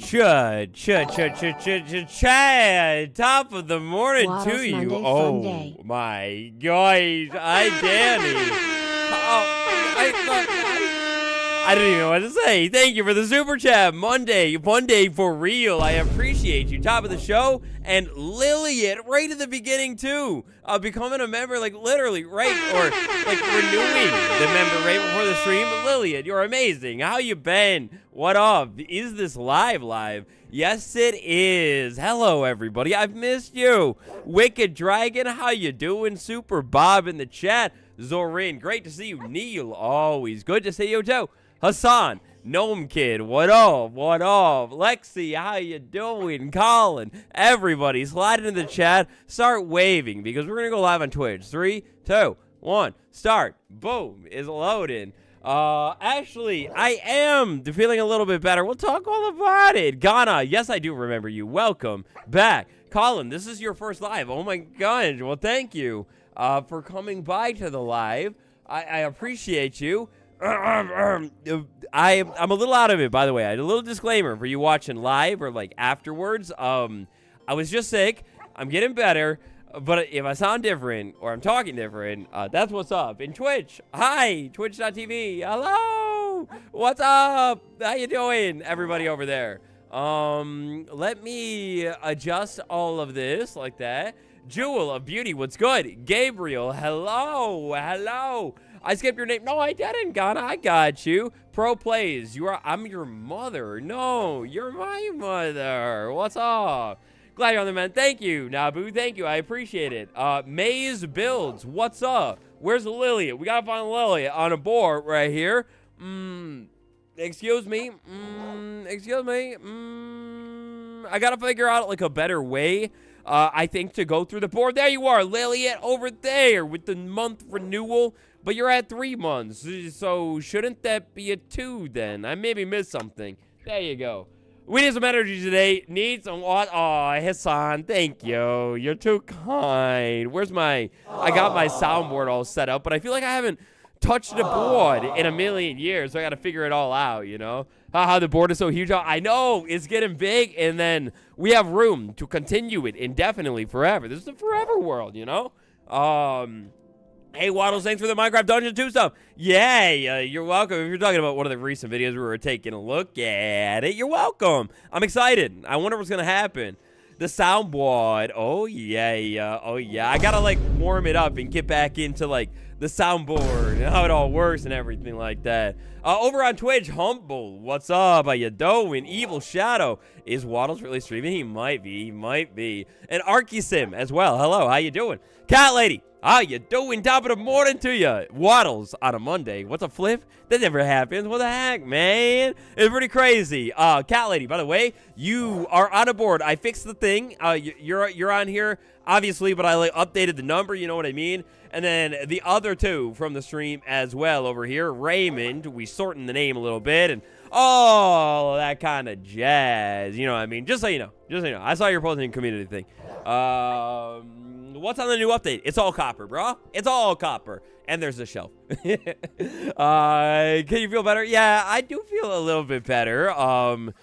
Chad, top of the morning Wattles to you. Monday, Oh Sunday. my gosh, hi Danny. I don't even know what to say. Thank you for the super chat. Monday for real. I appreciate you. Top of the show. And Lillian, right at the beginning, too. Becoming a member, like, literally, right? Or, like, renewing the member right before the stream. Lillian, you're amazing. How you been? What up? Is this live? Yes, it is. Hello, everybody. I've missed you. Wicked Dragon, how you doing? Super Bob in the chat. Zorin, great to see you. Neil, always good to see you, too. Hassan, Gnome Kid, what up? Lexi, how you doing? Colin, everybody, slide into the chat. Start waving because we're gonna go live on Twitch. 3, 2, 1, start. Boom, is loading. Actually, I am feeling a little bit better. We'll talk all about it. Ghana, yes, I do remember you. Welcome back. Colin, this is your first live. Oh my gosh. Well, thank you for coming by to the live. I appreciate you. I'm a little out of it, by the way. I had a little disclaimer for you watching live or like afterwards. I was just sick. I'm getting better, but if I sound different or I'm talking different, that's what's up. In Twitch, hi, twitch.tv. Hello, what's up? How you doing, everybody over there? Let me adjust all of this like that. Jewel of Beauty, what's good? Gabriel, hello. I skipped your name. No, I didn't, Ghana. I got you. Pro Plays. I'm your mother. No, you're my mother. What's up? Glad you're on the man. Thank you, Nabu. Thank you. I appreciate it. Maze Builds. What's up? Where's Lillian? We gotta find Lillian on a board right here. Excuse me. I gotta figure out like a better way. I think to go through the board. There you are, Lillian, over there with the month renewal. But you're at 3 months, so shouldn't that be a 2 then? I maybe missed something. There you go. We need some energy today. Need some what? Oh, Hassan, thank you. You're too kind. Where's my... I got my soundboard all set up, but I feel like I haven't touched the board in a million years, so I got to figure it all out, you know? How the board is so huge. I know, it's getting big, and then we have room to continue it indefinitely forever. This is a forever world, you know? Hey, Wattles, thanks for the Minecraft Dungeon 2 stuff. Yeah, you're welcome. If you're talking about one of the recent videos we were taking a look at it, you're welcome. I'm excited. I wonder what's going to happen. The soundboard. Oh, yeah. I got to, like, warm it up and get back into, like, the soundboard and how it all works and everything like that. Over on Twitch, Humble, what's up? How you doing? Evil Shadow. Is Wattles really streaming? He might be. And Archisim as well. Hello, how you doing? Cat Lady. How you doing? Top of the morning to you. Wattles on a Monday. What's a flip? That never happens. What the heck, man? It's pretty crazy. Cat Lady, by the way, you are on a board. I fixed the thing. You're on here, obviously, but I like updated the number. You know what I mean? And then the other two from the stream as well over here. Raymond, we shortened the name a little bit, and all that kind of jazz. You know what I mean? Just so you know. I saw your posting community thing. What's on the new update? It's all copper, bro. It's all copper. And there's a shelf. Can you feel better? Yeah, I do feel a little bit better. Last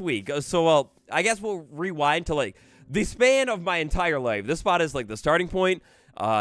week, well, I guess we'll rewind to, like, the span of my entire life. This spot is, like, the starting point.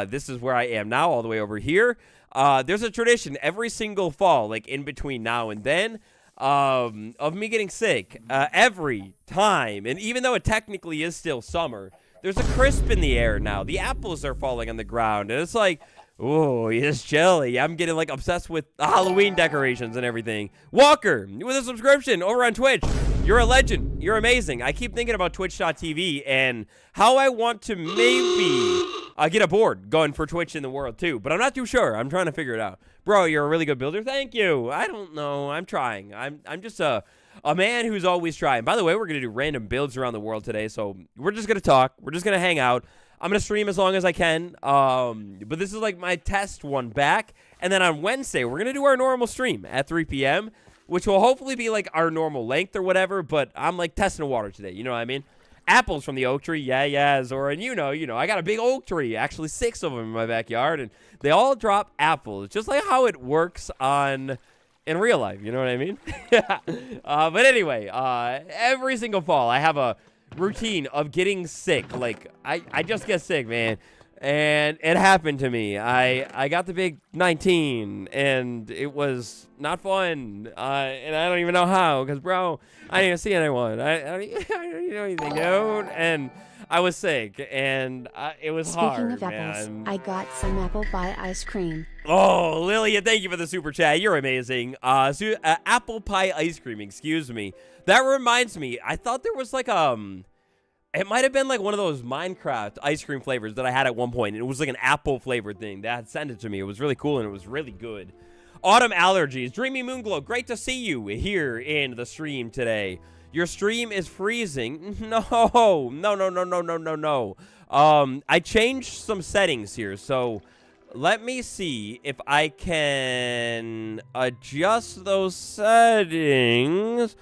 This is where I am now, all the way over here. There's a tradition every single fall, like, in between now and then, of me getting sick every time. And even though it technically is still summer, there's a crisp in the air now. The apples are falling on the ground, and it's like, oh, it's chilly. I'm getting, like, obsessed with Halloween decorations and everything. Walker, with a subscription over on Twitch. You're a legend. You're amazing. I keep thinking about twitch.tv and how I want to maybe get a board going for Twitch in the world, too. But I'm not too sure. I'm trying to figure it out. Bro, you're a really good builder. Thank you. I don't know. I'm trying. I'm just a man who's always trying. By the way, we're going to do random builds around the world today, so we're just going to talk. We're just going to hang out. I'm going to stream as long as I can, but this is like my test one back. And then on Wednesday, we're going to do our normal stream at 3 p.m., which will hopefully be like our normal length or whatever, but I'm like testing the water today. You know what I mean? Apples from the oak tree. Yeah, Zora. And you know, I got a big oak tree, actually 6 of them in my backyard, and they all drop apples, just like how it works on in real life. You know what I mean? But anyway, every single fall, I have a routine of getting sick. Like, I just get sick, man. And it happened to me. I got the big 19, and it was not fun. And I don't even know how, because, bro, I didn't even see anyone. I don't even know anything, dude. And I was sick, and it was hard, Speaking of apples, man. I got some apple pie ice cream. Oh, Lilia, thank you for the super chat. You're amazing. Apple pie ice cream, excuse me. That reminds me, I thought there was like, it might have been like one of those Minecraft ice cream flavors that I had at one point. It was like an apple flavored thing. They had sent it to me. It was really cool, and it was really good. Autumn Allergies. Dreamy Moonglow, great to see you here in the stream today. Your stream is freezing. No. I changed some settings here, so let me see if I can adjust those settings.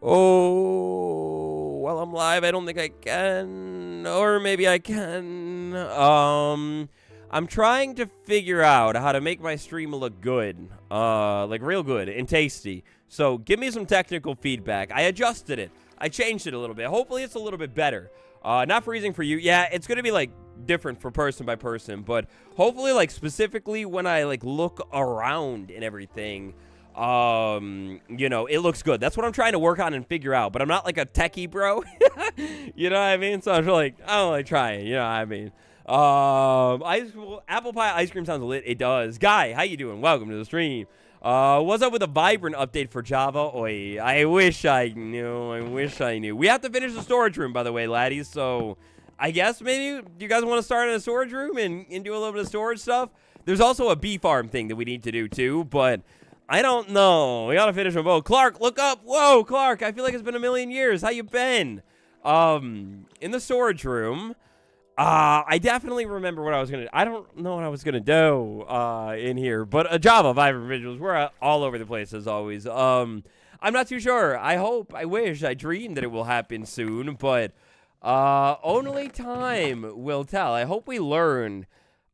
Oh, while I'm live, I don't think I can, or maybe I can. I'm trying to figure out how to make my stream look good, like real good and tasty. So give me some technical feedback. I adjusted it. I changed it a little bit. Hopefully it's a little bit better. Not freezing for you. Yeah, it's going to be like different for person by person, but hopefully like specifically when I like look around and everything, you know, it looks good. That's what I'm trying to work on and figure out, but I'm not like a techie bro. You know what I mean? So I'm like, I'm like trying, you know what I mean? Apple pie ice cream sounds lit. It does. Guy, how you doing? Welcome to the stream. What's up with a Vibrant update for Java? Oi, I wish I knew. We have to finish the storage room, by the way, laddies, so I guess maybe you guys want to start in a storage room and do a little bit of storage stuff? There's also a bee farm thing that we need to do, too, but I don't know. We gotta finish them both. Clark, look up. Whoa, Clark, I feel like it's been a million years. How you been? In the storage room, I definitely remember what I was going to do. I don't know what I was going to do in here, but a Java Vibrant visuals. We're all over the place, as always. I'm not too sure. I hope, I wish, I dream that it will happen soon, but only time will tell. I hope we learn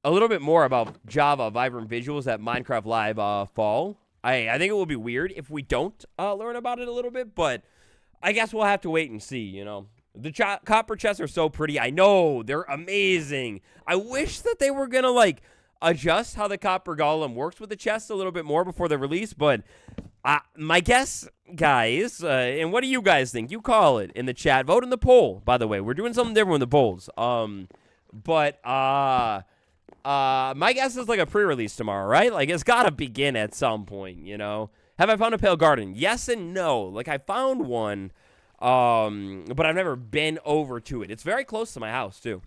a little bit more about Java Vibrant visuals at Minecraft Live fall. I think it will be weird if we don't learn about it a little bit, but I guess we'll have to wait and see, you know. The copper chests are so pretty. I know. They're amazing. I wish that they were going to, like, adjust how the copper golem works with the chests a little bit more before the release. But my guess, guys, and what do you guys think? You call it in the chat. Vote in the poll, by the way. We're doing something different with the polls. But my guess is, like, a pre-release tomorrow, right? Like, it's got to begin at some point, you know? Have I found a pale garden? Yes and no. Like, I found one. But I've never been over to it. It's very close to my house, too.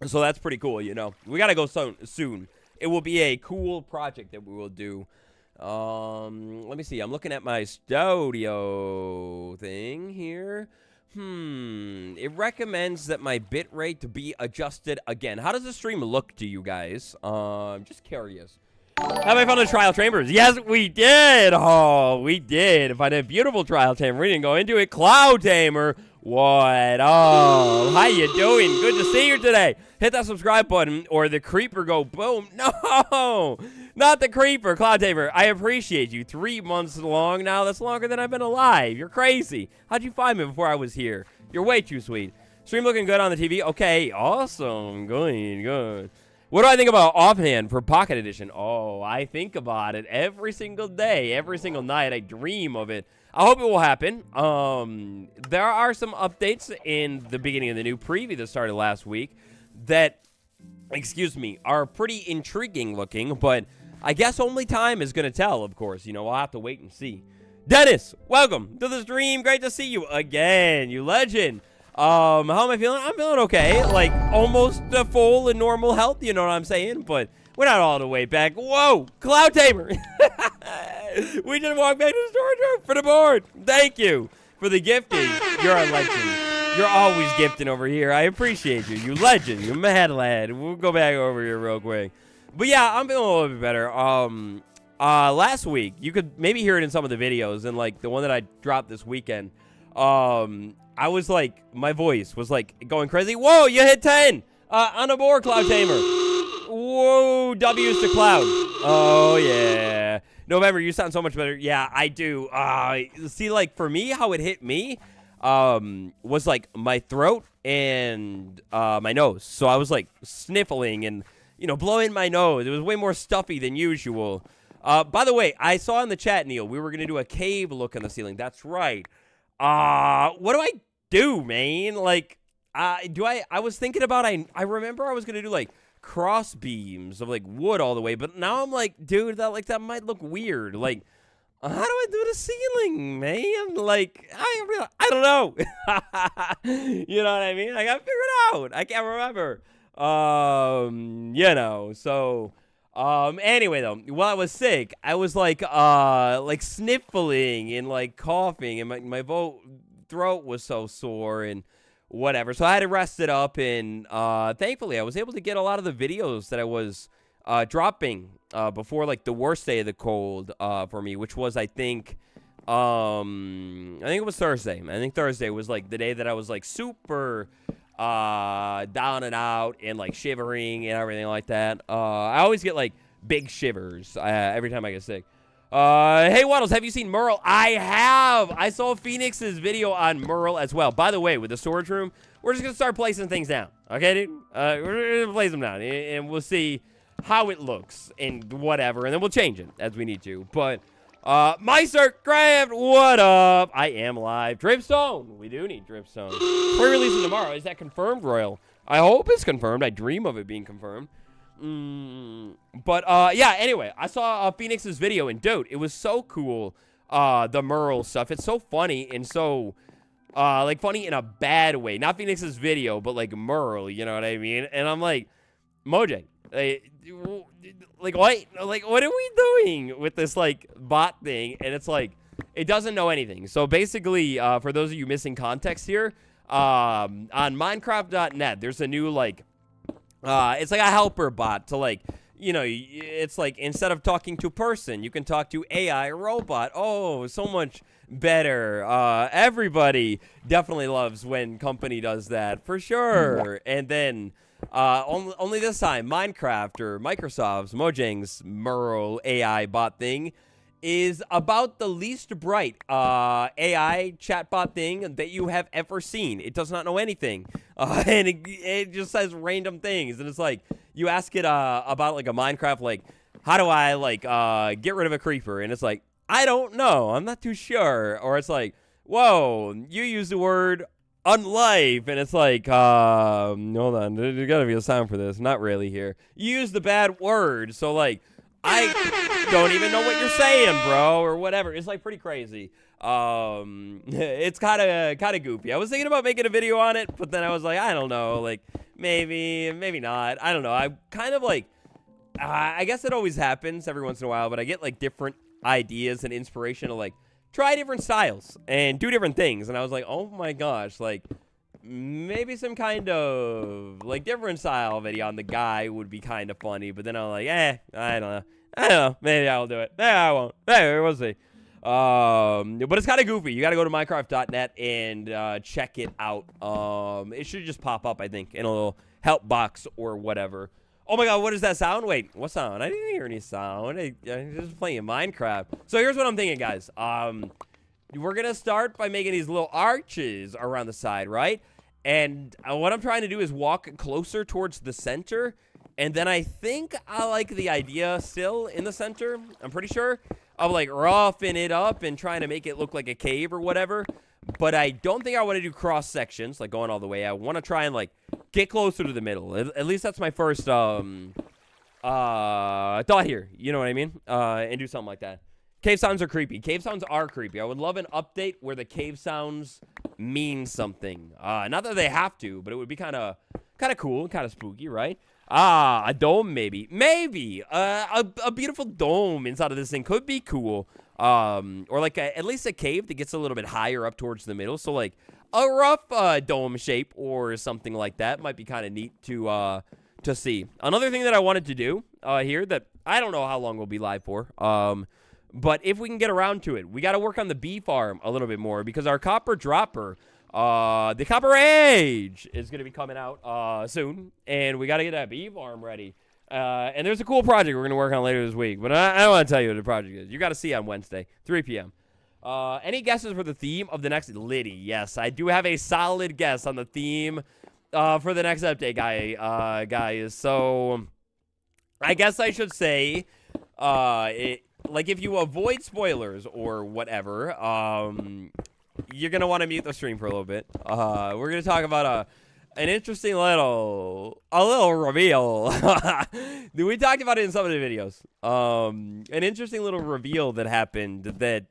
So that's pretty cool, you know. We gotta go soon. It will be a cool project that we will do. Let me see. I'm looking at my studio thing here. It recommends that my bitrate be adjusted again. How does the stream look to you guys? Just curious. Have I found a trial chambers? Yes, we did. Oh, we did. Find a beautiful trial chamber. We didn't go into it. Cloud Tamer. What up? How you doing? Good to see you today. Hit that subscribe button or the creeper go boom. No, not the creeper. Cloud Tamer, I appreciate you. 3 months long now. That's longer than I've been alive. You're crazy. How'd you find me before I was here? You're way too sweet. Stream looking good on the TV. Okay, awesome. Good. What do I think about Offhand for Pocket Edition? Oh, I think about it every single day, every single night. I dream of it. I hope it will happen. There are some updates in the beginning of the new preview that started last week that, are pretty intriguing looking, but I guess only time is going to tell, of course. You know, we'll have to wait and see. Dennis, welcome to the stream. Great to see you again, you legend. How am I feeling? I'm feeling okay. Like, almost full and normal health, you know what I'm saying? But we're not all the way back. Whoa! Cloud Tamer! We just walked back to the storage room for the board. Thank you for the gifting. You're a legend. You're always gifting over here. I appreciate you. You legend. You mad lad. We'll go back over here real quick. But yeah, I'm feeling a little bit better. Last week, you could maybe hear it in some of the videos, and like the one that I dropped this weekend, I was like, my voice was like going crazy. Whoa, you hit 10 on the board, Cloud Tamer. Whoa, W's to Cloud. Oh, yeah. November, you sound so much better. Yeah, I do. See, like, for me, how it hit me was, like, my throat and my nose. So I was, like, sniffling and, blowing my nose. It was way more stuffy than usual. By the way, I saw in the chat, Neil, we were going to do a cave look on the ceiling. That's right. What do I do, man? Like, I was thinking about, I remember I was going to do, like, cross beams of, like, wood all the way, but now I'm like, dude, that might look weird. Like, how do I do the ceiling, man? Like, I don't know. You know what I mean? I got to figure it out. I can't remember. So... anyway, though, while I was sick, I was, like sniffling and, like, coughing, and my throat was so sore and whatever. So I had to rest it up, and thankfully, I was able to get a lot of the videos that I was dropping before, like, the worst day of the cold for me, which was, I think it was Thursday. I think Thursday was, like, the day that I was, like, super... down and out and, like, shivering and everything like that. I always get, like, big shivers every time I get sick. Hey, Wattles, have you seen Merle? I have. I saw Phoenix's video on Merle as well. By the way, with the storage room, we're just gonna start placing things down. Okay, dude? We're gonna place them down, and we'll see how it looks and whatever, and then we'll change it as we need to. But Meister Craft, what up? I am live. Dripstone. We do need Dripstone. Pre-releasing tomorrow. Is that confirmed, Royal? I hope it's confirmed. I dream of it being confirmed. But yeah, anyway, I saw Phoenix's video, and dude, it was so cool, the Merle stuff. It's so funny, and so, like, funny in a bad way. Not Phoenix's video, but, like, Merle, you know what I mean? And I'm like, MoJAI, like, what are we doing with this, like, bot thing? And it's like, it doesn't know anything. So basically, for those of you missing context here, on Minecraft.net, there's a new, like, it's like a helper bot to, like, it's like, instead of talking to person, you can talk to AI robot. Oh, so much better. Everybody definitely loves when company does that, for sure. And then... only this time, Minecraft or Microsoft's MoJAI's Merle AI bot thing is about the least bright AI chatbot thing that you have ever seen. It does not know anything, and it just says random things. And it's like, you ask it about, like, a Minecraft, like, how do I, like, get rid of a creeper? And it's like, I don't know. I'm not too sure. Or it's like, whoa, you use the word unlife, and it's like, hold on, there's gotta be a sound for this. Not really here. You use the bad word, so, like, I don't even know what you're saying, bro, or whatever. It's, like, pretty crazy. It's kind of goofy. I was thinking about making a video on it, but then I was like, I don't know, like, maybe not. I don't know. I kind of, like, I guess it always happens every once in a while, but I get, like, different ideas and inspiration to, like, try different styles and do different things. And I was like, oh my gosh, like, maybe some kind of, like, different style video on the guy would be kind of funny. But then I'm like, I don't know. Maybe I'll do it. Maybe I won't. Maybe we'll see. But it's kind of goofy. You got to go to Minecraft.net and check it out. It should just pop up, I think, in a little help box or whatever. Oh my god, what is that sound? Wait, what sound? I didn't hear any sound. I'm just playing Minecraft. So here's what I'm thinking, guys. We're going to start by making these little arches around the side, right? And what I'm trying to do is walk closer towards the center. And then I think I like the idea still in the center, I'm pretty sure, of, like, roughing it up and trying to make it look like a cave or whatever. But I don't think I want to do cross sections, like, going all the way. I want to try and, like, get closer to the middle. At least that's my first thought here. You know what I mean? And do something like that. Cave sounds are creepy. Cave sounds are creepy. I would love an update where the cave sounds mean something. Not that they have to, but it would be kind of cool, kind of spooky, right? A dome, maybe. Maybe. A beautiful dome inside of this thing could be cool. Or, like, at least a cave that gets a little bit higher up towards the middle. So, like, a rough dome shape or something like that might be kind of neat to see. Another thing that I wanted to do here that I don't know how long we'll be live for, but if we can get around to it, we got to work on the bee farm a little bit more because our copper dropper, the Copper Age, is going to be coming out soon, and we got to get that bee farm ready. And there's a cool project we're going to work on later this week, but I don't want to tell you what the project is. You got to see on Wednesday, 3 p.m. Any guesses for the theme of the next Liddy? Yes, I do have a solid guess on the theme for the next update, guys. So I guess I should say, like if you avoid spoilers or whatever, you're going to want to mute the stream for a little bit. We're going to talk about an interesting little reveal. We talked about it in some of the videos. An interesting little reveal that happened that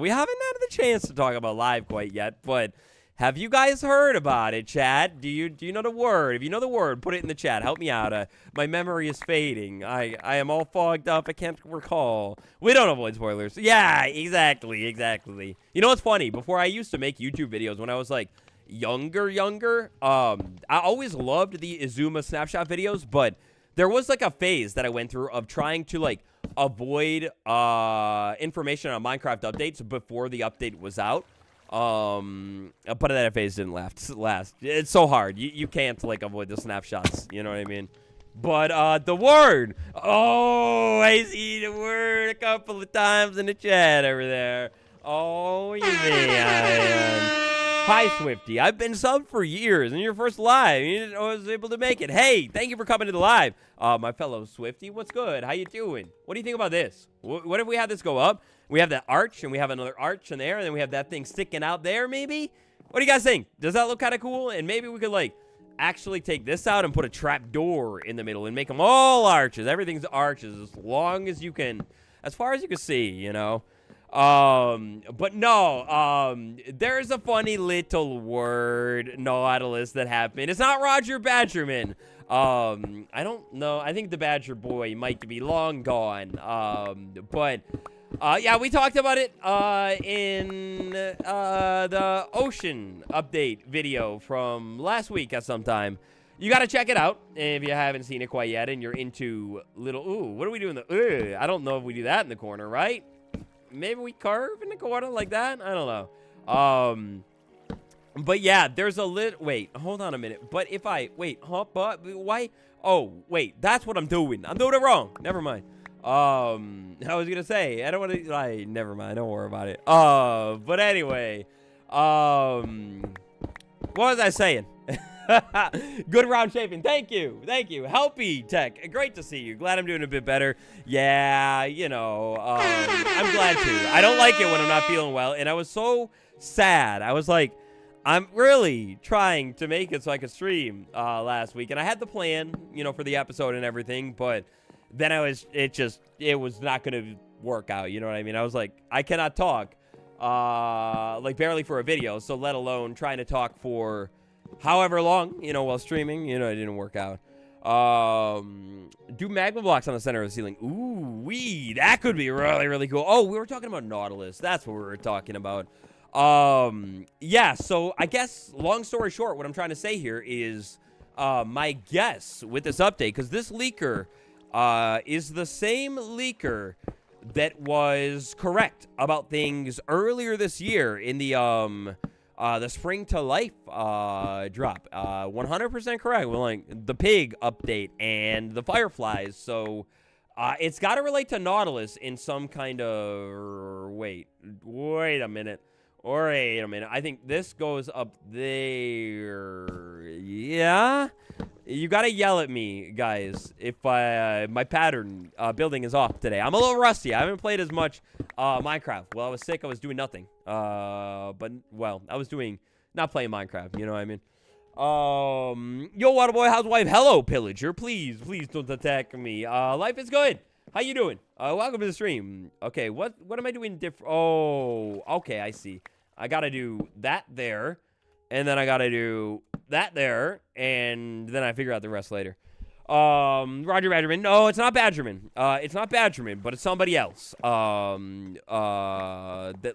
we haven't had the chance to talk about live quite yet. But have you guys heard about it, chat? Do you know the word? If you know the word, put it in the chat. Help me out. My memory is fading. I am all fogged up. I can't recall. We don't avoid spoilers. Yeah, exactly. You know what's funny? Before I used to make YouTube videos when I was like younger, I always loved the Izuma snapshot videos, but there was like a phase that I went through of trying to like avoid information on Minecraft updates before the update was out. But that phase didn't last. It's so hard. You can't like avoid the snapshots, you know what I mean? But the word, I see the word a couple of times in the chat over there. Oh man. Hi, Swifty. I've been subbed for years, and your first live. I was able to make it. Hey, thank you for coming to the live. My fellow Swifty, what's good? How you doing? What do you think about this? What if we had this go up? We have that arch, and we have another arch in there, and then we have that thing sticking out there, maybe? What do you guys think? Does that look kind of cool? And maybe we could, like, actually take this out and put a trap door in the middle and make them all arches. Everything's arches as long as you can, as far as you can see, you know? But no, there's a funny little word, Nautilus, that happened. It's not Roger Badgerman. I don't know. I think the Badger Boy might be long gone. Yeah, we talked about it, in, the ocean update video from last week at some time. You gotta check it out if you haven't seen it quite yet and you're into little, what do we do in the, I don't know if we do that in the corner, right? Maybe we carve in the corner like that? I don't know. But yeah, there's a wait, hold on a minute. But if but why? Oh, wait, that's what I'm doing. I'm doing it wrong. Never mind. I was gonna say, I don't want to, never mind. Don't worry about it. But anyway, what was I saying? Good round shaping. Thank you. Helpy Tech. Great to see you. Glad I'm doing a bit better. Yeah, you know, I'm glad to. I don't like it when I'm not feeling well, and I was so sad. I was like, I'm really trying to make it so I could stream last week, and I had the plan, you know, for the episode and everything, but then it was not going to work out, you know what I mean? I was like, I cannot talk, like barely for a video, so let alone trying to talk for however long, you know, while streaming, you know, it didn't work out. Do magma blocks on the center of the ceiling. Ooh, that could be really, really cool. Oh, we were talking about Nautilus. That's what we were talking about. Yeah, so I guess, long story short, what I'm trying to say here is, my guess with this update, because this leaker, is the same leaker that was correct about things earlier this year in the Spring to Life drop. 100% correct with like the pig update and the fireflies. So it's got to relate to Nautilus in some kind of wait a minute. I think this goes up there. Yeah. You gotta yell at me, guys, if my pattern building is off today. I'm a little rusty. I haven't played as much Minecraft. While I was sick, I was doing nothing. But, well, I was not playing Minecraft, you know what I mean? Yo, Waterboy, how's wife? Hello, Pillager. Please don't attack me. Life is good. How you doing? Welcome to the stream. Okay, what am I doing different? Oh, okay, I see. I gotta do that there, and then I gotta do that there, and then I figure out the rest later. Roger Badgerman. No, it's not Badgerman. It's not Badgerman, but it's somebody else. That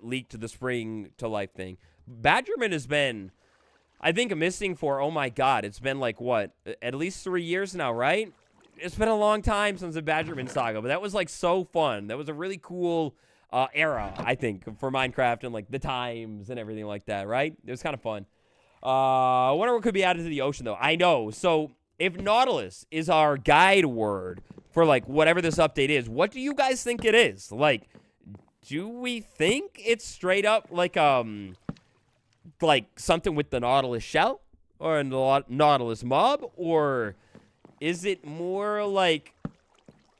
leaked the Spring to Life thing. Badgerman has been, I think, missing for, oh my god, it's been like, what, at least 3 years now, right? It's been a long time since the Badgerman saga, but that was, like, so fun. That was a really cool era, I think, for Minecraft and, like, the times and everything like that, right? It was kind of fun. I wonder what could be added to the ocean, though. I know. So, if Nautilus is our guide word for, like, whatever this update is, what do you guys think it is? Like, do we think it's straight up, like something with the Nautilus shell? Or a Nautilus mob? Or is it more like,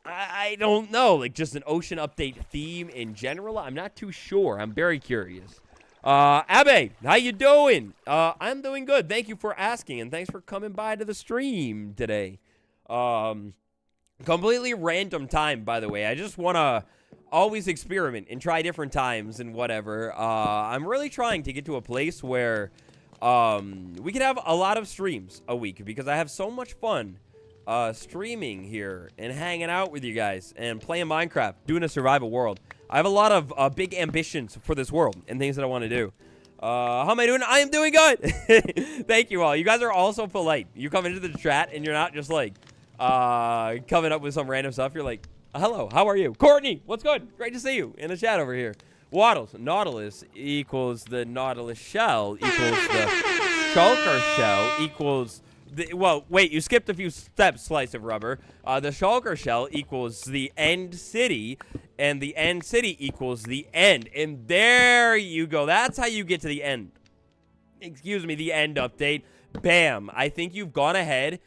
I don't know, like just an ocean update theme in general? I'm not too sure. I'm very curious. Abe, how you doing? I'm doing good. Thank you for asking, and thanks for coming by to the stream today. Completely random time, by the way. I just want to always experiment and try different times and whatever. I'm really trying to get to a place where we can have a lot of streams a week, because I have so much fun streaming here and hanging out with you guys and playing Minecraft, doing a survival world. I have a lot of big ambitions for this world and things that I want to do. How am I doing? I am doing good. Thank you all. You guys are all so polite. You come into the chat and you're not just like coming up with some random stuff. You're like, hello, how are you? Courtney, what's good? Great to see you in the chat over here. Wattles, Nautilus equals the Nautilus shell equals the shulker shell equals the, well, wait, you skipped a few steps, slice of rubber. The shulker shell equals the end city, and the end city equals the end. And there you go. That's how you get to the end. Excuse me, the end update. Bam. I think you've gone ahead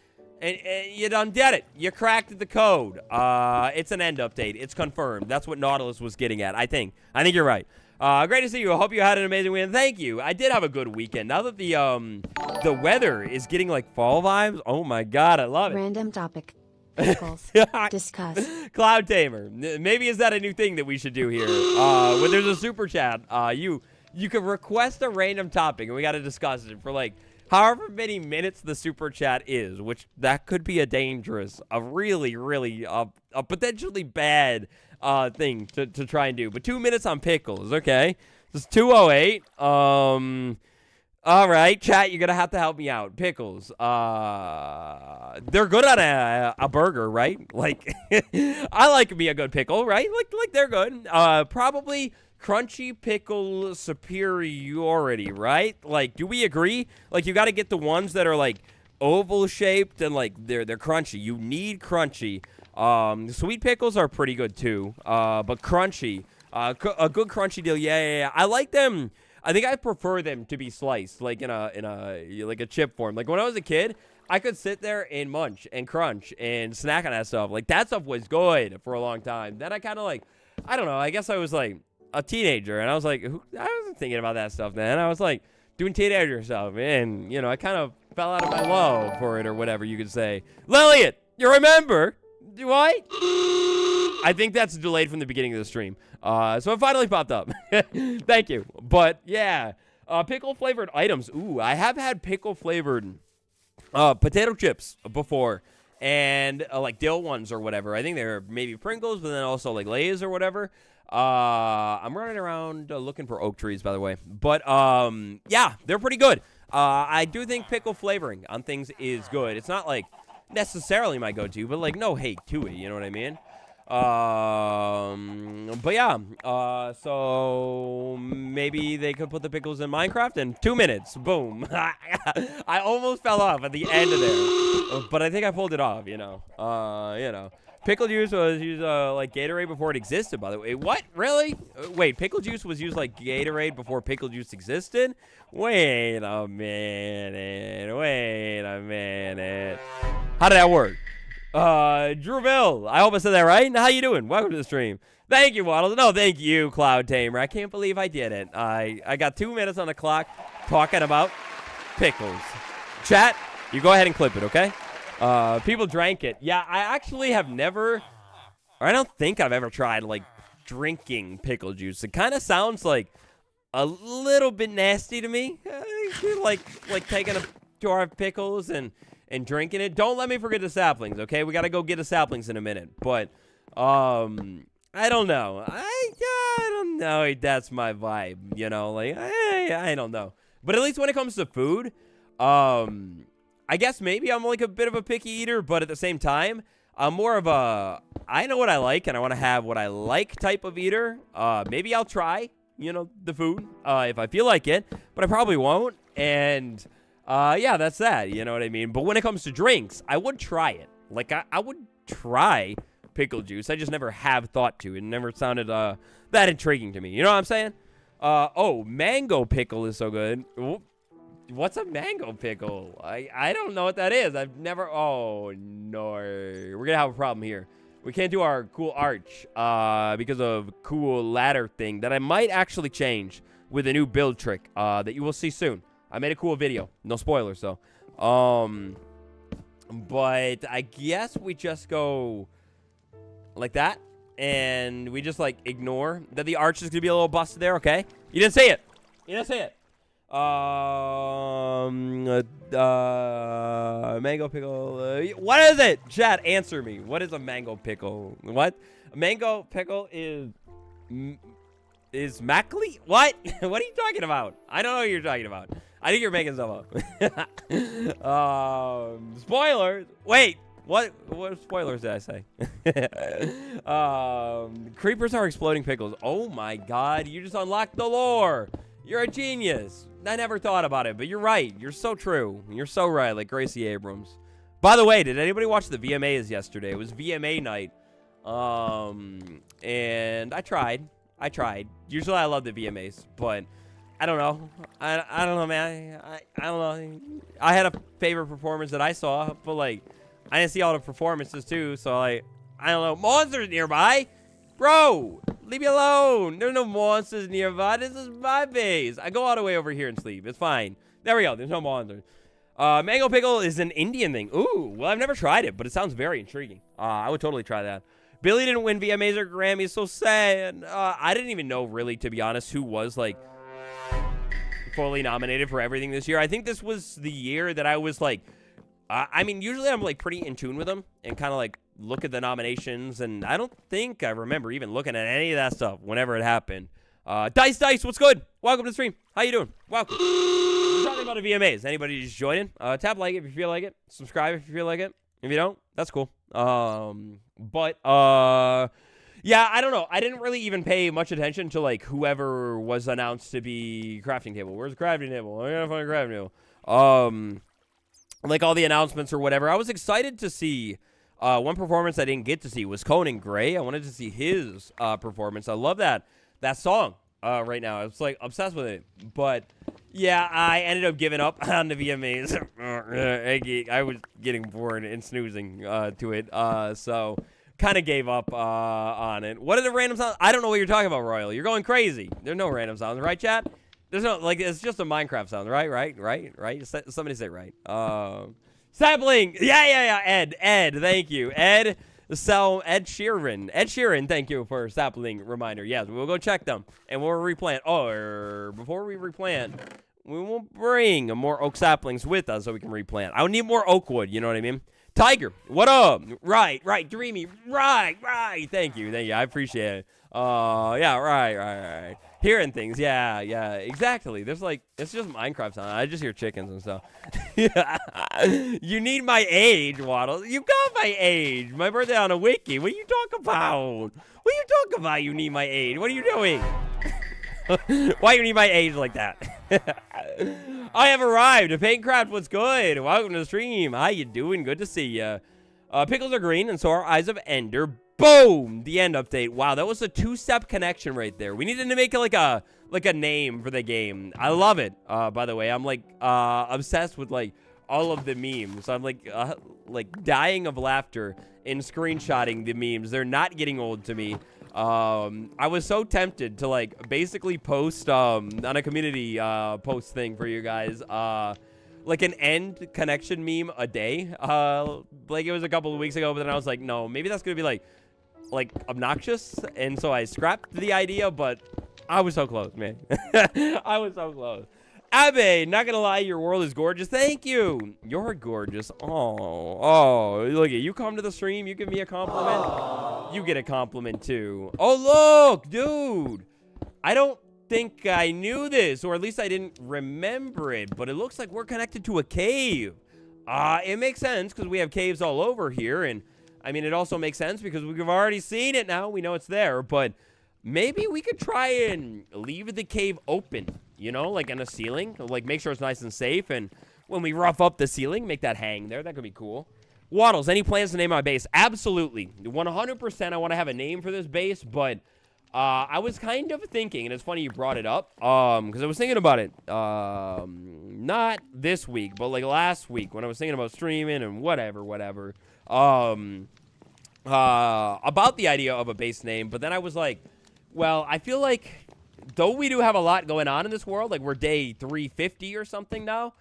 and you done did it. You cracked the code. It's an end update. It's confirmed. That's what Nautilus was getting at, I think. I think you're right. Great to see you. I hope you had an amazing weekend. Thank you. I did have a good weekend. Now that the weather is getting like fall vibes, oh my god, I love it. Random topic. Pickles. Discuss. Cloud Tamer. Maybe is that a new thing that we should do here? When there's a super chat, you can request a random topic and we got to discuss it for like however many minutes the super chat is, which that could be a really, a potentially bad thing to try and do. But 2 minutes on pickles, okay? This is 2:08. All right, chat, you're gonna have to help me out. Pickles, they're good on a burger, right? Like, I like me a good pickle, right? Like they're good. Probably crunchy pickle superiority, right? Like, do we agree? Like, you got to get the ones that are like oval shaped and like they're crunchy. You need crunchy. Sweet pickles are pretty good too. But crunchy, a good crunchy deal. Yeah. I like them. I think I prefer them to be sliced, like in a chip form. Like when I was a kid, I could sit there and munch and crunch and snack on that stuff. Like that stuff was good for a long time. Then I kind of like, I don't know. I guess I was like a teenager, and I was like, I wasn't thinking about that stuff then. I was like doing teenager stuff, and I kind of fell out of my love for it, or whatever you could say. Lillian, you remember? Do I? I think that's delayed from the beginning of the stream. So it finally popped up. Thank you. But yeah, pickle flavored items. Ooh, I have had pickle flavored potato chips before, and like dill ones or whatever. I think they're maybe Pringles, but then also like Lay's or whatever. I'm running around looking for oak trees, by the way. But yeah, they're pretty good. I do think pickle flavoring on things is good. It's not like necessarily my go-to, but like no hate to it. You know what I mean? But yeah, so maybe they could put the pickles in Minecraft in 2 minutes. Boom. I almost fell off at the end of there, but I think I pulled it off, Pickle juice was used like Gatorade before it existed, by the way. What? Really? Wait, pickle juice was used like Gatorade before pickle juice existed? Wait a minute. How did that work? Drewville, I hope I said that right. How you doing? Welcome to the stream. Thank you, Waddles. No, thank you, Cloud Tamer. I can't believe I did it. I got 2 minutes on the clock talking about pickles. Chat, you go ahead and clip it, okay? People drank it. Yeah, I actually have never, or I don't think I've ever tried, like, drinking pickle juice. It kind of sounds like a little bit nasty to me. Like taking a jar of pickles and drinking it. Don't let me forget the saplings, okay? We got to go get the saplings in a minute. But, I don't know. I don't know. That's my vibe, I don't know. But at least when it comes to food, I guess maybe I'm like a bit of a picky eater, but at the same time, I'm more of a, I know what I like and I want to have what I like type of eater. Maybe I'll try, the food if I feel like it, but I probably won't. And Yeah, that's that. You know what I mean? But when it comes to drinks, I would try it. Like, I would try pickle juice. I just never have thought to. It never sounded that intriguing to me. You know what I'm saying? Oh, mango pickle is so good. What's a mango pickle? I don't know what that is. I've never... Oh, no. We're going to have a problem here. We can't do our cool arch because of cool ladder thing that I might actually change with a new build trick that you will see soon. I made a cool video. No spoilers, though. But I guess we just go like that. And we just, like, ignore that the arch is going to be a little busted there, okay? You didn't say it. You didn't say it. Mango pickle. What is it? Chat, answer me. What is a mango pickle? What? A mango pickle is mackley? What? What are you talking about? I don't know what you're talking about. I think you're making stuff up. Spoilers. Wait. What spoilers did I say? Creepers are exploding pickles. Oh my god, you just unlocked the lore. You're a genius. I never thought about it, but you're right. You're so true. You're so right, like Gracie Abrams. By the way, did anybody watch the VMAs yesterday? It was VMA night. And I tried. Usually I love the VMAs, but I don't know. I don't know, man. I don't know. I had a favorite performance that I saw, but like I didn't see all the performances too, so like I don't know. Monsters nearby, bro. Leave me alone. There's no monsters nearby. This is my base. I go all the way over here and sleep. It's fine. There we go. There's no monsters. Mango pickle is an Indian thing. Ooh, well I've never tried it, but it sounds very intriguing. I would totally try that. Billy didn't win VMAs or Grammys. So sad. I didn't even know really, to be honest, who was like fully nominated for everything this year. I think this was the year that I was like. I mean, usually I'm like pretty in tune with them and kind of like look at the nominations, and I don't think I remember even looking at any of that stuff whenever it happened. Dice, what's good? Welcome to the stream. How you doing? Welcome. We're talking about the VMAs. Anybody just joining? Tap like if you feel like it. Subscribe if you feel like it. If you don't, that's cool. Yeah, I don't know. I didn't really even pay much attention to like whoever was announced to be crafting table. Where's the crafting table? I gotta find a crafting table. Like all the announcements or whatever. I was excited to see one performance I didn't get to see was Conan Gray. I wanted to see his performance. I love that song right now. I was like obsessed with it. But yeah, I ended up giving up on the VMAs. I was getting bored and snoozing to it. So kind of gave up on it. What are the random sounds? I don't know what you're talking about, Royal. You're going crazy. There's no random sounds, right, chat? There's no, like, it's just a Minecraft sound, right? Somebody say right. Sapling! Yeah, Ed, thank you. Ed Sheeran, thank you for sapling reminder. Yes, we'll go check them, and we'll replant. Before we replant, we will bring more oak saplings with us so we can replant. I would need more oak wood, you know what I mean? Tiger, what up? Right, Dreamy, right, thank you, I appreciate it. Yeah, right. Hearing things, yeah, exactly. There's like, it's just Minecraft sound. I just hear chickens and stuff. Yeah. You need my age, Waddle. You got my age. My birthday on a wiki. What are you talking about? You need my age. What are you doing? Why you need my age like that? I have arrived. Paintcraft, what's good? Welcome to the stream. How you doing? Good to see ya. Pickles are green, and so are Eyes of Ender. Boom! The end update. Wow, that was a two-step connection right there. We needed to make it like a name for the game. I love it. By the way, I'm like obsessed with like all of the memes. I'm like dying of laughter in screenshotting the memes. They're not getting old to me. I was so tempted to like basically post on a community post thing for you guys. Like an end connection meme a day. Like it was a couple of weeks ago, but then I was like, no, maybe that's gonna be like obnoxious, and so I scrapped the idea, but I was so close, man. I was so close. Abe, not gonna lie, your world is gorgeous. Thank you. You're gorgeous. Oh, look at you. Come to the stream, you give me a compliment. Aww. You get a compliment too. Oh, look, dude. I don't think I knew this, or at least I didn't remember it, but it looks like we're connected to a cave. It makes sense because we have caves all over here, and I mean, it also makes sense because we've already seen it now. We know it's there, but maybe we could try and leave the cave open, you know, like in a ceiling, like make sure it's nice and safe, and when we rough up the ceiling, make that hang there. That could be cool. Wattles, any plans to name my base? Absolutely. 100% I want to have a name for this base, but I was kind of thinking, and it's funny you brought it up, because I was thinking about it, not this week, but like last week when I was thinking about streaming and whatever, about the idea of a base name, but then I was like, well, I feel like, though we do have a lot going on in this world, like we're day 350 or something now,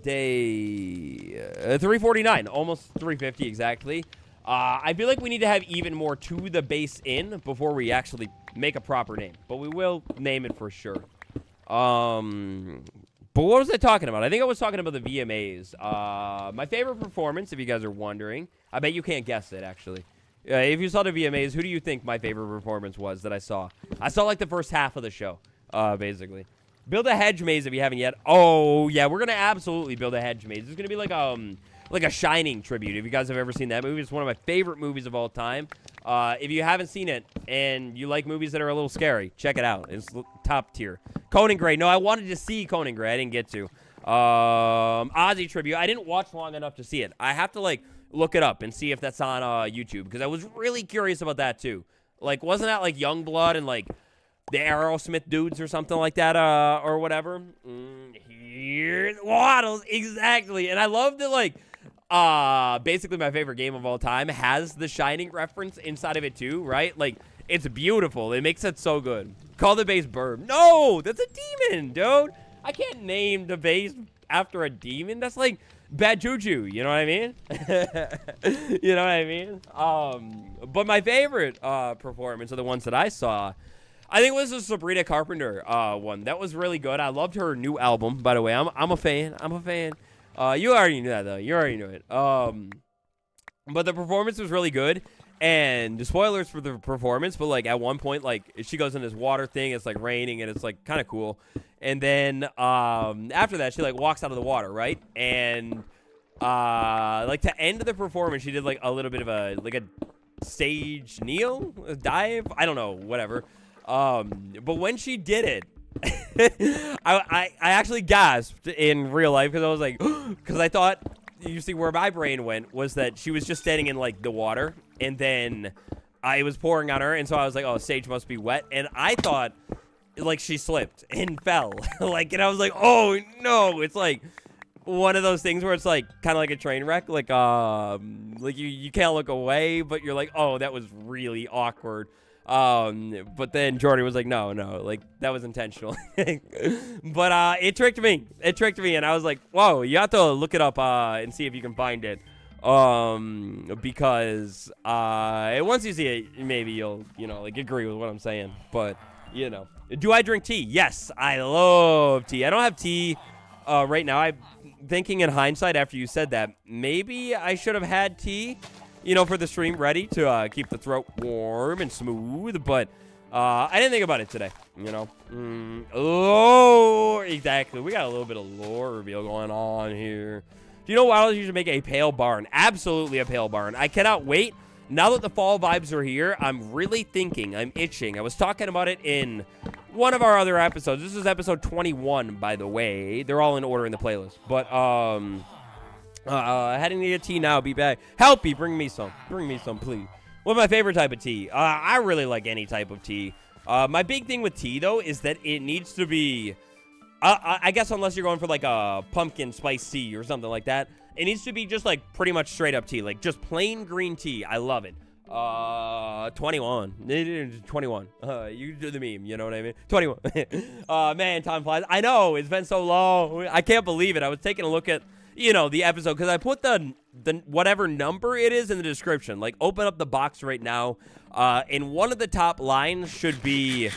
day 349, almost 350 exactly. I feel like we need to have even more to the base in before we actually make a proper name. But we will name it for sure. But what was I talking about? I think I was talking about the VMAs. My favorite performance, if you guys are wondering. I bet you can't guess it, actually. If you saw the VMAs, who do you think my favorite performance was that I saw? I saw, like, the first half of the show, basically. Build a hedge maze if you haven't yet. Oh, yeah, we're going to absolutely build a hedge maze. It's going to be like a Shining tribute. If you guys have ever seen that movie, it's one of my favorite movies of all time. If you haven't seen it and you like movies that are a little scary, check it out. It's top tier. Conan Gray. No, I wanted to see Conan Gray. I didn't get to. Ozzy tribute. I didn't watch long enough to see it. I have to, like, look it up and see if that's on YouTube, because I was really curious about that, too. Like, wasn't that, like, Youngblood and, like, the Aerosmith dudes or something like that, or whatever? Here's Wattles. Exactly. And I love that, like, basically my favorite game of all time has the Shining reference inside of it too, right? Like, it's beautiful. It makes it so good. Call the base Burb. No, that's a demon, dude. I can't name the base after a demon. That's like bad juju, you know what I mean? You know what I mean? But my favorite performance of the ones that I saw, I think it was the Sabrina Carpenter one. That was really good. I loved her new album, by the way. I'm a fan. I'm a fan. You already knew that, though. You already knew it. But the performance was really good. And the spoilers for the performance, but, like, at one point, like, she goes in this water thing. It's, like, raining, and it's, like, kind of cool. And then after that, she, like, walks out of the water, right? And, like, to end the performance, she did, like, a little bit of a stage kneel? A dive? I don't know. Whatever. But when she did it, I actually gasped in real life, because I was like, because I thought, you see, where my brain went was that she was just standing in, like, the water, and then it was pouring on her, and so I was like, oh, stage must be wet, and I thought, like, she slipped and fell, like, and I was like, oh, no, it's, like, one of those things where it's, like, kind of like a train wreck, like you can't look away, but you're like, oh, that was really awkward. But then Jordy was like, no, like, that was intentional. But, it tricked me, and I was like, whoa, you have to look it up, and see if you can find it, because, once you see it, maybe you'll, like, agree with what I'm saying, but, do I drink tea? Yes, I love tea. I don't have tea, right now. I'm thinking in hindsight, after you said that, maybe I should have had tea, for the stream, ready to keep the throat warm and smooth, but I didn't think about it today, Oh, exactly. We got a little bit of lore reveal going on here. Do you know why you should make a pale barn? Absolutely a pale barn. I cannot wait. Now that the fall vibes are here, I'm really thinking, I'm itching. I was talking about it in one of our other episodes. This is episode 21, by the way. They're all in order in the playlist, but, heading to get tea now. Be back. Help me. Bring me some. Please. What's my favorite type of tea? I really like any type of tea. My big thing with tea, though, is that it needs to be, I guess unless you're going for, like, a pumpkin spice tea or something like that, it needs to be just, like, pretty much straight up tea. Like, just plain green tea. I love it. 21. 21. You do the meme, you know what I mean? 21. Man, time flies. I know. It's been so long. I can't believe it. I was taking a look at, the episode, because I put the whatever number it is in the description. Like, open up the box right now, and one of the top lines should be,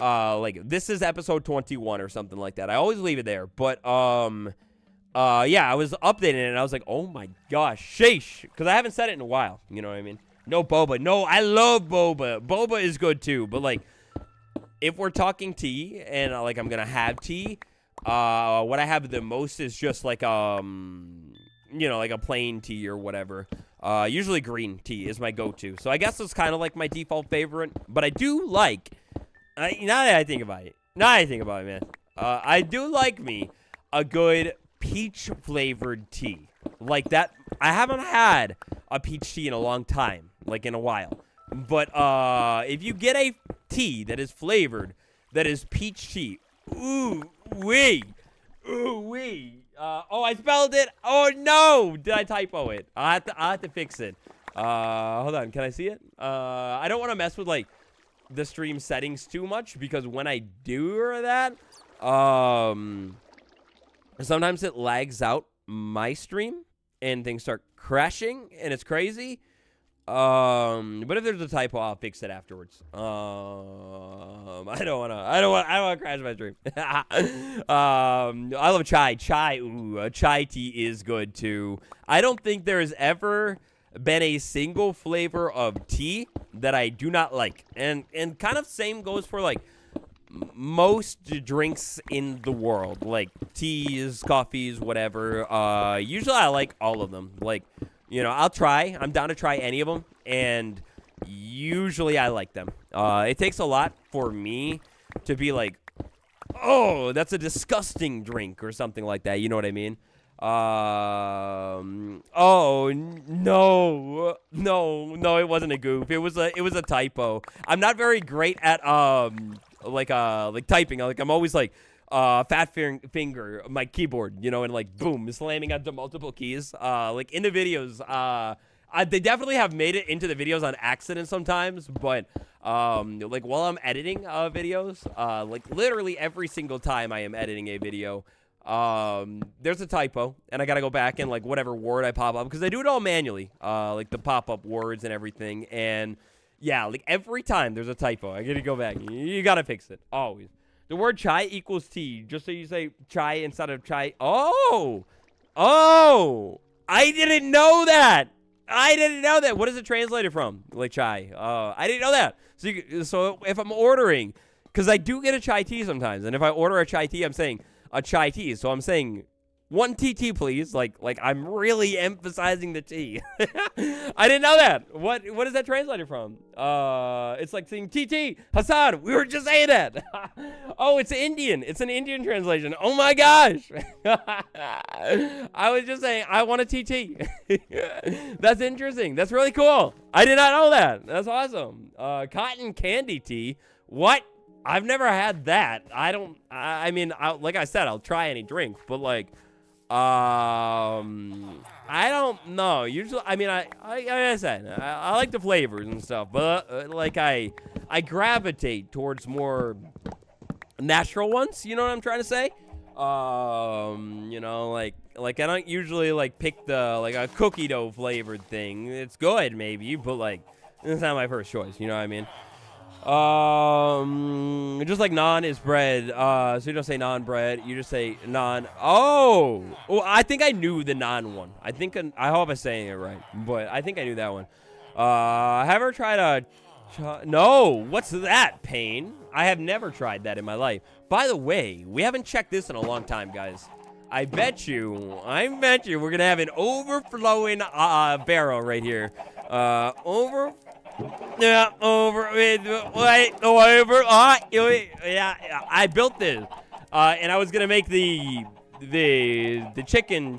like, this is episode 21 or something like that. I always leave it there, but, yeah, I was updating it, and I was like, oh my gosh, sheesh, because I haven't said it in a while, you know what I mean? No boba. No, I love boba. Boba is good, too, but, like, if we're talking tea, and, like, I'm gonna have tea, what I have the most is just like, like a plain tea or whatever. Usually green tea is my go-to. So I guess it's kind of like my default favorite. But I do like, now that I think about it, man, I do like me a good peach flavored tea. Like that, I haven't had a peach tea in a long time, like in a while. But if you get a tea that is flavored, that is peach tea, ooh wee. Oh, I spelled it. Oh no, did I typo it? I have to fix it. Hold on, can I see it? I don't want to mess with like the stream settings too much because when I do that, sometimes it lags out my stream and things start crashing and it's crazy. But if there's a typo, I'll fix it afterwards. I don't wanna crash my stream. I love chai. Ooh, chai tea is good too. I don't think there has ever been a single flavor of tea that I do not like. And kind of same goes for like most drinks in the world, like teas, coffees, whatever. Usually I like all of them. Like, you know, I'm down to try any of them, and usually I like them. It takes a lot for me to be like, oh, that's a disgusting drink or something like that. You know what I mean? Oh, no, it wasn't a goof. It was a typo. I'm not very great at, like typing. Like, I'm always like, fat finger my keyboard, you know, and like boom, slamming onto multiple keys. Like in the videos, they definitely have made it into the videos on accident sometimes, but like while I'm editing videos, like literally every single time I am editing a video, there's a typo, and I gotta go back and like whatever word I pop up because I do it all manually, like the pop-up words and everything, and yeah, like every time there's a typo, I gotta go back. You gotta fix it always. The word chai equals tea, just so you say chai instead of chai. Oh, I didn't know that. What is it translated from? Like chai. I didn't know that. So if I'm ordering, because I do get a chai tea sometimes, and if I order a chai tea, I'm saying a chai tea. So I'm saying 1 TT, please. Like I'm really emphasizing the tea. I didn't know that. What is that translated from? It's like saying TT Hassan. We were just saying that. Oh, it's Indian. It's an Indian translation. Oh my gosh. I was just saying I want a TT. That's interesting. That's really cool. I did not know that. That's awesome. Cotton candy tea. What? I've never had that. I mean, like I said, I'll try any drink, but like, I don't know. Usually, I mean, like I said, I like the flavors and stuff, but like I gravitate towards more natural ones. You know what I'm trying to say? You know, like I don't usually like pick the like a cookie dough flavored thing. It's good maybe, but like it's not my first choice. You know what I mean? Just like naan is bread, so you don't say naan bread, you just say naan. Oh, I think I knew the naan one. I hope I'm saying it right, but I think I knew that one. Have I ever tried no, what's that, Pain? I have never tried that in my life. By the way, we haven't checked this in a long time, guys. I bet you we're gonna have an overflowing, barrel right here. Yeah, I built this, and I was gonna make the chicken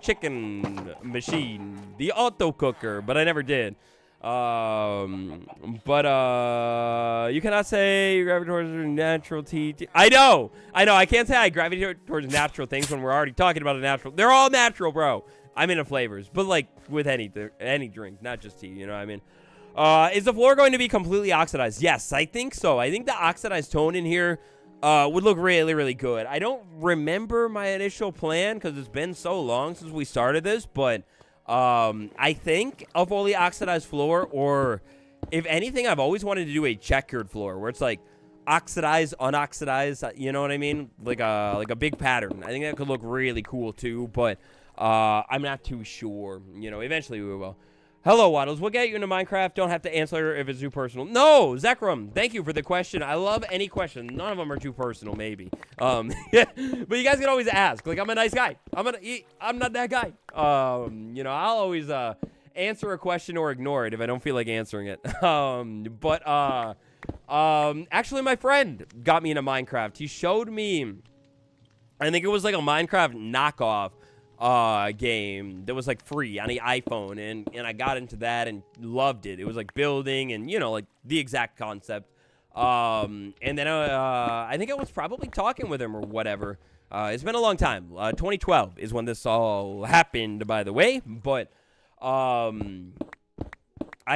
machine, the auto cooker, but I never did. But you cannot say you gravitate towards natural tea. I know. I can't say I gravitate towards natural things when we're already talking about a natural. They're all natural, bro. I'm into flavors, but like with any drink, not just tea. You know what I mean? Is the floor going to be completely oxidized? Yes, I think so. I think the oxidized tone in here would look really, really good. I don't remember my initial plan because it's been so long since we started this, but I think a fully oxidized floor, or if anything, I've always wanted to do a checkered floor where it's like oxidized, unoxidized, you know what I mean? Like a big pattern. I think that could look really cool too, but I'm not too sure. You know, eventually we will. Hello, Wattles. We'll get you into Minecraft. Don't have to answer if it's too personal. No, Zekram, thank you for the question. I love any question. None of them are too personal, maybe. But you guys can always ask. Like, I'm a nice guy. I'm not that guy. You know, I'll always answer a question or ignore it if I don't feel like answering it. Actually, my friend got me into Minecraft. He showed me, I think it was like a Minecraft knockoff game that was like free on the iPhone, and I got into that and loved it. It was like building and, you know, like the exact concept. And then I think I was probably talking with him or whatever. It's been a long time. 2012 is when this all happened, by the way. But I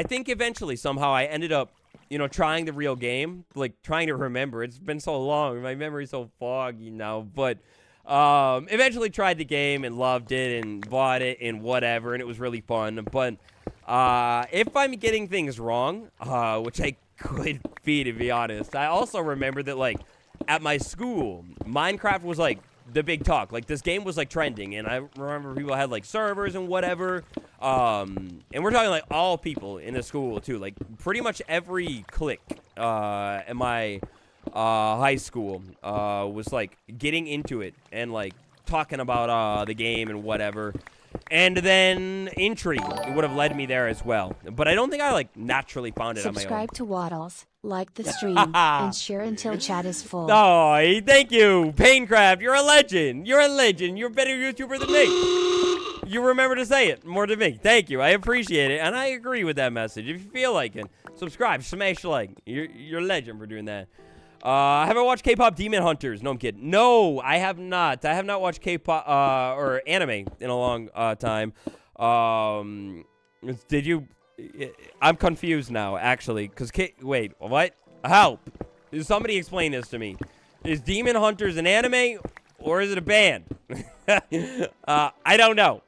think eventually somehow I ended up, you know, trying the real game, like trying to remember. It's been so long. My memory's so foggy now. But eventually tried the game and loved it and bought it and whatever, and it was really fun. But if I'm getting things wrong, which I could be, to be honest, I also remember that, like, at my school, Minecraft was, like, the big talk. Like, this game was, like, trending, and I remember people had, like, servers and whatever. And we're talking, like, all people in the school, too. Like, pretty much every clique in my high school was, like, getting into it and, like, talking about the game and whatever. And then intrigue would have led me there as well. But I don't think I, like, naturally found it on my own. Subscribe to Wattles, like the stream, and share until chat is full. Oh, thank you, Painecraft. You're a legend. You're a legend. You're a better YouTuber than me. You remember to say it more than me. Thank you. I appreciate it, and I agree with that message. If you feel like it, subscribe, smash like. You're a legend for doing that. I haven't watched K-pop Demon Hunters. No, I'm kidding. No, I have not. I have not watched K-pop or anime in a long time. Did you? I'm confused now, actually. Cause wait, what? Help! Somebody explain this to me. Is Demon Hunters an anime or is it a band? I don't know.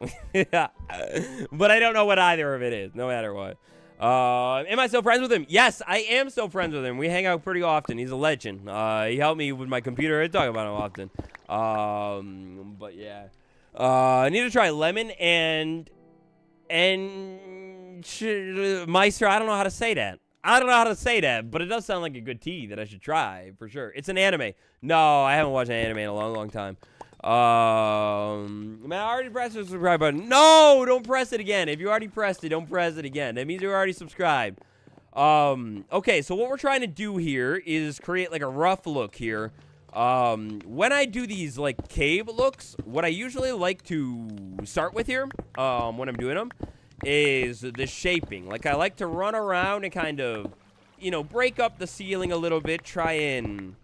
But I don't know what either of it is. No matter what. Am I still friends with him? Yes, I am still friends with him. We hang out pretty often. He's a legend. He helped me with my computer. I talk about him often. But yeah. I need to try lemon and Meister. I don't know how to say that. But it does sound like a good tea that I should try for sure. It's an anime. No, I haven't watched an anime in a long, long time. Man, I already pressed the subscribe button. No, don't press it again. If you already pressed it, don't press it again. That means you're already subscribed. Okay, so what we're trying to do here is create like a rough look here. When I do these like cave looks, what I usually like to start with here, when I'm doing them, is the shaping. Like, I like to run around and kind of, you know, break up the ceiling a little bit, try and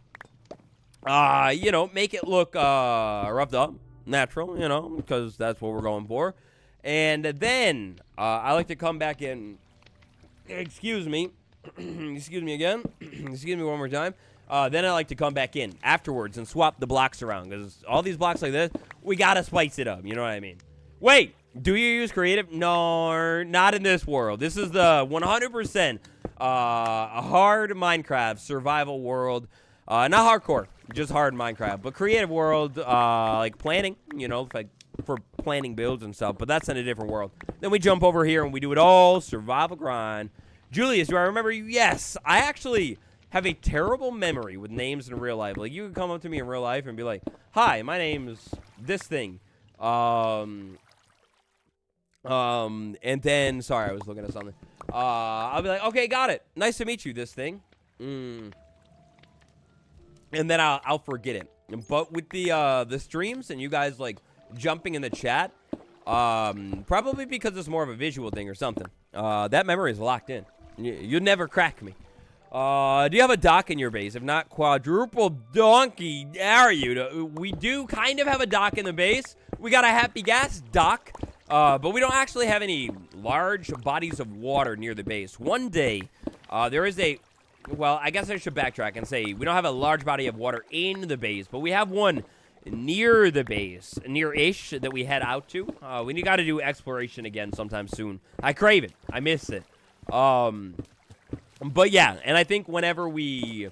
you know, make it look roughed up, natural, you know, because that's what we're going for. And then I like to come back in. Excuse me. Excuse me again. Excuse me one more time. Then I like to come back in afterwards and swap the blocks around, because all these blocks like this, we gotta spice it up. You know what I mean? Wait, do you use creative? No, not in this world. This is the 100% hard Minecraft survival world. Not hardcore, just hard Minecraft, but creative world, like planning, you know, like for planning builds and stuff, but that's in a different world. Then we jump over here and we do it all survival grind. Julius, do I remember you? Yes, I actually have a terrible memory with names in real life. Like, you could come up to me in real life and be like, hi, my name's this thing. And then, sorry, I was looking at something. I'll be like, okay, got it. Nice to meet you, this thing. And then I'll forget it. But with the streams and you guys like jumping in the chat, probably because it's more of a visual thing or something. That memory is locked in. You'll never crack me. Do you have a dock in your base? If not, quadruple donkey, are you? We do kind of have a dock in the base. We got a happy gas dock, but we don't actually have any large bodies of water near the base. One day, there is a... Well, I guess I should backtrack and say we don't have a large body of water in the base, but we have one near the base, near-ish, that we head out to. We got to do exploration again sometime soon. I crave it. I miss it. But yeah, and I think whenever we,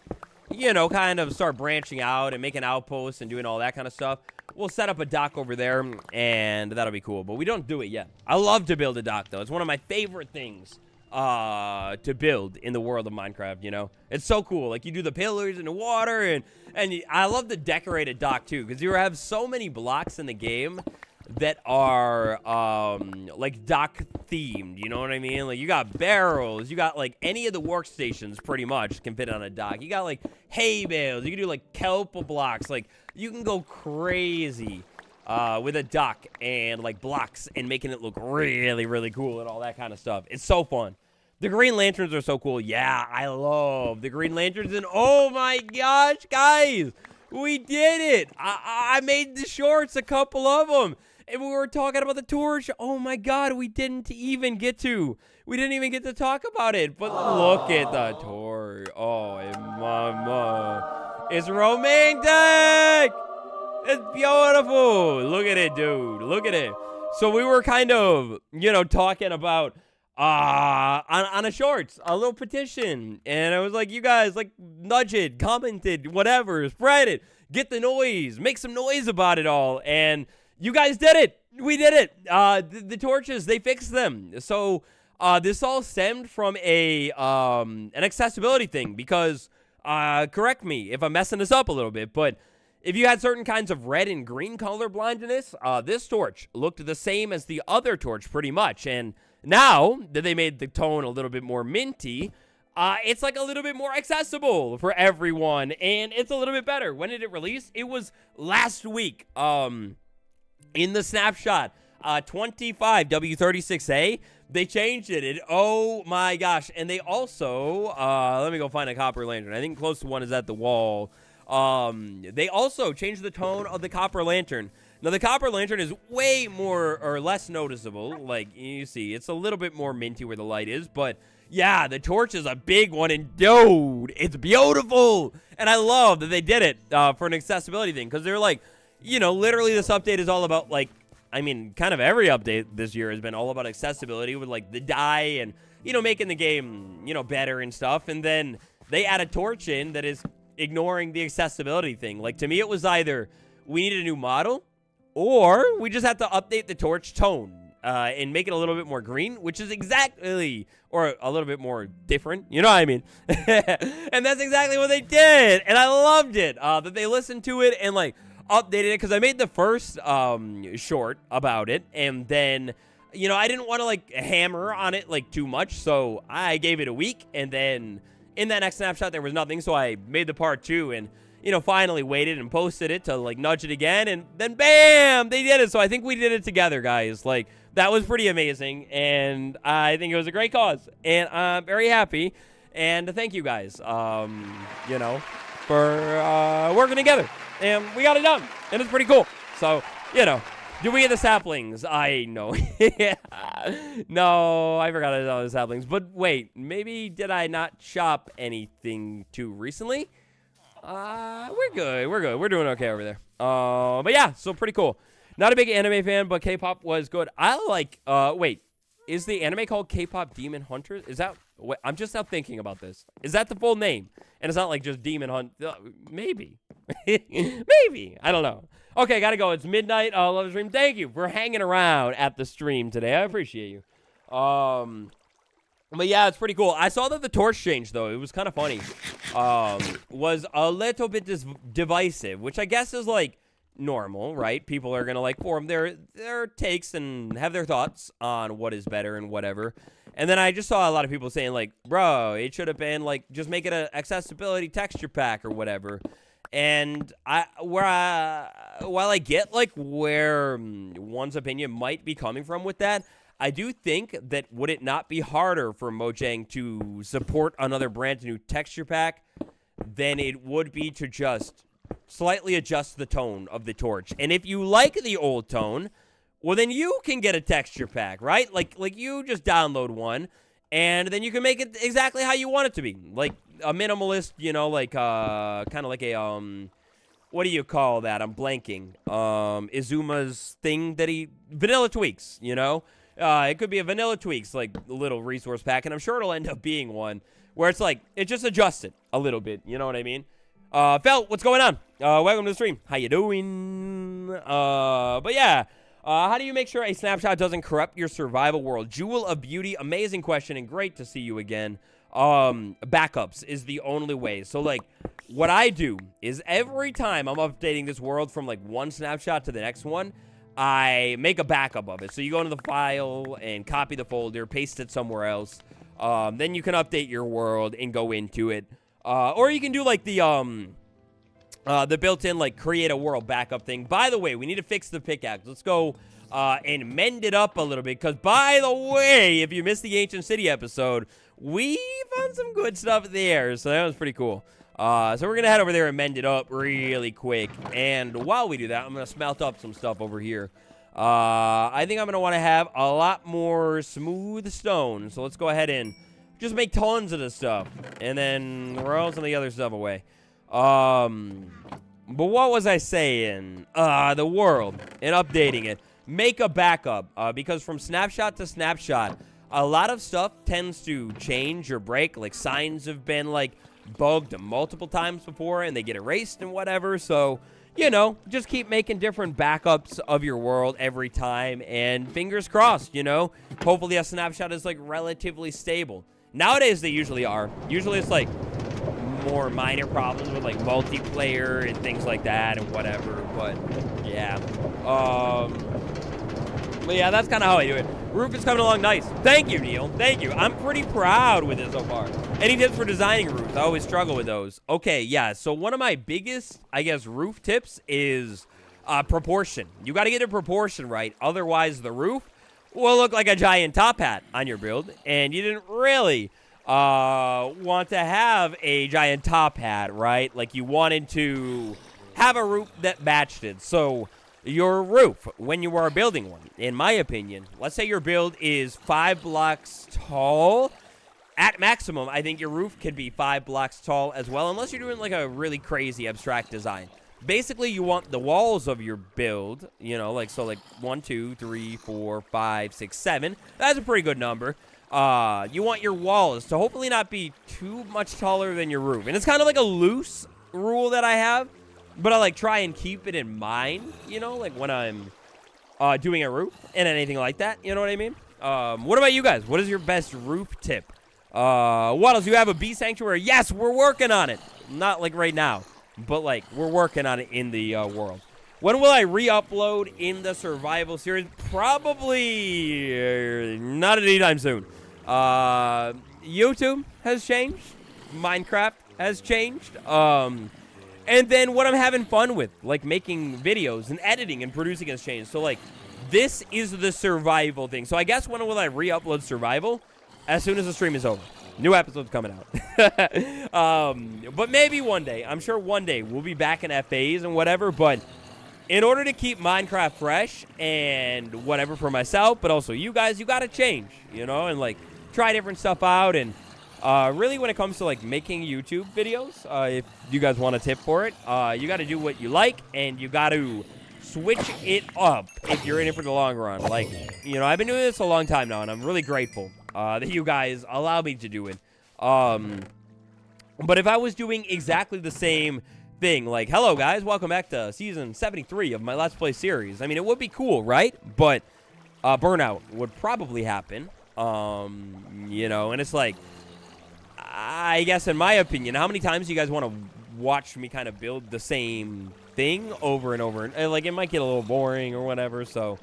you know, kind of start branching out and making outposts and doing all that kind of stuff, we'll set up a dock over there, and that'll be cool. But we don't do it yet. I love to build a dock, though. It's one of my favorite things to build in the world of Minecraft, you know? It's so cool. Like, you do the pillars in the water, and I love the decorated dock, too, because you have so many blocks in the game that are, like, dock-themed, you know what I mean? Like, you got barrels, you got, like, any of the workstations, pretty much, can fit on a dock. You got, like, hay bales, you can do, like, kelp blocks, like, you can go crazy with a duck and like blocks and making it look really, really cool and all that kind of stuff. It's so fun. The Green Lanterns are so cool. Yeah, I love the Green Lanterns. And oh my gosh, guys, we did it. I made the shorts, a couple of them. And we were talking about the torch. Oh my God, we didn't even get to talk about it. But look at the torch. Oh, mama. It's romantic. It's beautiful. Look at it, dude. Look at it. So we were kind of, talking about on a shorts, a little petition. And I was like, you guys, like, nudge it, comment it, whatever, spread it, get the noise, make some noise about it all. And you guys did it. We did it. The torches, they fixed them. So this all stemmed from an accessibility thing because, correct me if I'm messing this up a little bit, but if you had certain kinds of red and green color blindness, this torch looked the same as the other torch pretty much. And now that they made the tone a little bit more minty, it's like a little bit more accessible for everyone, and it's a little bit better. When did it release? It was last week. In the snapshot, 25W36A, they changed it. Oh my gosh. And they also, let me go find a copper lantern. I think close to one is at the wall. They also changed the tone of the copper lantern. Now, the copper lantern is way more or less noticeable. Like, you see, it's a little bit more minty where the light is. But, yeah, the torch is a big one. And, dude, it's beautiful. And I love that they did it for an accessibility thing. Because they're like, literally this update is all about, like, I mean, kind of every update this year has been all about accessibility with, like, the dye and, making the game, better and stuff. And then they add a torch in that is ignoring the accessibility thing. Like, to me, it was either we need a new model or we just have to update the torch tone and make it a little bit more green, which is exactly, or a little bit more different. You know what I mean? And that's exactly what they did. And I loved it, that they listened to it and, like, updated it, because I made the first short about it, and then, I didn't want to, like, hammer on it, like, too much, so I gave it a week, and then in that next snapshot, there was nothing, so I made the part 2, and, finally waited and posted it to, like, nudge it again, and then, bam, they did it. So I think we did it together, guys. Like, that was pretty amazing, and I think it was a great cause, and I'm very happy, and thank you guys, for working together, and we got it done, and it's pretty cool. So, did we get the saplings? I know. No, I forgot all the saplings. But wait, maybe did I not chop anything too recently? We're good. We're doing okay over there. But yeah, so pretty cool. Not a big anime fan, but K-pop was good. I like, wait, is the anime called K-pop Demon Hunters? Is that, wait, I'm just now thinking about this. Is that the full name? And it's not like just Demon Hunt, maybe. Maybe, I don't know. Okay, gotta go. It's midnight. Love the stream. Thank you for hanging around at the stream today. I appreciate you. But yeah, it's pretty cool. I saw that the torch changed, though. It was kind of funny. Was a little bit divisive, which I guess is, like, normal, right? People are gonna, like, form their takes and have their thoughts on what is better and whatever. And then I just saw a lot of people saying, like, bro, it should have been, like, just make it an accessibility texture pack or whatever. And while I get, like, where one's opinion might be coming from with that, I do think that would it not be harder for MoJAI to support another brand new texture pack than it would be to just slightly adjust the tone of the torch. And if you like the old tone, well, then you can get a texture pack, right? Like you just download one, and then you can make it exactly how you want it to be. Like a minimalist, like kind of like a what do you call that? I'm blanking. Izuma's thing that vanilla tweaks, it could be a vanilla tweaks, like little resource pack, and I'm sure it'll end up being one where it's like it just adjusted a little bit. You know what I mean? Fel, what's going on? Welcome to the stream. How you doing? But yeah. How do you make sure a snapshot doesn't corrupt your survival world? Jewel of Beauty, amazing question, and great to see you again. Backups is the only way. So, like, what I do is every time I'm updating this world from, like, one snapshot to the next one, I make a backup of it. So you go into the file and copy the folder, paste it somewhere else. Then you can update your world and go into it. Or you can do, like, the the built-in, like, create a world backup thing. By the way, we need to fix the pickaxe. Let's go and mend it up a little bit. Because, by the way, if you missed the Ancient City episode, we found some good stuff there. So that was pretty cool. So we're going to head over there and mend it up really quick. And while we do that, I'm going to smelt up some stuff over here. I think I'm going to want to have a lot more smooth stone. So let's go ahead and just make tons of this stuff. And then roll some of the other stuff away. But what was I saying? The world and updating it. Make a backup. Because from snapshot to snapshot, a lot of stuff tends to change or break. Like signs have been like bugged multiple times before and they get erased and whatever. So, you know, just keep making different backups of your world every time. And fingers crossed, you know. Hopefully a snapshot is like relatively stable. Nowadays they usually are. Usually it's like more minor problems with like multiplayer and things like that and whatever. But yeah. But yeah, that's kind of how I do it. Roof is coming along nice. Thank you, Neil. Thank you. I'm pretty proud with it so far. Any tips for designing roofs? I always struggle with those. Okay, yeah. So one of my biggest, I guess, roof tips is proportion. You got to get a proportion right. Otherwise, the roof will look like a giant top hat on your build. And you didn't really want to have a giant top hat, right? Like you wanted to have a roof that matched it. So your roof, when you are building one, in my opinion, let's say your build is 5 blocks tall. At maximum, I think your roof could be 5 blocks tall as well, unless you're doing like a really crazy abstract design. Basically, you want the walls of your build, you know, like, so like 1, 2, 3, 4, 5, 6, 7. That's a pretty good number. You want your walls to hopefully not be too much taller than your roof. And it's kind of like a loose rule that I have, but I like try and keep it in mind, you know, like when I'm doing a roof and anything like that. You know what I mean? What about you guys? What is your best roof tip? Wattles, you have a bee sanctuary? Yes, we're working on it. Not like right now, but like we're working on it in the world. When will I re-upload in the survival series? Probably not anytime soon. YouTube has changed. Minecraft has changed. And then what I'm having fun with, like making videos and editing and producing has changed. So like this is the survival thing. So I guess when will I re-upload survival? As soon as the stream is over. New episodes coming out. But maybe one day. I'm sure one day we'll be back in FAs and whatever. But in order to keep Minecraft fresh and whatever for myself, but also you guys, you got to change, you know, and like try different stuff out. And really when it comes to like making YouTube videos, if you guys want a tip for it, you got to do what you like and you got to switch it up if you're in it for the long run. Like, you know, I've been doing this a long time now and I'm really grateful that you guys allow me to do it. But if I was doing exactly the same thing, like, hello guys, welcome back to season 73 of my Let's Play series. I mean, it would be cool, right? But burnout would probably happen. You know, and it's like, I guess in my opinion, how many times do you guys want to watch me kind of build the same thing over and over? And like, it might get a little boring or whatever, so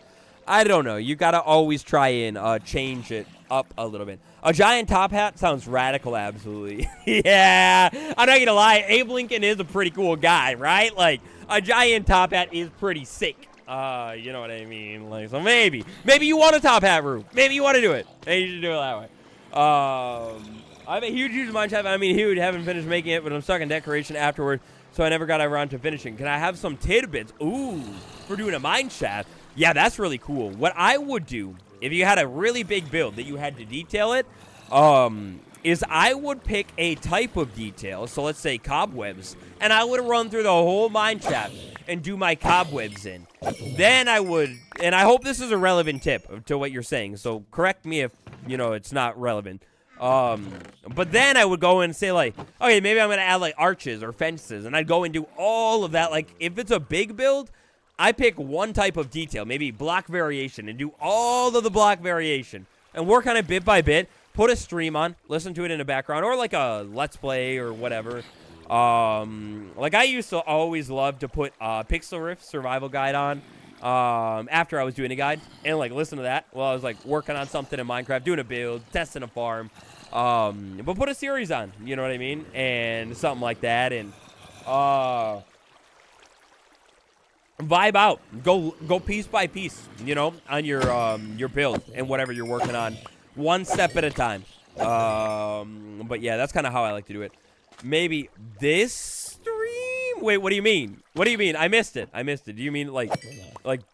I don't know. You got to always try and change it up a little bit. A giant top hat sounds radical, absolutely. Yeah, I'm not going to lie. Abe Lincoln is a pretty cool guy, right? Like, a giant top hat is pretty sick. You know what I mean? Like, so maybe you want a top hat roof. Maybe you want to do it. Maybe you should do it that way. I have a huge Minecraft. I mean, huge. Haven't finished making it, but I'm stuck in decoration afterward, so I never got around to finishing. Can I have some tidbits? Ooh, for doing a mine shaft. Yeah, that's really cool. What I would do, if you had a really big build that you had to detail it, is I would pick a type of detail. So let's say cobwebs, and I would run through the whole mine shaft and do my cobwebs in. Then I would, and I hope this is a relevant tip to what you're saying, so correct me if, you know, it's not relevant. But then I would go and say, like, okay, maybe I'm going to add, like, arches or fences, and I'd go and do all of that. Like, if it's a big build, I pick one type of detail, maybe block variation, and do all of the block variation, and work on it bit by bit, put a stream on, listen to it in the background, or, like, a Let's Play or whatever. Like, I used to always love to put Pixel Rift Survival Guide on, after I was doing a guide, and, like, listen to that while I was, like, working on something in Minecraft, doing a build, testing a farm. But put a series on, you know what I mean? And something like that. And vibe out. Go piece by piece, you know, on your build and whatever you're working on, one step at a time. But yeah, that's kind of how I like to do it. Maybe this stream? Wait, what do you mean? What do you mean? I missed it. Do you mean like, wait.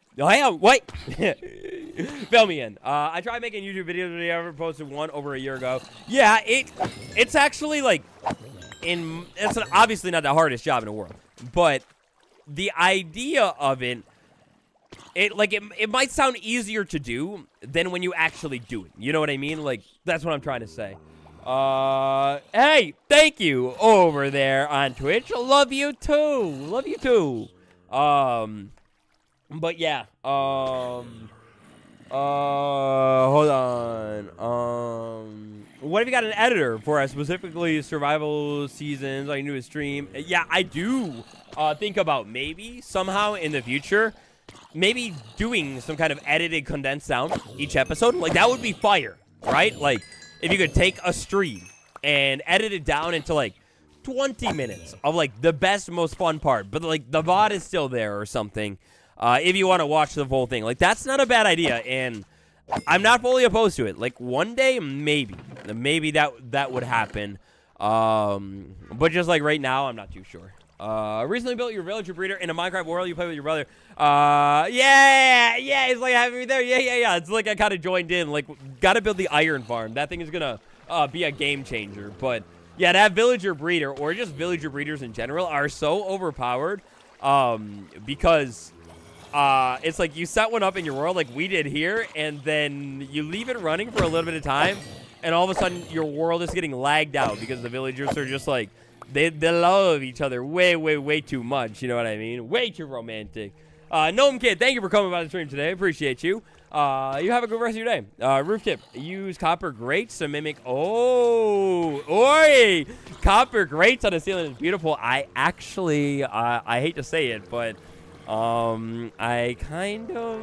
Fill me in. I tried making YouTube videos, but I ever posted one over a year ago. Yeah, it's actually like, it's obviously not the hardest job in the world, but the idea of it might sound easier to do than when you actually do it. You know what I mean? Like, that's what I'm trying to say. Hey, thank you over there on Twitch. Love you too. But yeah, hold on. What have you got an editor for us, specifically survival seasons? Like, new stream? Yeah, I do think about maybe somehow in the future, maybe doing some kind of edited condensed sound each episode. Like, that would be fire, right? Like, if you could take a stream and edit it down into like 20 minutes of like the best, most fun part, but like the VOD is still there or something. If you want to watch the whole thing, like, that's not a bad idea, and I'm not fully opposed to it. Like, one day, maybe that would happen. But just like right now, I'm not too sure. Recently built your villager breeder in a Minecraft world you play with your brother. Yeah, it's like having me there. Yeah. It's like I kind of joined in. Like, gotta build the iron farm. That thing is gonna be a game changer. But yeah, that villager breeder or just villager breeders in general are so overpowered. Because it's like you set one up in your world like we did here, and then you leave it running for a little bit of time, and all of a sudden your world is getting lagged out because the villagers are just like, they love each other way too much. You know what I mean? Way too romantic. Gnome Kid, thank you for coming by the stream today. Appreciate you. You have a good rest of your day. Roof tip, use copper grates to mimic. Copper grates on the ceiling is beautiful. I actually, I hate to say it, but I kind of,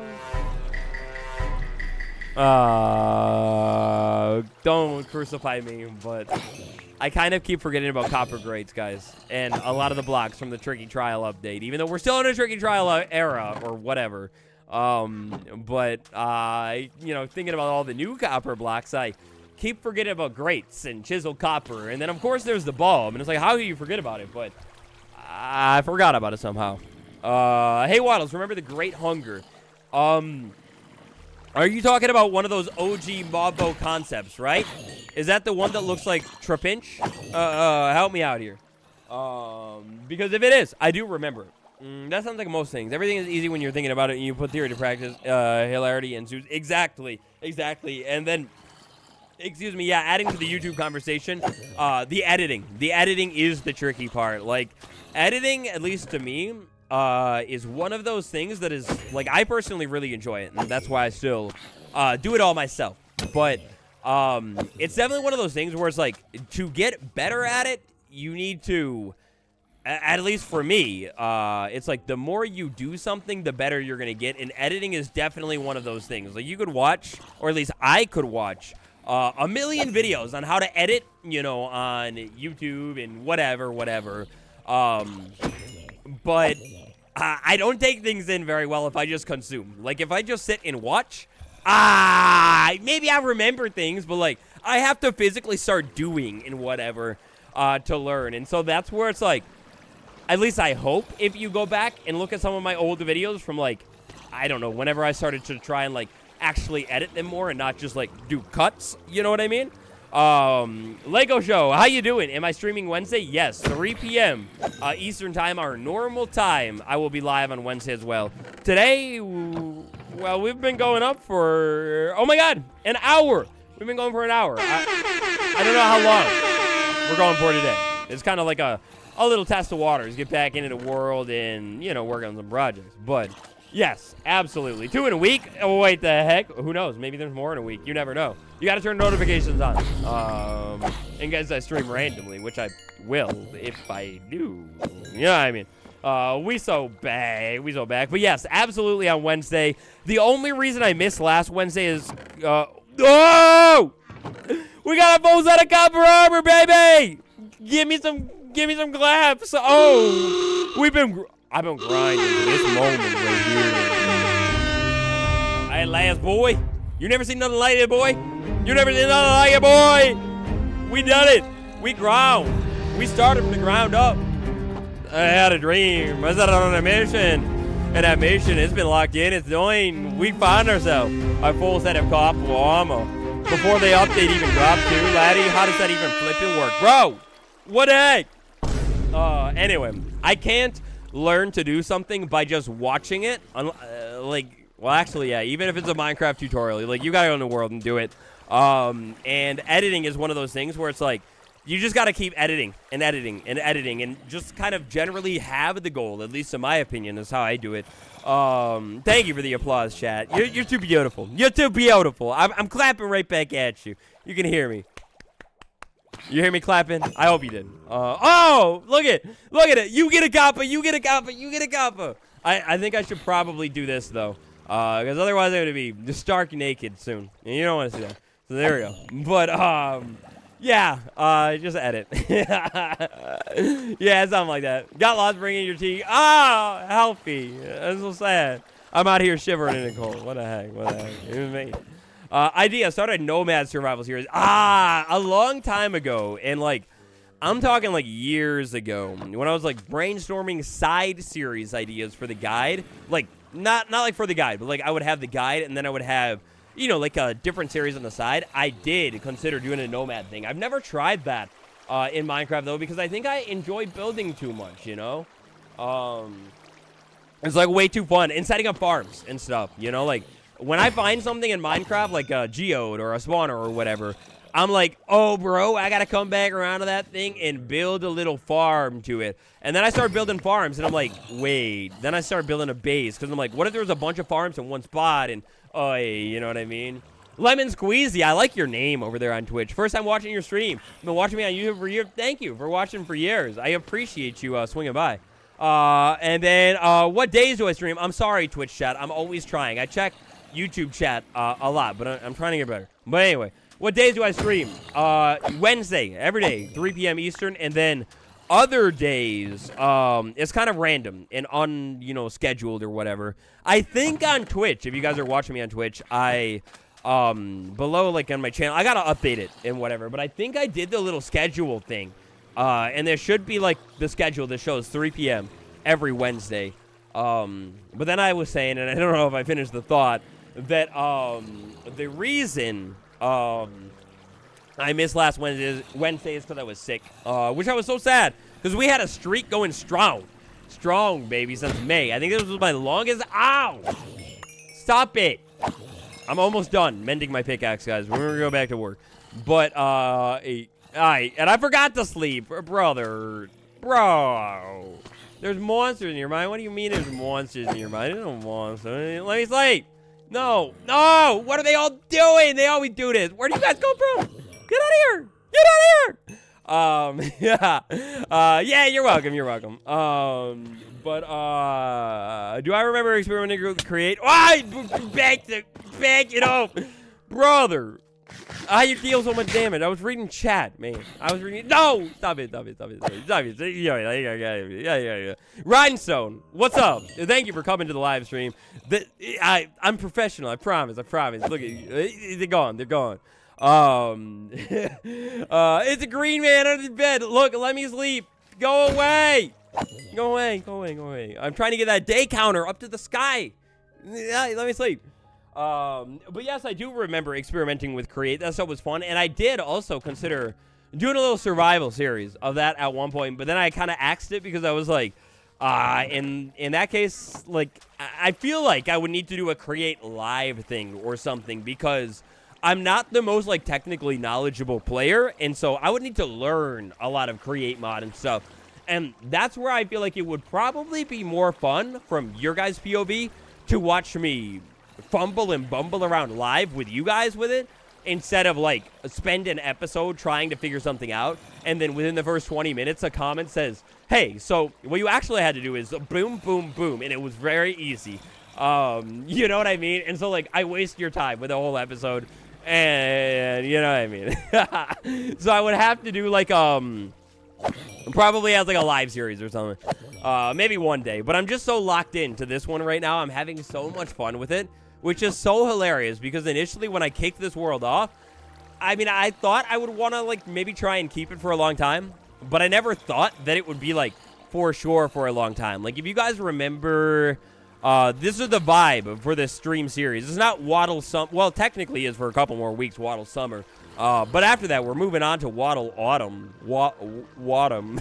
don't crucify me, but I kind of keep forgetting about copper grates, guys, and a lot of the blocks from the tricky trial update, even though we're still in a tricky trial era or whatever. But you know, thinking about all the new copper blocks, I keep forgetting about grates and chiseled copper, and then of course there's the bulb, and it's like, how do you forget about it? But I forgot about it somehow. Hey Wattles, remember the Great Hunger? Are you talking about one of those OG Mobbo concepts, right? Is that the one that looks like Trapinch? Help me out here. Because if it is, I do remember it. That sounds like most things. Everything is easy when you're thinking about it and you put theory to practice. Hilarity ensues. Exactly. And then, excuse me, yeah, adding to the YouTube conversation, the editing. The editing is the tricky part. Like, editing, at least to me, is one of those things that is, like, I personally really enjoy it, and that's why I still do it all myself. But it's definitely one of those things where it's like, to get better at it, you need to, at least for me, it's like the more you do something, the better you're going to get, and editing is definitely one of those things. Like, you could watch, or at least I could watch, a million videos on how to edit, you know, on YouTube and whatever. But I don't take things in very well if I just consume. Like, if I just sit and watch, maybe I remember things, but, like, I have to physically start doing and whatever to learn. And so that's where it's like, at least I hope, if you go back and look at some of my old videos from, like, I don't know, whenever I started to try and, like, actually edit them more and not just, like, do cuts, you know what I mean? Lego Show, how you doing? Am I streaming Wednesday? Yes, 3 p.m. Eastern time, our normal time. I will be live on Wednesday as well. Today, well, we've been going up for, oh my God, an hour. We've been going for an hour. I don't know how long we're going for today. It's kind of like a little test of waters, get back into the world and, you know, work on some projects. But yes, absolutely. 2 in a week. Oh, wait, the heck? Who knows? Maybe there's more in a week. You never know. You got to turn notifications on. And guys, I stream randomly, which I will if I do. You know what I mean? We so back. But yes, absolutely on Wednesday. The only reason I missed last Wednesday is, oh! We got a full set of copper armor, baby! Give me some claps. Oh, I've been grinding for this moment right here. At last, boy. You never seen nothing like it, boy. You never seen nothing like it, boy. We done it. We ground. We started from the ground up. I had a dream. I set out on a mission. And that mission has been locked in. It's doing. We find ourselves a full set of copper armor. Before the update even dropped too, laddie. How does that even flipping work? Bro, what the heck? Anyway, I can't learn to do something by just watching it. Well, actually, yeah, even if it's a Minecraft tutorial, like, you gotta go in the world and do it. And editing is one of those things where it's like, you just gotta keep editing and editing and editing and just kind of generally have the goal, at least in my opinion, is how I do it. Thank you for the applause, chat. You're too beautiful. You're too beautiful. I'm clapping right back at you. You can hear me. You hear me clapping? I hope you did. Oh, look at it. You get a copper. You get a copper. You get a copper. I think I should probably do this, though. Because otherwise I'm going to be just stark naked soon. And you don't want to see that. So there we go. But, yeah, just edit. Yeah, something like that. Got lost bringing your tea. Ah, healthy. That's so sad. I'm out here shivering in the cold. What the heck? What the heck? Even me. Idea, started Nomad Survival Series. A long time ago. And, like, I'm talking, like, years ago. When I was, like, brainstorming side series ideas for the guide. Like, not like for the guide, but, like, I would have the guide, and then I would have, you know, like, a different series on the side. I did consider doing a Nomad thing. I've never tried that in Minecraft, though, because I think I enjoy building too much, you know? It's, like, way too fun. And setting up farms and stuff, you know? Like, when I find something in Minecraft, like a geode or a spawner or whatever, I'm like, oh, bro, I got to come back around to that thing and build a little farm to it. And then I start building farms, and I'm like, wait. Then I start building a base, because I'm like, what if there was a bunch of farms in one spot? And, oh, you know what I mean? Lemon Squeezy, I like your name over there on Twitch. First time watching your stream. You've been watching me on YouTube for years. Thank you for watching for years. I appreciate you swinging by. And then, what days do I stream? I'm sorry, Twitch chat. I'm always trying. I check YouTube chat a lot, but I'm trying to get better. But anyway, what days do I stream? Wednesday, every day, 3 p.m. Eastern, and then other days, it's kind of random and scheduled or whatever. I think on Twitch, if you guys are watching me on Twitch, below, like, on my channel, I gotta update it and whatever, but I think I did the little schedule thing, and there should be, like, the schedule that shows 3 p.m. every Wednesday, but then I was saying, and I don't know if I finished the thought, that, the reason, I missed last Wednesday is because I was sick, which I was so sad, because we had a streak going strong, baby, since May. I think this was my longest. Ow! Stop it! I'm almost done mending my pickaxe, guys. We're gonna go back to work, but and I forgot to sleep, brother, bro. There's monsters in your mind. What do you mean there's monsters in your mind? There's no monsters. Let me sleep. No! What are they all doing? They always do this. Where do you guys come from? Get out of here! Yeah, you're welcome. But, do I remember experimenting with Create? Back it up! Brother! How you deal so much damage? I was reading chat, man. No! Stop it. Yeah. Rhinestone, what's up? Thank you for coming to the live stream. I'm professional, I promise. Look at you. They're gone. It's a green man under the bed. Look, let me sleep. Go away. I'm trying to get that day counter up to the sky. Let me sleep. But yes, I do remember experimenting with Create. That stuff was fun. And I did also consider doing a little survival series of that at one point. But then I kind of axed it because I was like, in that case, like, I feel like I would need to do a Create live thing or something because I'm not the most, like, technically knowledgeable player. And so I would need to learn a lot of Create mod and stuff. And that's where I feel like it would probably be more fun from your guys' POV to watch me fumble and bumble around live with you guys with it instead of, like, spend an episode trying to figure something out and then within the first 20 minutes a comment says, hey, so what you actually had to do is boom, boom, boom, and it was very easy. You know what I mean? And so, like, I waste your time with a whole episode and you know what I mean? So I would have to do, like, Probably has like a live series or something. Maybe one day. But I'm just so locked into this one right now. I'm having so much fun with it, which is so hilarious because initially when I kicked this world off, I mean, I thought I would want to like maybe try and keep it for a long time, but I never thought that it would be like for sure for a long time. Like if you guys remember, this is the vibe for this stream series. It's not Waddle Summer. Well, technically is for a couple more weeks, Waddle Summer. But after that, we're moving on to Waddle Autumn. Wadum.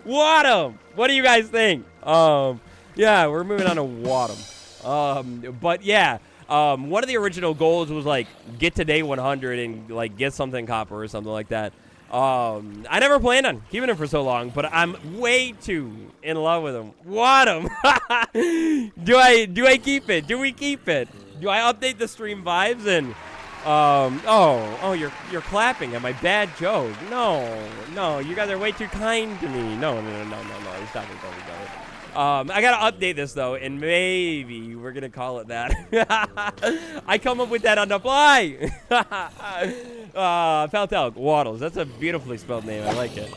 Wadum. What do you guys think? Yeah, we're moving on to Wadum. But yeah, one of the original goals was like get to day 100 and like get something copper or something like that. I never planned on keeping him for so long, but I'm way too in love with him. Wadum. Do I keep it? Do we keep it? Do I update the stream vibes and you're clapping at my bad joke. No, you guys are way too kind to me. No. Stop it. I gotta update this though, and maybe we're gonna call it that. I come up with that on the fly. Faltel, Waddles. That's a beautifully spelled name. I like it.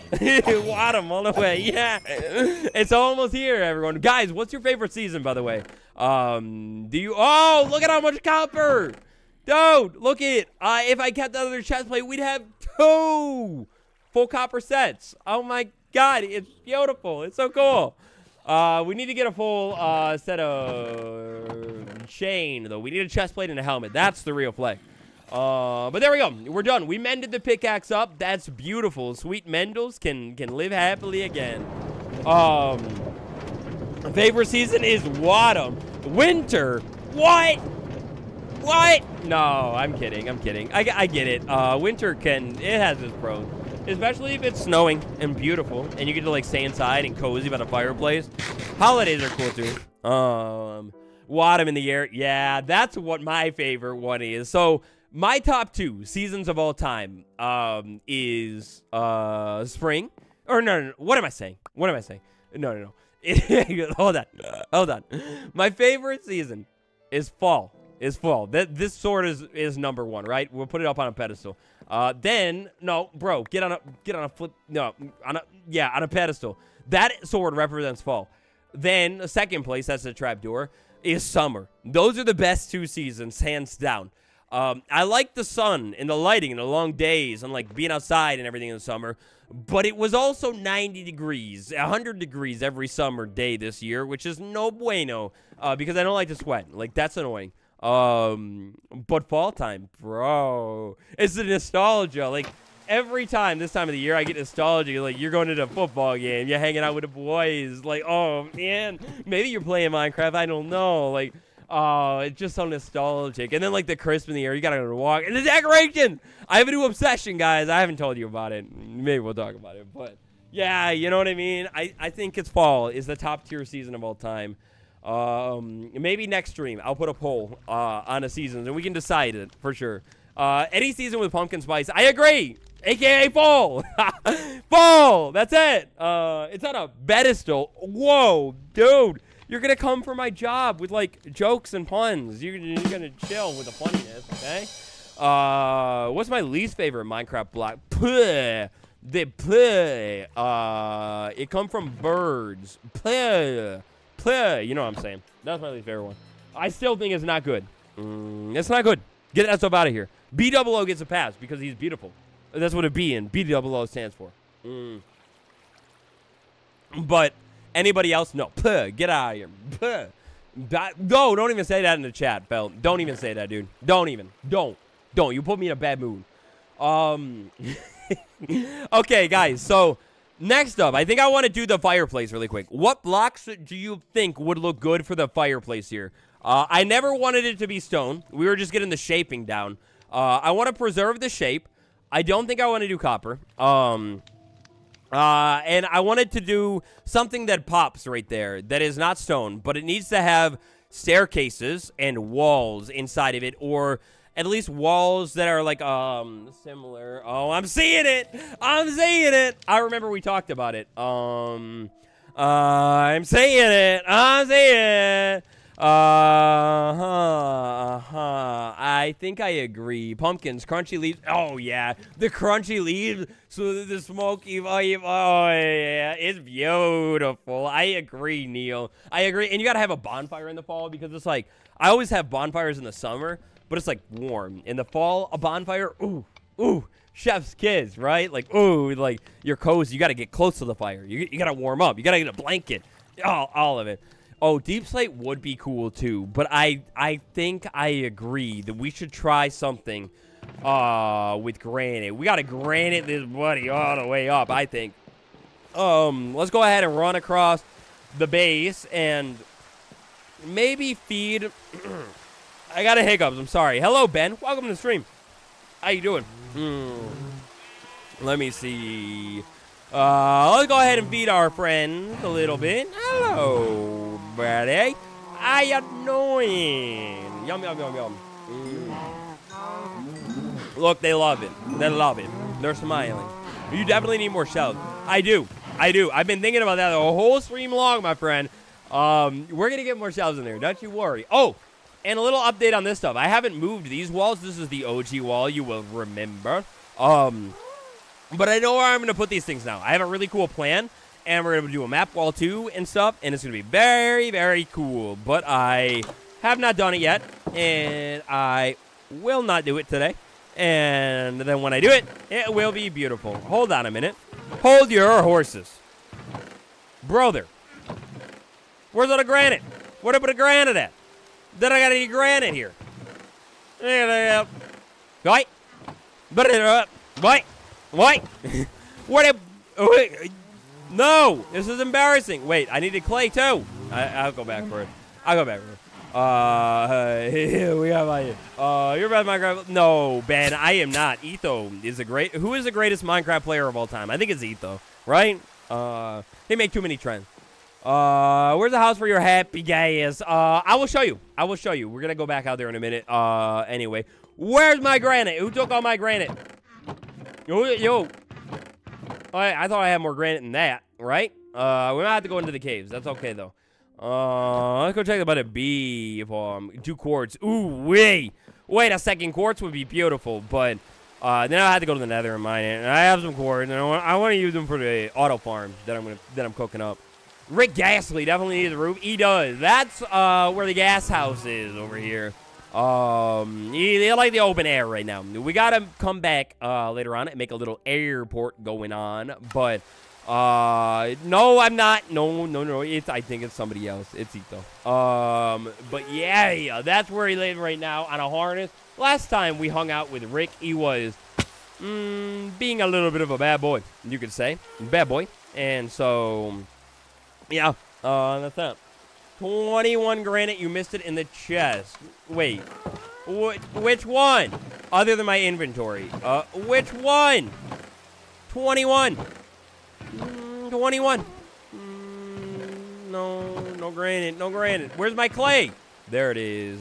Waddum all the way. Yeah. It's almost here, everyone. Guys, what's your favorite season, by the way? Oh, look at how much copper. Dude, look at if I kept that other chest plate, we'd have 2 full copper sets. Oh my god, it's beautiful. It's so cool. We need to get a full set of chain, though. We need a chest plate and a helmet. That's the real play. But there we go. We're done. We mended the pickaxe up. That's beautiful. Sweet Mendels can live happily again. Favorite season is Autumn. Winter. What? No, I'm kidding. I get it. Winter it has its pros. Especially if it's snowing and beautiful and you get to like stay inside and cozy by the fireplace. Holidays are cool too. Autumn in the air. Yeah, that's what my favorite one is. So my top 2 seasons of all time is spring. Or no. What am I saying? No. Hold on. My favorite season is fall. This sword is number 1, right? We'll put it up on a pedestal. Then no, bro, get on a flip. No, on a pedestal. That sword represents fall. Then second place, that's the trapdoor, is summer. Those are the best 2 seasons, hands down. I like the sun and the lighting and the long days and like being outside and everything in the summer. But it was also 90 degrees, 100 degrees every summer day this year, which is no bueno because I don't like to sweat. Like that's annoying. But fall time, bro, it's the nostalgia. Like every time this time of the year, I get nostalgia. Like you're going to the football game, you're hanging out with the boys. Like, oh man, maybe you're playing Minecraft. I don't know. Like, oh, it's just so nostalgic. And then like the crisp in the air, you gotta go to walk and the decoration. I have a new obsession, guys. I haven't told you about it. Maybe we'll talk about it. But yeah, you know what I mean. I think it's fall is the top tier season of all time. Maybe next stream I'll put a poll on the seasons and we can decide it for sure. Any season with pumpkin spice, I agree, aka fall. Fall, that's it. It's on a pedestal. Whoa, dude, you're gonna come for my job with like jokes and puns. You're gonna chill with the funniness, okay? What's my least favorite Minecraft block? Puh. It come from birds. Puh. You know what I'm saying. That's my least favorite one. I still think it's not good. It's not good. Get that stuff out of here. B-double-O gets a pass because he's beautiful. That's what a B in B-double-O stands for. But anybody else? No. Get out of here. No, don't even say that in the chat, Belt. Don't even say that, dude. Don't. You put me in a bad mood. Okay, guys. So next up, I think I want to do the fireplace really quick. What blocks do you think would look good for the fireplace here? I never wanted it to be stone. We were just getting the shaping down. I want to preserve the shape. I don't think I want to do copper. And I wanted to do something that pops right there that is not stone, but it needs to have staircases and walls inside of it, or at least walls that are like similar. Oh, I'm seeing it. I remember we talked about it. I'm saying it. I think I agree. Pumpkins, crunchy leaves. Oh, yeah. The crunchy leaves. So the smoky vibe. Oh, yeah. It's beautiful. I agree, Neil. I agree. And you got to have a bonfire in the fall because it's like, I always have bonfires in the summer, but it's like warm. In the fall, a bonfire, ooh, chef's kiss, right? Like, ooh, like you're cozy. You got to get close to the fire. You got to warm up. You got to get a blanket. All of it. Oh, deep slate would be cool too, but I think I agree that we should try something with granite. We got to granite this buddy all the way up, I think. Let's go ahead and run across the base and maybe feed. I got a hiccups. I'm sorry. Hello, Ben. Welcome to the stream. How you doing? Let me see. Let's go ahead and feed our friends a little bit. Hello, buddy. How you doing? Yum, yum, yum, yum. Look, they love it. They love it. They're smiling. You definitely need more shells. I do. I've been thinking about that the whole stream long, my friend. We're going to get more shelves in there. Don't you worry. Oh, and a little update on this stuff. I haven't moved these walls. This is the OG wall, you will remember. But I know where I'm going to put these things now. I have a really cool plan, and we're going to do a map wall too and stuff, and it's going to be very, very cool. But I have not done it yet, and I will not do it today. And then when I do it, it will be beautiful. Hold on a minute. Hold your horses. Brother. Where's all the granite? Where'd I put the granite at? Then I got any granite here. Right? Right? What? What? No, this is embarrassing. Wait, I needed clay too. I'll go back for it. We got my. You're about Minecraft. No, Ben, I am not. Etho is Who is the greatest Minecraft player of all time? I think it's Etho, right? He make too many trends. Where's the house for your happy guys? I will show you. We're gonna go back out there in a minute. Anyway, where's my granite? Who took all my granite? Yo. I thought I had more granite than that, right? We might have to go into the caves. That's okay, though. Let's go check about a bee. 2 quartz. Ooh, wait, a second quartz would be beautiful, but then I had to go to the nether and mine it. And I have some quartz, and I want to use them for the auto farm that I'm cooking up. Rick Gasly definitely needs a roof. He does. That's where the gas house is over here. They like the open air right now. We gotta come back later on and make a little airport going on. But no, I'm not. No. I think it's somebody else. It's Ito. But yeah, that's where he lives right now on a harness. Last time we hung out with Rick, he was being a little bit of a bad boy, you could say, bad boy. And so yeah, that's that. 21 granite, you missed it in the chest. Wait, which one? Other than my inventory. Which one? 21. 21. No granite. Where's my clay? There it is.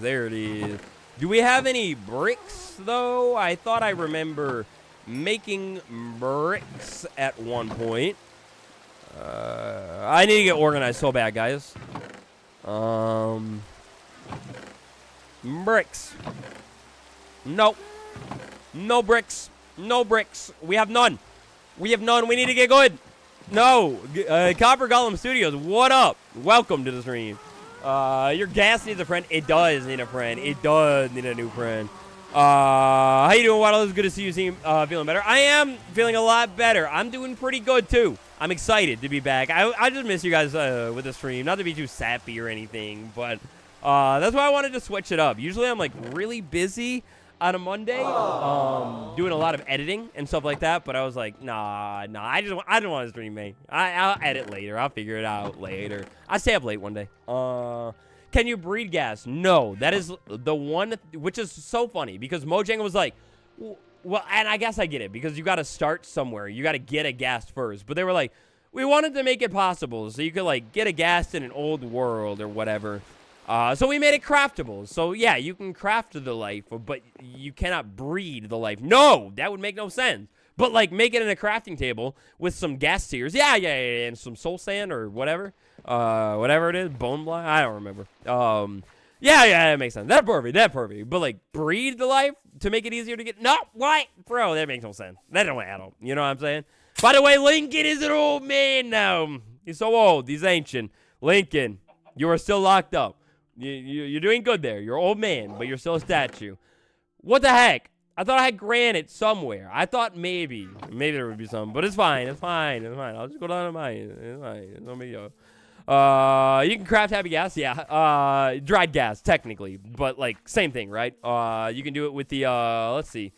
Do we have any bricks, though? I thought I remember making bricks at one point. I need to get organized so bad, guys. Bricks. Nope. No bricks. We have none. We need to get good. No. Copper Golem Studios, what up? Welcome to the stream. Your gas needs a friend. It does need a friend. It does need a new friend. How you doing, Waddle? It's good to see you feeling better. I am feeling a lot better. I'm doing pretty good, too. I'm excited to be back. I just miss you guys with the stream. Not to be too sappy or anything, but that's why I wanted to switch it up. Usually I'm, like, really busy on a Monday doing a lot of editing and stuff like that, but I was like, nah, I don't want to stream, mate. I'll edit later. I'll figure it out later. I stay up late one day. Can you breed gas? No. That is the one, which is so funny, because MoJAI was like, well, and I guess I get it, because you got to start somewhere. You got to get a ghast first. But they were like, we wanted to make it possible so you could, like, get a ghast in an old world or whatever. So we made it craftable. So, yeah, you can craft the life, but you cannot breed the life. No, that would make no sense. But, like, make it in a crafting table with some gas tiers. Yeah, and some soul sand or whatever. Whatever it is. Bone block. I don't remember. Yeah, that makes sense. That's perfect. But, like, breathe the life to make it easier to get. No, what? Bro, that makes no sense. That don't add up. You know what I'm saying? By the way, Lincoln is an old man now. He's so old. He's ancient. Lincoln, you are still locked up. You're doing good there. You're an old man, but you're still a statue. What the heck? I thought I had granite somewhere. I thought maybe there would be some, but it's fine. It's fine. I'll just go down to mine. It's fine. It's no big deal. You can craft happy gas, yeah. Dried gas, technically, but like same thing, right? You can do it with the let's see.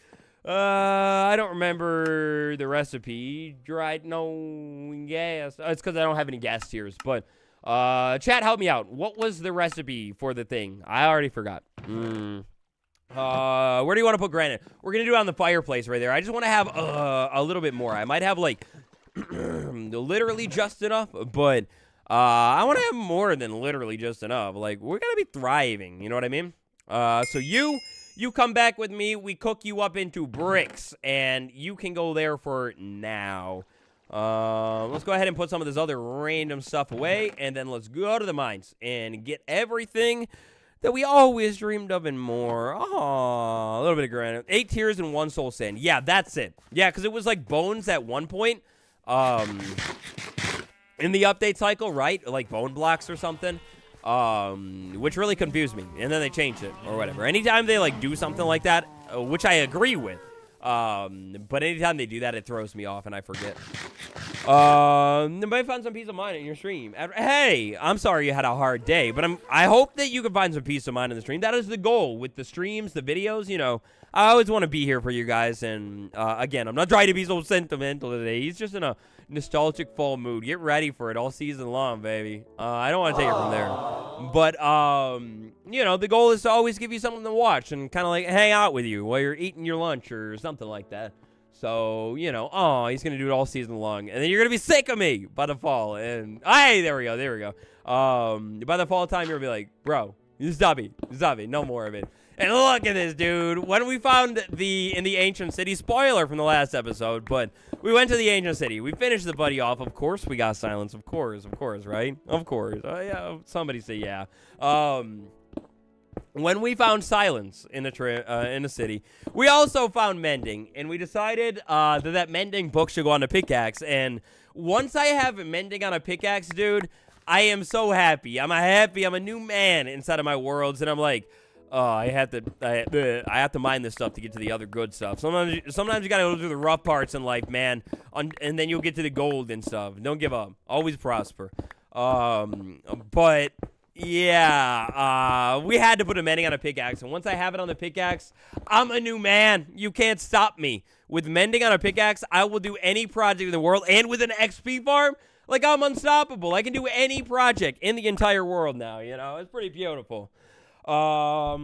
I don't remember the recipe. Dried no gas. It's because I don't have any gas tiers. But chat, help me out. What was the recipe for the thing? I already forgot. Where do you want to put granite? We're gonna do it on the fireplace right there. I just want to have a little bit more. I might have like literally just enough, but I want to have more than literally just enough. Like, we're gonna be thriving. You know what I mean? So you come back with me. We cook you up into bricks, and you can go there for now. Let's go ahead and put some of this other random stuff away, and then let's go to the mines and get everything that we always dreamed of and more. Oh, a little bit of granite. 8 tiers and 1 soul sand. Yeah, that's it. Yeah, because it was like bones at one point. In the update cycle, right? Like bone blocks or something. Which really confused me. And then they changed it or whatever. Anytime they like do something like that, which I agree with. But anytime they do that, it throws me off and I forget. Nobody found some peace of mind in your stream. Hey, I'm sorry you had a hard day, but I hope that you can find some peace of mind in the stream. That is the goal with the streams, the videos, you know. I always want to be here for you guys, and again, I'm not trying to be so sentimental today. He's just in a nostalgic fall mood. Get ready for it all season long, baby. I don't want to take it from there. But, you know, the goal is to always give you something to watch and kind of like hang out with you while you're eating your lunch or something like that. So, you know, he's going to do it all season long. And then you're going to be sick of me by the fall. And, hey, there we go. By the fall time, you're going to be like, bro, stop it. No more of it. And look at this, dude. When we found in the Ancient City, spoiler from the last episode, but we went to the Ancient City. We finished the buddy off. Of course, we got silence. Of course, right? Of course. Yeah, somebody say yeah. When we found silence in the city, we also found mending, and we decided that mending book should go on a pickaxe. And once I have mending on a pickaxe, dude, I am so happy. I'm a new man inside of my worlds, and I'm like, I have to mine this stuff to get to the other good stuff. Sometimes you gotta go through the rough parts in life, man, and then you'll get to the gold and stuff. Don't give up. Always prosper. But yeah, we had to put a mending on a pickaxe, and once I have it on the pickaxe, I'm a new man. You can't stop me. With mending on a pickaxe, I will do any project in the world, and with an XP farm, like, I'm unstoppable. I can do any project in the entire world now, you know? It's pretty beautiful. I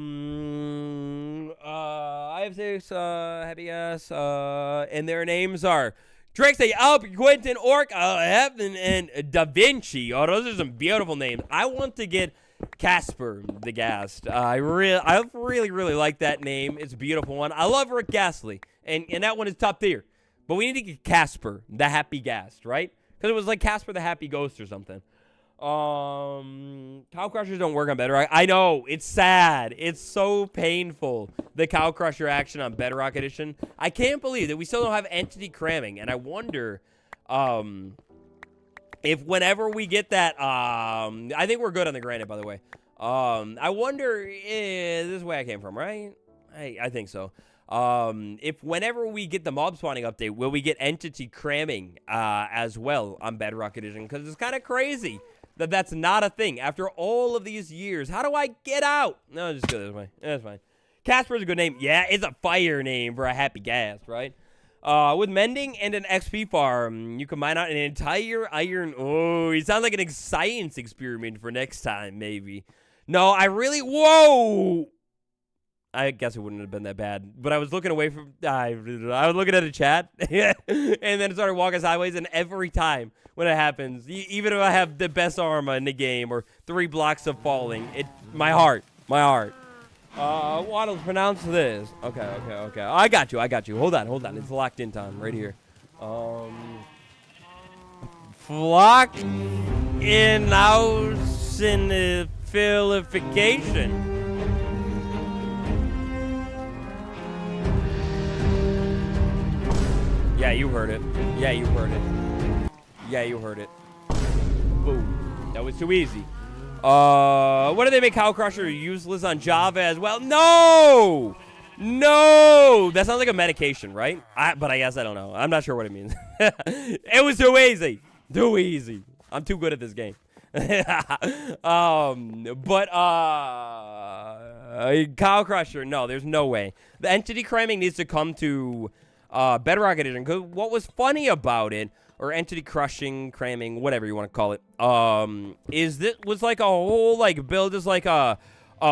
have 6 happy ass, and their names are Trixie, Alp, Quentin, Orc, Heaven, and Da Vinci. Oh, those are some beautiful names. I want to get Casper the Ghast. I really like that name. It's a beautiful one. I love Rick Ghastly, and that one is top tier. But we need to get Casper the Happy Ghast, right? Because it was like Casper the Happy Ghost or something. Cow crushers don't work on Bedrock. I know, it's sad. It's so painful. The cow crusher action on Bedrock Edition. I can't believe that we still don't have entity cramming, and I wonder if whenever we get that, I think we're good on the granite, by the way. I wonder if this is where I came from, right? I think so. If whenever we get the mob spawning update, will we get entity cramming as well on Bedrock Edition? Because it's kind of crazy that that's not a thing after all of these years. How do I get out? No, just go this way. That's fine. Casper's a good name. Yeah, it's a fire name for a happy gas, right? With mending and an XP farm, you can mine out an entire iron. Oh, you sound like an science experiment for next time, maybe. No, whoa! I guess it wouldn't have been that bad, but I was looking away from, I was looking at a chat, and then it started walking sideways, and every time when it happens, even if I have the best armor in the game, or 3 blocks of falling, my heart Wattles, pronounce this. Okay. I got you. Hold on. It's locked in time right here. Flock in ausinification. Yeah, you heard it. Boom. That was too easy. What do they make Cow Crusher useless on Java as well? No! That sounds like a medication, right? But I guess I don't know. I'm not sure what it means. It was too easy. I'm too good at this game. Cow Crusher, no, there's no way. The entity cramming needs to come to Bedrock Edition. Cause what was funny about it, or entity crushing, cramming, whatever you want to call it, is this was like a whole like build is like a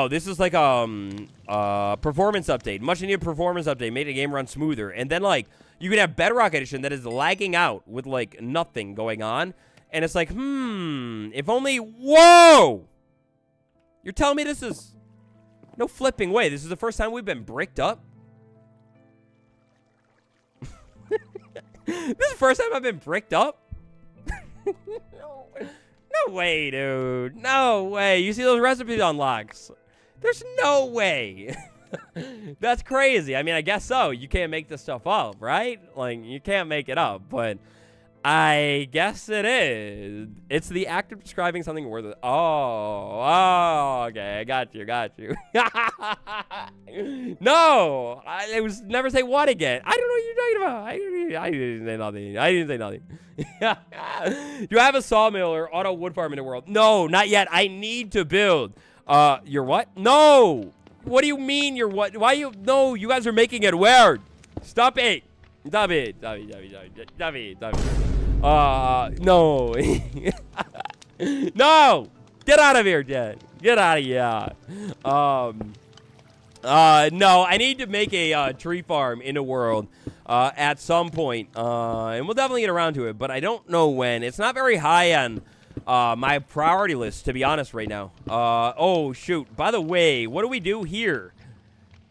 this is like performance update, much needed performance update, made the game run smoother, and then like you can have Bedrock Edition that is lagging out with like nothing going on, and it's like if only whoa, you're telling me this is no flipping way. This is the first time we've been bricked up. This is the first time I've been bricked up? No way, dude. No way. You see those recipes unlocks? There's no way. That's crazy. I mean, I guess so. You can't make this stuff up, right? Like, you can't make it up, but I guess it is. It's the act of describing something worth it. Oh, okay. I got you. No, I was never say what again. I don't know what you're talking about. I didn't say nothing. Do you have a sawmill or auto wood farm in the world? No, not yet. I need to build. Your what? No. What do you mean you're what? Why you? No, you guys are making it weird. Stop it. No. No. Get out of here, Dad. Get out of here. No, I need to make a tree farm in the world at some point. And we'll definitely get around to it, but I don't know when. It's not very high on my priority list, to be honest, right now. Oh, shoot. By the way, what do we do here?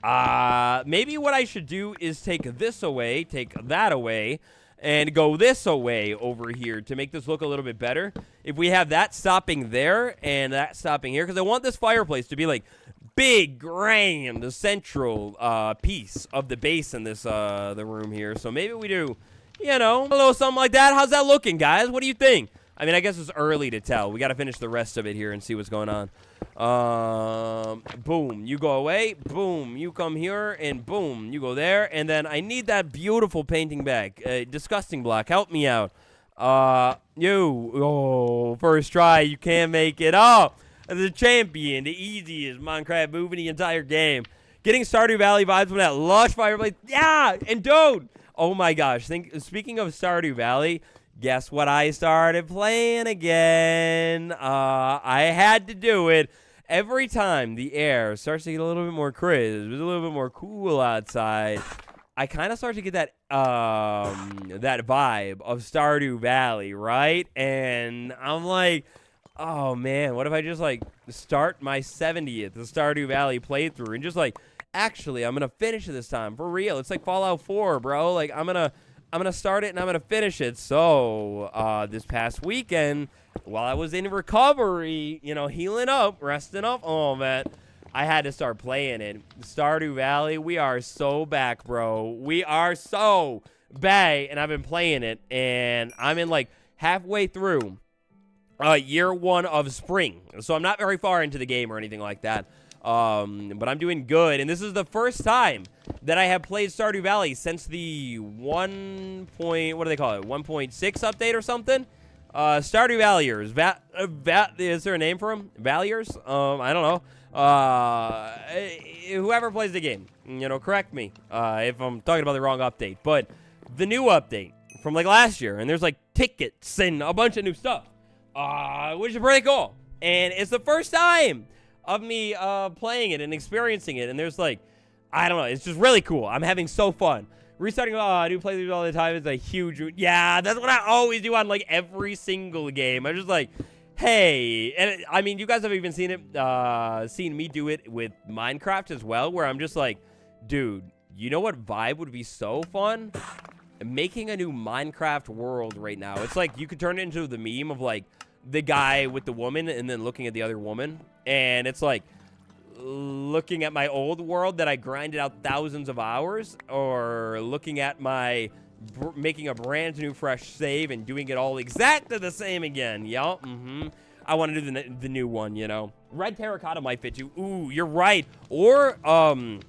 Maybe what I should do is take this away, take that away, and go this away over here to make this look a little bit better. If we have that stopping there and that stopping here, because I want this fireplace to be like big, grand, the central piece of the base in this the room here. So maybe we do, you know, a little something like that. How's that looking, guys? What do you think? I mean, I guess it's early to tell. We got to finish the rest of it here and see what's going on. Boom, you go away. Boom, you come here, and boom, you go there. And then I need that beautiful painting back. Disgusting block, help me out. First try, you can't make it up. The champion, the easiest Minecraft move in the entire game. Getting Stardew Valley vibes from that lush fireplace. Yeah, and dude, oh my gosh. Speaking of Stardew Valley, guess what I started playing again? I had to do it. Every time the air starts to get a little bit more crisp, it's a little bit more cool outside, I kind of start to get that that vibe of Stardew Valley, right? And I'm like, oh man, what if I just like start my 70th Stardew Valley playthrough and just like, actually, I'm gonna finish it this time for real. It's like Fallout 4, bro. Like I'm gonna start it and I'm gonna finish it. So this past weekend, while I was in recovery, you know, healing up, resting up, oh man, I had to start playing it. Stardew Valley, we are so back, bro. We are so back, and I've been playing it, and I'm in like halfway through year 1 of spring. So I'm not very far into the game or anything like that. But I'm doing good, and this is the first time that I have played Stardew Valley since the 1. What do they call it? 1.6 update or something? Stardew Valleyers. Is there a name for them? Valleyers? I don't know. Whoever plays the game, you know, correct me if I'm talking about the wrong update. But the new update from like last year, and there's like tickets and a bunch of new stuff, which is pretty cool. And it's the first time of me playing it and experiencing it, and there's like, I don't know, it's just really cool. I'm having so fun. Restarting new playthroughs all the time is a huge, yeah, that's what I always do on like every single game. I'm just like, Hey, and I mean, you guys have even seen it, seen me do it with Minecraft as well, where I'm just like, dude, you know what vibe would be so fun? Making a new Minecraft world right now. It's like you could turn it into the meme of like the guy with the woman and then looking at the other woman. And it's like looking at my old world that I grinded out thousands of hours, or looking at my making a brand new fresh save and doing it all exactly the same again. Yup. I want to do the new one, you know. Red terracotta might fit you. Ooh, you're right. Or what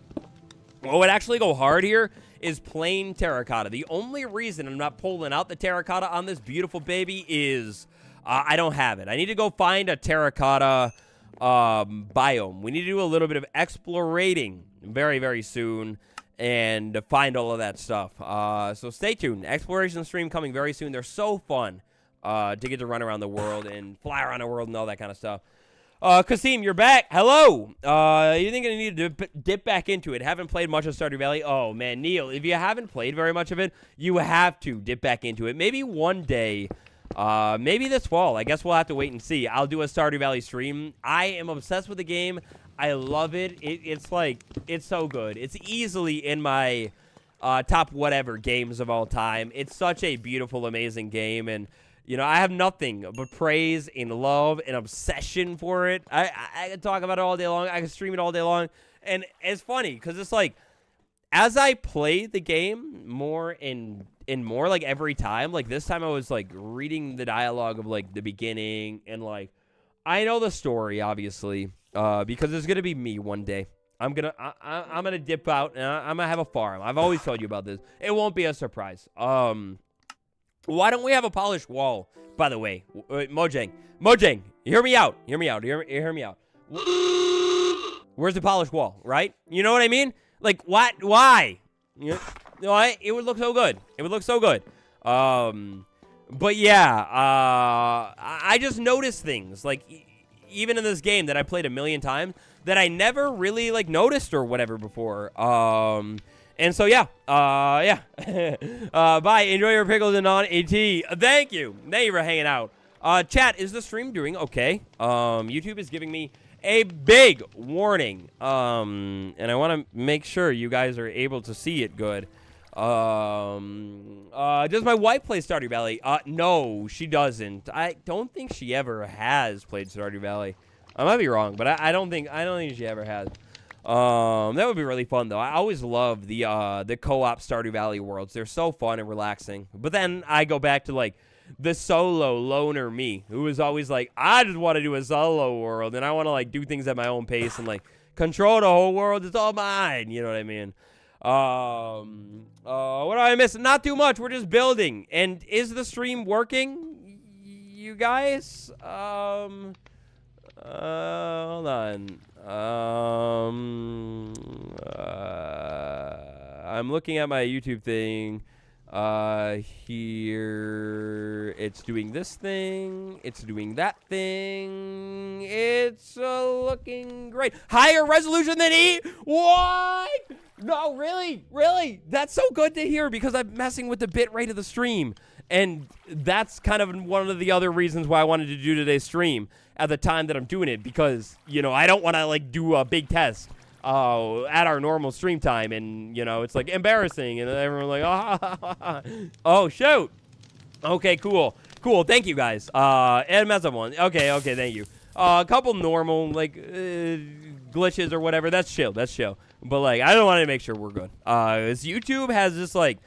would actually go hard here is plain terracotta. The only reason I'm not pulling out the terracotta on this beautiful baby is I don't have it. I need to go find a terracotta biome. We need to do a little bit of explorating very, very soon and find all of that stuff. So stay tuned. Exploration stream coming very soon. They're so fun to get to run around the world and fly around the world and all that kind of stuff. Kasim, you're back. Hello. You think I need to dip back into it? Haven't played much of Stardew Valley. Oh, man, Neil, if you haven't played very much of it, you have to dip back into it. Maybe one day, maybe this fall. I guess we'll have to wait and see. I'll do a Stardew Valley stream. I am obsessed with the game. I love it. It's like, it's so good. It's easily in my top whatever games of all time. It's such a beautiful, amazing game, and you know, I have nothing but praise and love and obsession for it. I can talk about it all day long. I can stream it all day long. And it's funny because it's like, as I play the game more and more, like every time, like this time I was like reading the dialogue of like the beginning, and like, I know the story, obviously, because it's going to be me one day. I'm gonna dip out and I'm gonna have a farm. I've always told you about this. It won't be a surprise. Why don't we have a polished wall, by the way? MoJAI, hear me out. Hear me out. Where's the polished wall, right? You know what I mean? Like, what? Why? You know what? It would look so good. But yeah, I just noticed things, like, even in this game that I played a million times, that I never really, like, noticed or whatever before. And so, yeah, bye. Enjoy your pickles and non-AT. Thank you for hanging out. Chat, is the stream doing okay? YouTube is giving me a big warning. And I want to make sure you guys are able to see it good. Does my wife play Stardew Valley? No, she doesn't. I don't think she ever has played Stardew Valley. I might be wrong, but I don't think she ever has. That would be really fun, though. I always love the co-op Stardew Valley worlds. They're so fun and relaxing. But then I go back to, like, the solo loner me, who is always like, I just want to do a solo world, and I want to, like, do things at my own pace and, like, control the whole world. It's all mine. You know what I mean? What do I miss? Not too much. We're just building. And is the stream working, you guys? Hold on. I'm looking at my YouTube thing. Here, it's doing this thing. It's doing that thing. It's looking great. Higher resolution than E? What? No, really? That's so good to hear, because I'm messing with the bit rate of the stream. And that's kind of one of the other reasons why I wanted to do today's stream at the time that I'm doing it, because, you know, I don't want to, like, do a big test at our normal stream time, and, you know, it's, like, embarrassing, and everyone's like, oh, shoot. Okay, cool. Thank you, guys. And mess up one. Okay, thank you. A couple normal, like, glitches or whatever. That's chill. But, like, I don't want to make sure we're good. As YouTube has this, like,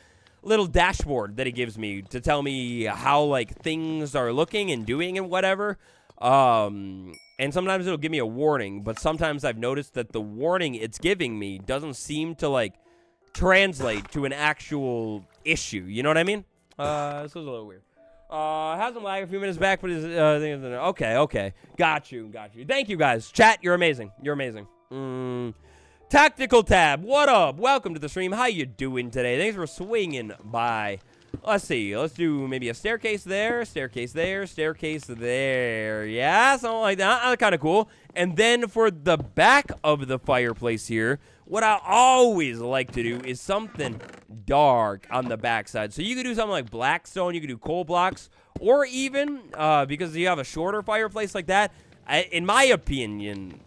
little dashboard that it gives me to tell me how, like, things are looking and doing and whatever. And sometimes it'll give me a warning, but sometimes I've noticed that the warning it's giving me doesn't seem to, like, translate to an actual issue. You know what I mean? This was a little weird. Has some lag a few minutes back, but okay. Got you. Thank you, guys. Chat, you're amazing. Tactical Tab, what up? Welcome to the stream. How you doing today? Thanks for swinging by. Let's see. Let's do maybe a staircase there, staircase there, staircase there. Yeah, something like that. That's kind of cool. And then for the back of the fireplace here, what I always like to do is something dark on the backside. So you could do something like black stone. You could do coal blocks. Or even, because you have a shorter fireplace like that, in my opinion,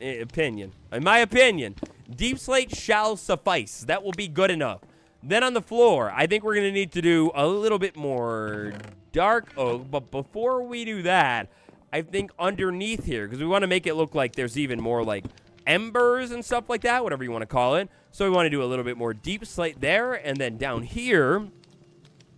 deep slate shall suffice. That will be good enough. Then on the floor, I think we're going to need to do a little bit more dark oak. But before we do that, I think underneath here, because we want to make it look like there's even more like embers and stuff like that, whatever you want to call it. So we want to do a little bit more deep slate there. And then down here,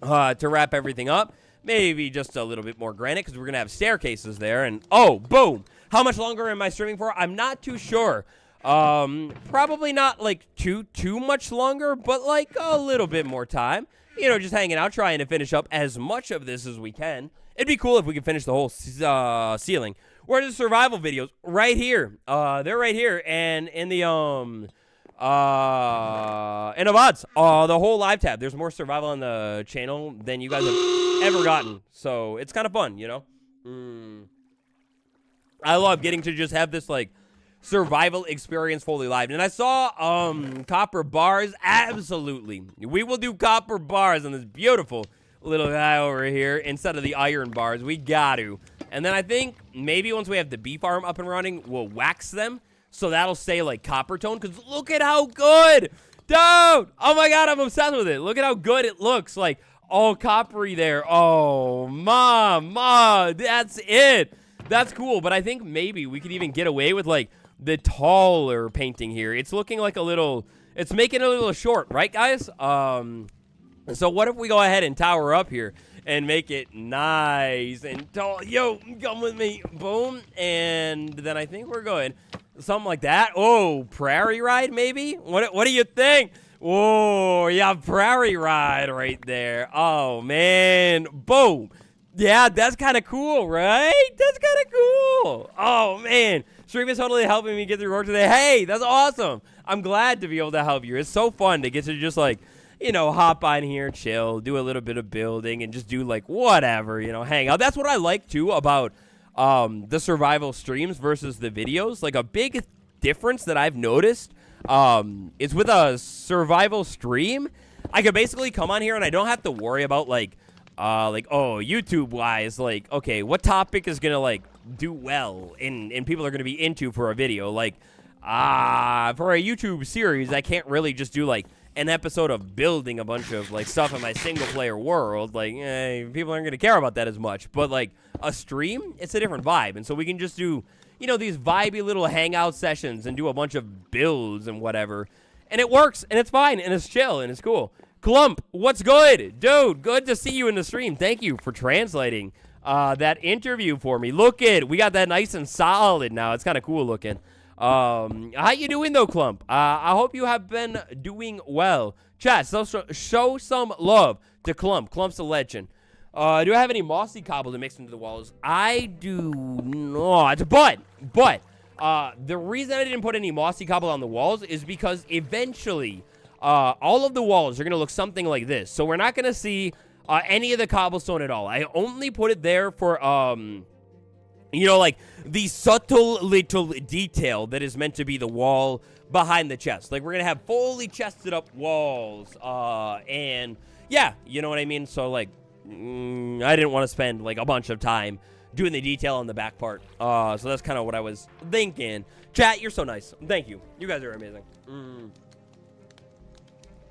to wrap everything up, maybe just a little bit more granite, because we're going to have staircases there. And, oh, boom. How much longer am I streaming for? I'm not too sure. Probably not like too much longer, but like a little bit more time. You know, just hanging out, trying to finish up as much of this as we can. It'd be cool if we could finish the whole ceiling. Where are the survival videos? Right here. They're right here, and in the VODs, the whole live tab. There's more survival on the channel than you guys have ever gotten. So it's kind of fun, you know. I love getting to just have this like survival experience fully live. And I saw copper bars. Absolutely, we will do copper bars on this beautiful little guy over here instead of the iron bars. We got to. And then I think maybe once we have the bee farm up and running, we'll wax them so that'll stay like copper tone. Because look at how good, dude. Oh my god, I'm obsessed with it. Look at how good it looks, like all coppery there. Oh mama, that's it. That's cool. But I think maybe we could even get away with like the taller painting here. It's looking like a little, it's making it a little short, right guys? So what if we go ahead and tower up here and make it nice and tall? Yo, come with me. Boom. And then I think we're good. Something like that. Oh, prairie ride maybe? What do you think? Whoa, yeah, prairie ride right there. Oh man. Boom. Yeah, that's kind of cool, right? That's kind of cool. Oh man. Stream is totally helping me get through work today. Hey, that's awesome. I'm glad to be able to help you. It's so fun to get to just like, you know, hop on here, chill, do a little bit of building, and just do like whatever, you know, hang out. That's what I like too about the survival streams versus the videos. Like a big difference that I've noticed is with a survival stream, I could basically come on here and I don't have to worry about like oh, YouTube wise, like, okay, what topic is gonna like do well and people are gonna be into for a video. Like for a YouTube series, I can't really just do like an episode of building a bunch of like stuff in my single player world. Like people aren't gonna care about that as much. But like a stream, it's a different vibe. And so we can just do, you know, these vibey little hangout sessions and do a bunch of builds and whatever. And it works and it's fine and it's chill and it's cool. Clump, what's good? Dude, good to see you in the stream. Thank you for translating that interview for me. Look it, we got that nice and solid now. It's kind of cool looking. How you doing though, Clump? I hope you have been doing well. Chat, so show some love to Clump. Clump's a legend. Do I have any mossy cobble to mix into the walls? I do not, but the reason I didn't put any mossy cobble on the walls is because eventually all of the walls are going to look something like this. So we're not going to see any of the cobblestone at all. I only put it there for, you know, like the subtle little detail that is meant to be the wall behind the chest. Like we're going to have fully chested up walls. And yeah, you know what I mean? So like, I didn't want to spend like a bunch of time doing the detail on the back part. So that's kind of what I was thinking. Chat, you're so nice. Thank you. You guys are amazing.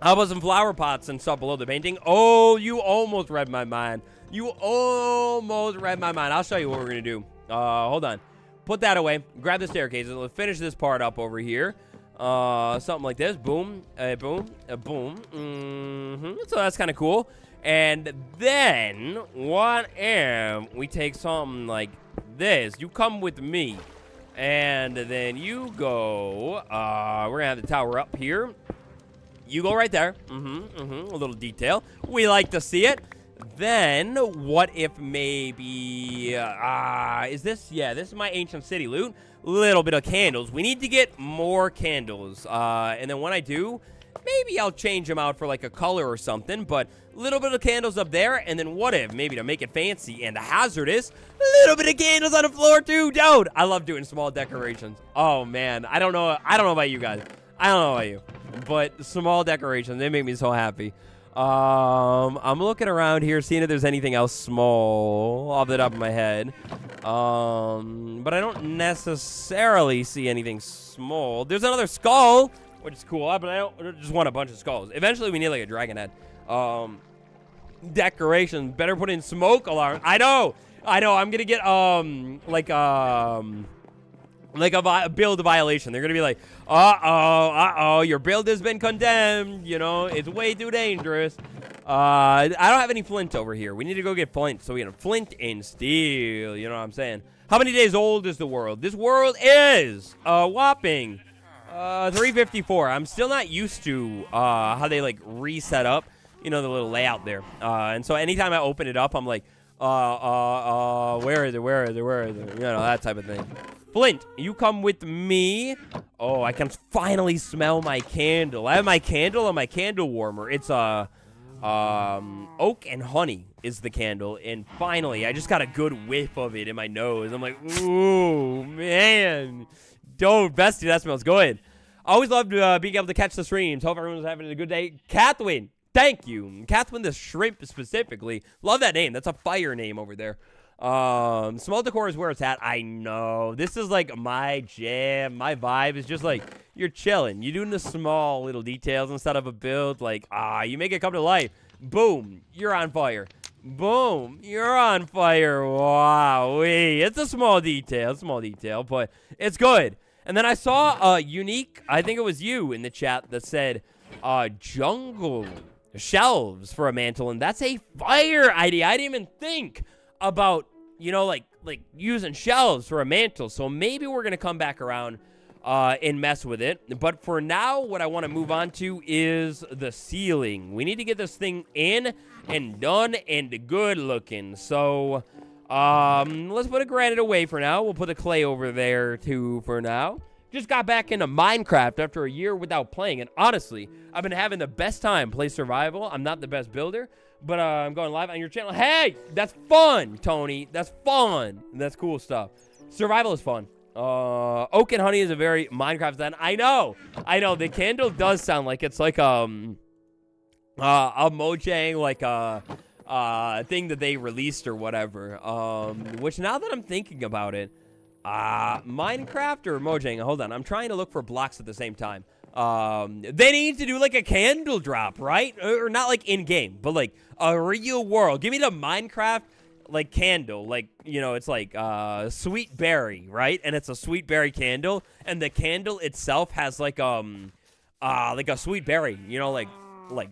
How about some flower pots and stuff below the painting? Oh, you almost read my mind. You almost read my mind. I'll show you what we're going to do. Hold on. Put that away. Grab the staircase. Let's finish this part up over here. Something like this. Boom. Boom. Boom. So that's kind of cool. And then, what if we take something like this? You come with me. And then you go. We're going to have the tower up here. You go right there. A little detail. We like to see it. Then, what if maybe, is this, yeah, this is my ancient city loot. Little bit of candles. We need to get more candles. And then when I do, maybe I'll change them out for like a color or something, but a little bit of candles up there, and then what if, maybe to make it fancy and hazardous, a little bit of candles on the floor too, dude. I love doing small decorations. Oh man, I don't know about you guys. I don't know about you, but small decorations, they make me so happy. I'm looking around here, seeing if there's anything else small off the top of my head. But I don't necessarily see anything small. There's another skull, which is cool, but I don't just want a bunch of skulls. Eventually, we need like a dragon head. Decoration. Better put in smoke alarm. I know. I'm gonna get like a build violation. They're gonna be like, uh-oh, your build has been condemned. You know, it's way too dangerous. I don't have any flint over here. We need to go get flint so we can flint and steel. You know what I'm saying? How many days old is the world? This world is a whopping 354. I'm still not used to how they like reset up, you know, the little layout there. And so anytime I open it up, I'm like, where is it? You know, that type of thing. Flint, you come with me. Oh, I can finally smell my candle. I have my candle and my candle warmer. It's oak and honey is the candle, and finally I just got a good whiff of it in my nose. I'm like, ooh, man, don't bestie, that smells good. I always loved being able to catch the streams. Hope everyone's having a good day. Catherine, thank you. Catherine the shrimp specifically. Love that name. That's a fire name over there. Small decor is where it's at. I know. This is like my jam. My vibe is just like, you're chilling. You're doing the small little details instead of a build. Like, you make it come to life. Boom. You're on fire. Boom. You're on fire. Wow. It's a small detail, but it's good. And then I saw Unique, I think it was you in the chat that said, jungle shelves for a mantle. And that's a fire idea. I didn't even think about, you know, like using shelves for a mantle. So maybe we're going to come back around and mess with it. But for now, what I want to move on to is the ceiling. We need to get this thing in and done and good looking. So let's put a granite away for now. We'll put the clay over there too for now. Just got back into Minecraft after a year without playing. And honestly, I've been having the best time playing survival. I'm not the best builder, but I'm going live on your channel. Hey, that's fun, Tony. That's fun. That's cool stuff. Survival is fun. Oak and honey is a very Minecraft thing. I know. The candle does sound like it's like a MoJAI like thing that they released or whatever. Which now that I'm thinking about it, Minecraft or MoJAI? Hold on, I'm trying to look for blocks at the same time. They need to do like a candle drop, right? Or not like in game, but like a real world. Give me the Minecraft like candle, like, you know, it's like sweet berry, right? And it's a sweet berry candle, and the candle itself has like a sweet berry, you know, like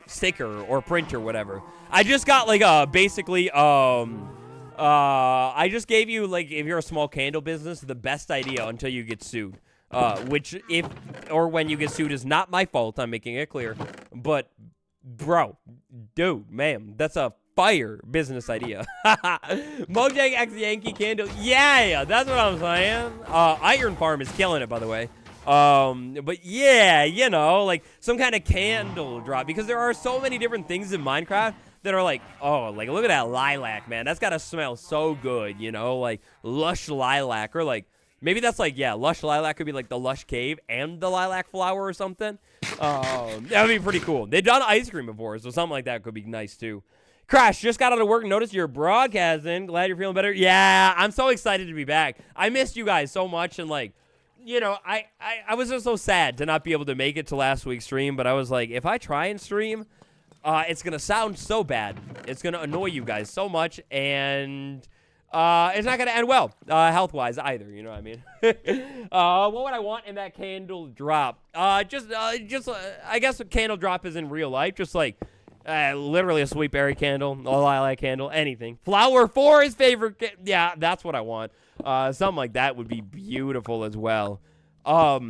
sticker or print or whatever. I just got like basically I just gave you, like, if you're a small candle business, the best idea until you get sued. Which if or when you get sued is not my fault. I'm making it clear. But bro, dude, ma'am, that's a fire business idea. MoJAI X Yankee candle. Yeah, that's what I'm saying. Iron Farm is killing it, by the way. But yeah, you know, like some kind of candle drop, because there are so many different things in Minecraft that are like, oh, like look at that lilac, man. That's gotta smell so good, you know, like lush lilac, or like maybe that's like, yeah, lush lilac could be like the lush cave and the lilac flower or something. That would be pretty cool. They've done ice cream before, so something like that could be nice too. Crash, just got out of work and noticed you're broadcasting. Glad you're feeling better. Yeah, I'm so excited to be back. I missed you guys so much, and like, you know, I was just so sad to not be able to make it to last week's stream, but I was like, if I try and stream, it's going to sound so bad. It's going to annoy you guys so much, and it's not going to end well, health-wise either, you know what I mean? What would I want in that candle drop? I guess a candle drop is in real life, just like, literally a sweet berry candle, a lilac candle, anything. Flower for his favorite, yeah, that's what I want. Something like that would be beautiful as well. All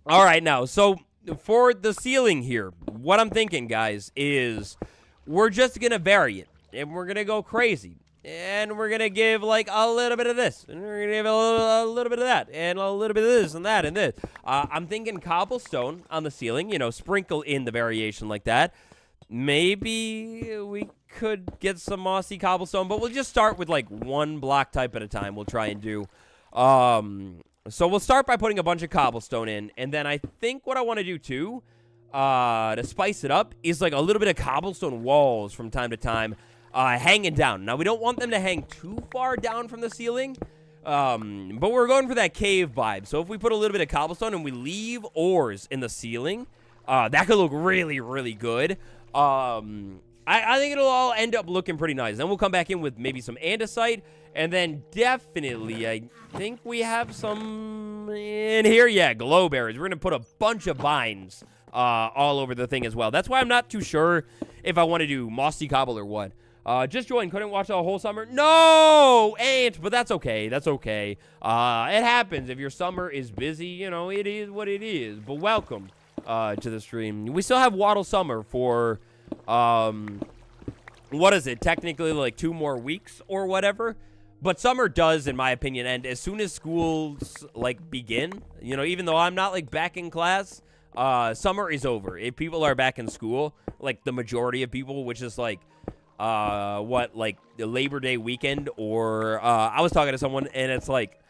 right, now, so for the ceiling here, what I'm thinking, guys, is we're just going to vary it, and we're going to go crazy. And we're going to give, like, a little bit of this. And we're going to give a little bit of that. And a little bit of this and that and this. I'm thinking cobblestone on the ceiling. You know, sprinkle in the variation like that. Maybe we could get some mossy cobblestone. But we'll just start with, like, one block type at a time. We'll try and do. So we'll start by putting a bunch of cobblestone in. And then I think what I want to do, too, to spice it up, is, like, a little bit of cobblestone walls from time to time. Hanging down. Now, we don't want them to hang too far down from the ceiling, but we're going for that cave vibe. So if we put a little bit of cobblestone and we leave ores in the ceiling, that could look really, really good. I think it'll all end up looking pretty nice. Then we'll come back in with maybe some andesite, and then definitely, I think we have some in here. Yeah, glow berries. We're going to put a bunch of vines all over the thing as well. That's why I'm not too sure if I want to do mossy cobble or what. Just joined. Couldn't watch the whole summer. No, ain't. But that's okay. That's okay. It happens. If your summer is busy, you know, it is what it is. But welcome to the stream. We still have Waddle Summer for, what is it? Technically, like 2 more weeks or whatever. But summer does, in my opinion, end as soon as schools, like, begin. You know, even though I'm not, like, back in class, summer is over. If people are back in school, like, the majority of people, which is, like, like the Labor Day weekend, or I was talking to someone and it's like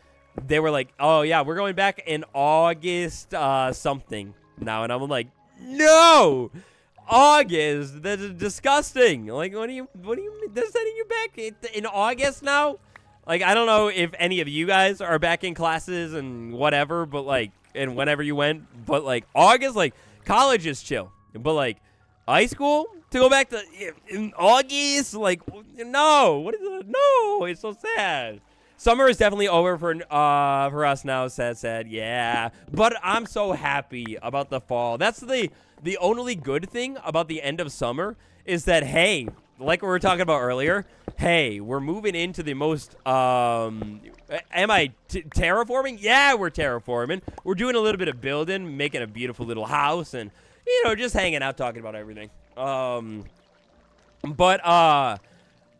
they were like, oh yeah, we're going back in August something now, and I'm like, no, August, that's disgusting. Like, what do you mean they're sending you back in August now? Like, I don't know if any of you guys are back in classes and whatever, but like, and whenever you went, but like August, like college is chill, but like high school to go back to in August, like, no, what is it? No, it's so sad. Summer is definitely over for us now. Sad, yeah. But I'm so happy about the fall. That's the only good thing about the end of summer is that, hey, like we were talking about earlier, hey, we're moving into the most, am I terraforming? Yeah, we're terraforming. We're doing a little bit of building, making a beautiful little house, and, you know, just hanging out, talking about everything. But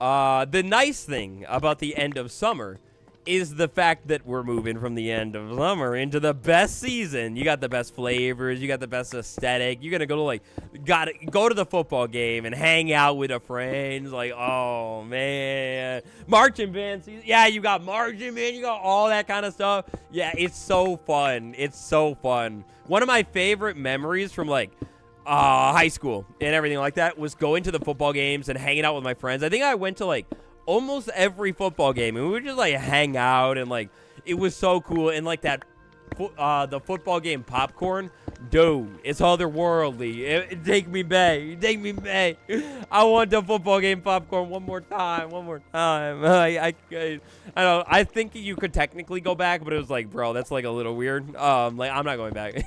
the nice thing about the end of summer is the fact that we're moving from the end of summer into the best season. You got the best flavors, you got the best aesthetic. You're gonna go to the football game and hang out with the friends. Like, oh man, marching band season. Yeah, you got marching band, you got all that kind of stuff. Yeah, it's so fun. It's so fun. One of my favorite memories from like high school and everything like that was going to the football games and hanging out with my friends. I think I went to like almost every football game, and we would just like hang out, and like it was so cool. And like that the football game popcorn, dude, it's otherworldly. Take me back. I want the football game popcorn one more time. I know, I think you could technically go back, but it was like, bro, that's like a little weird. Like, I'm not going back.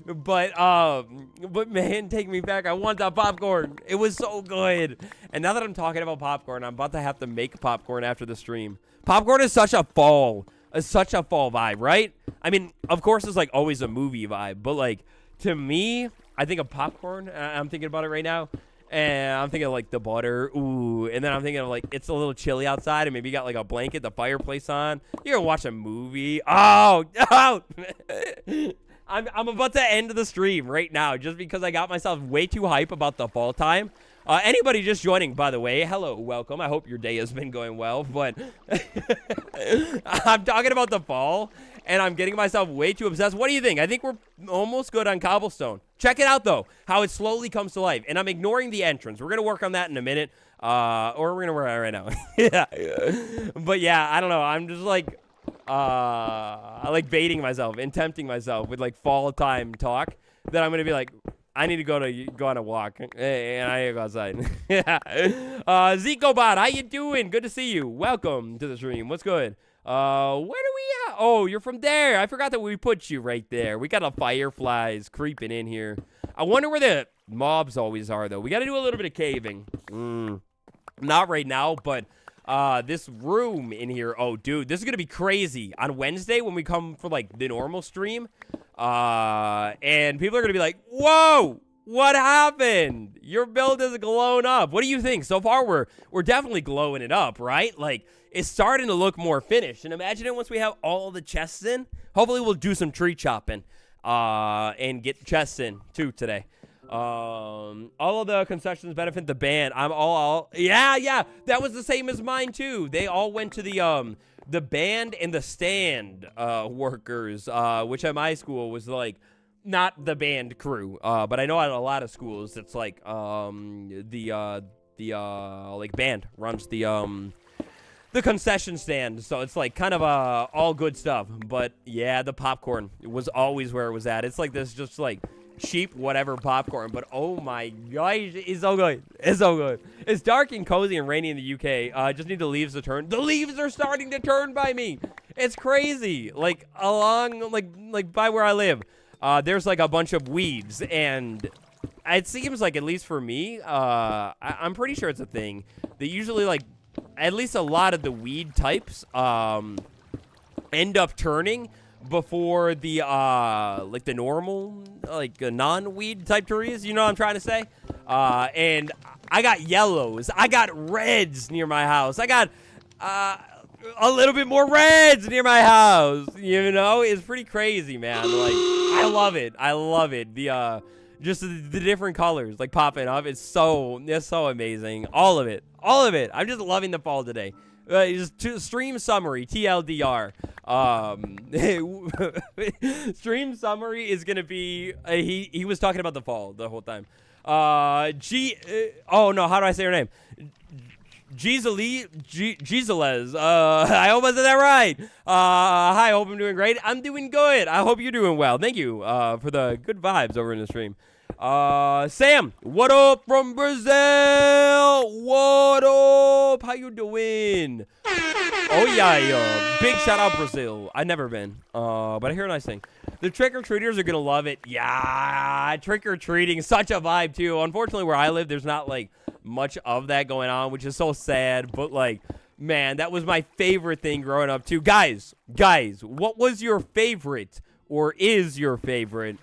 But man, take me back. I want that popcorn. It was so good. And now that I'm talking about popcorn, I'm about to have to make popcorn after the stream. Popcorn is such a fall vibe, right? I mean, of course, it's like always a movie vibe, but like to me, I think of popcorn. I'm thinking about it right now, and I'm thinking of like the butter, ooh, and then I'm thinking of like it's a little chilly outside, and maybe you got like a blanket, the fireplace on. You're gonna watch a movie. Oh. I'm about to end the stream right now just because I got myself way too hype about the fall time. Anybody just joining, by the way, hello, welcome. I hope your day has been going well, but I'm talking about the fall, and I'm getting myself way too obsessed. What do you think? I think we're almost good on cobblestone. Check it out, though, how it slowly comes to life, and I'm ignoring the entrance. We're going to work on that in a minute, or we're going to work on it right now. Yeah. But, yeah, I don't know. I'm just, like, I like baiting myself and tempting myself with, like, fall time talk that I'm going to be like, I need to go on a walk, and I need to go outside. Zecobot, how you doing? Good to see you. Welcome to the stream. What's good? Where do we at? Oh, you're from there. I forgot that we put you right there. We got the fireflies creeping in here. I wonder where the mobs always are, though. We got to do a little bit of caving. Not right now, but this room in here. Oh, dude, this is going to be crazy. On Wednesday, when we come for, like, the normal stream, and people are going to be like, whoa, What happened? Your build is glowing up. What do you think? So far, we're definitely glowing it up, right? Like, it's starting to look more finished. And imagine it once we have all the chests in. Hopefully, we'll do some tree chopping and get chests in, too, today. All of the concessions benefit the band. I'm all yeah. That was the same as mine, too. They all went to the band and the stand workers, which at my school was, like, not the band crew, but I know at a lot of schools it's like the like band runs the concession stand, so it's like kind of all good stuff. But yeah, the popcorn was always where it was at. It's like this just like cheap whatever popcorn, but oh my gosh, it's so good. It's so good. It's dark and cozy and rainy in the UK. I just need the leaves to turn. The leaves are starting to turn by me. It's crazy. Like along like by where I live. There's like a bunch of weeds, and it seems like, at least for me, I'm pretty sure it's a thing. They usually, like, at least a lot of the weed types end up turning before the, like, the normal, like, non-weed type trees, you know what I'm trying to say? And I got yellows. I got reds near my house. I got, a little bit more reds near my house, you know? It's pretty crazy, man. Like, I love it. I love it. The just the different colors like popping up. It's so amazing. All of it. I'm just loving the fall today. Stream summary, TLDR. Stream summary is gonna be he was talking about the fall the whole time. Oh no, how do I say her name? Giseles. I hope I said that right. Hi, I hope I'm doing great. I'm doing good. I hope you're doing well. Thank you for the good vibes over in the stream. Sam, what up from Brazil? What up? How you doing? Oh, yeah. Big shout out, Brazil. I've never been, but I hear a nice thing. The trick-or-treaters are going to love it. Yeah, trick-or-treating. Such a vibe, too. Unfortunately, where I live, there's not, like, much of that going on, which is so sad. But, like, man, that was my favorite thing growing up, too. Guys, what was your favorite or is your favorite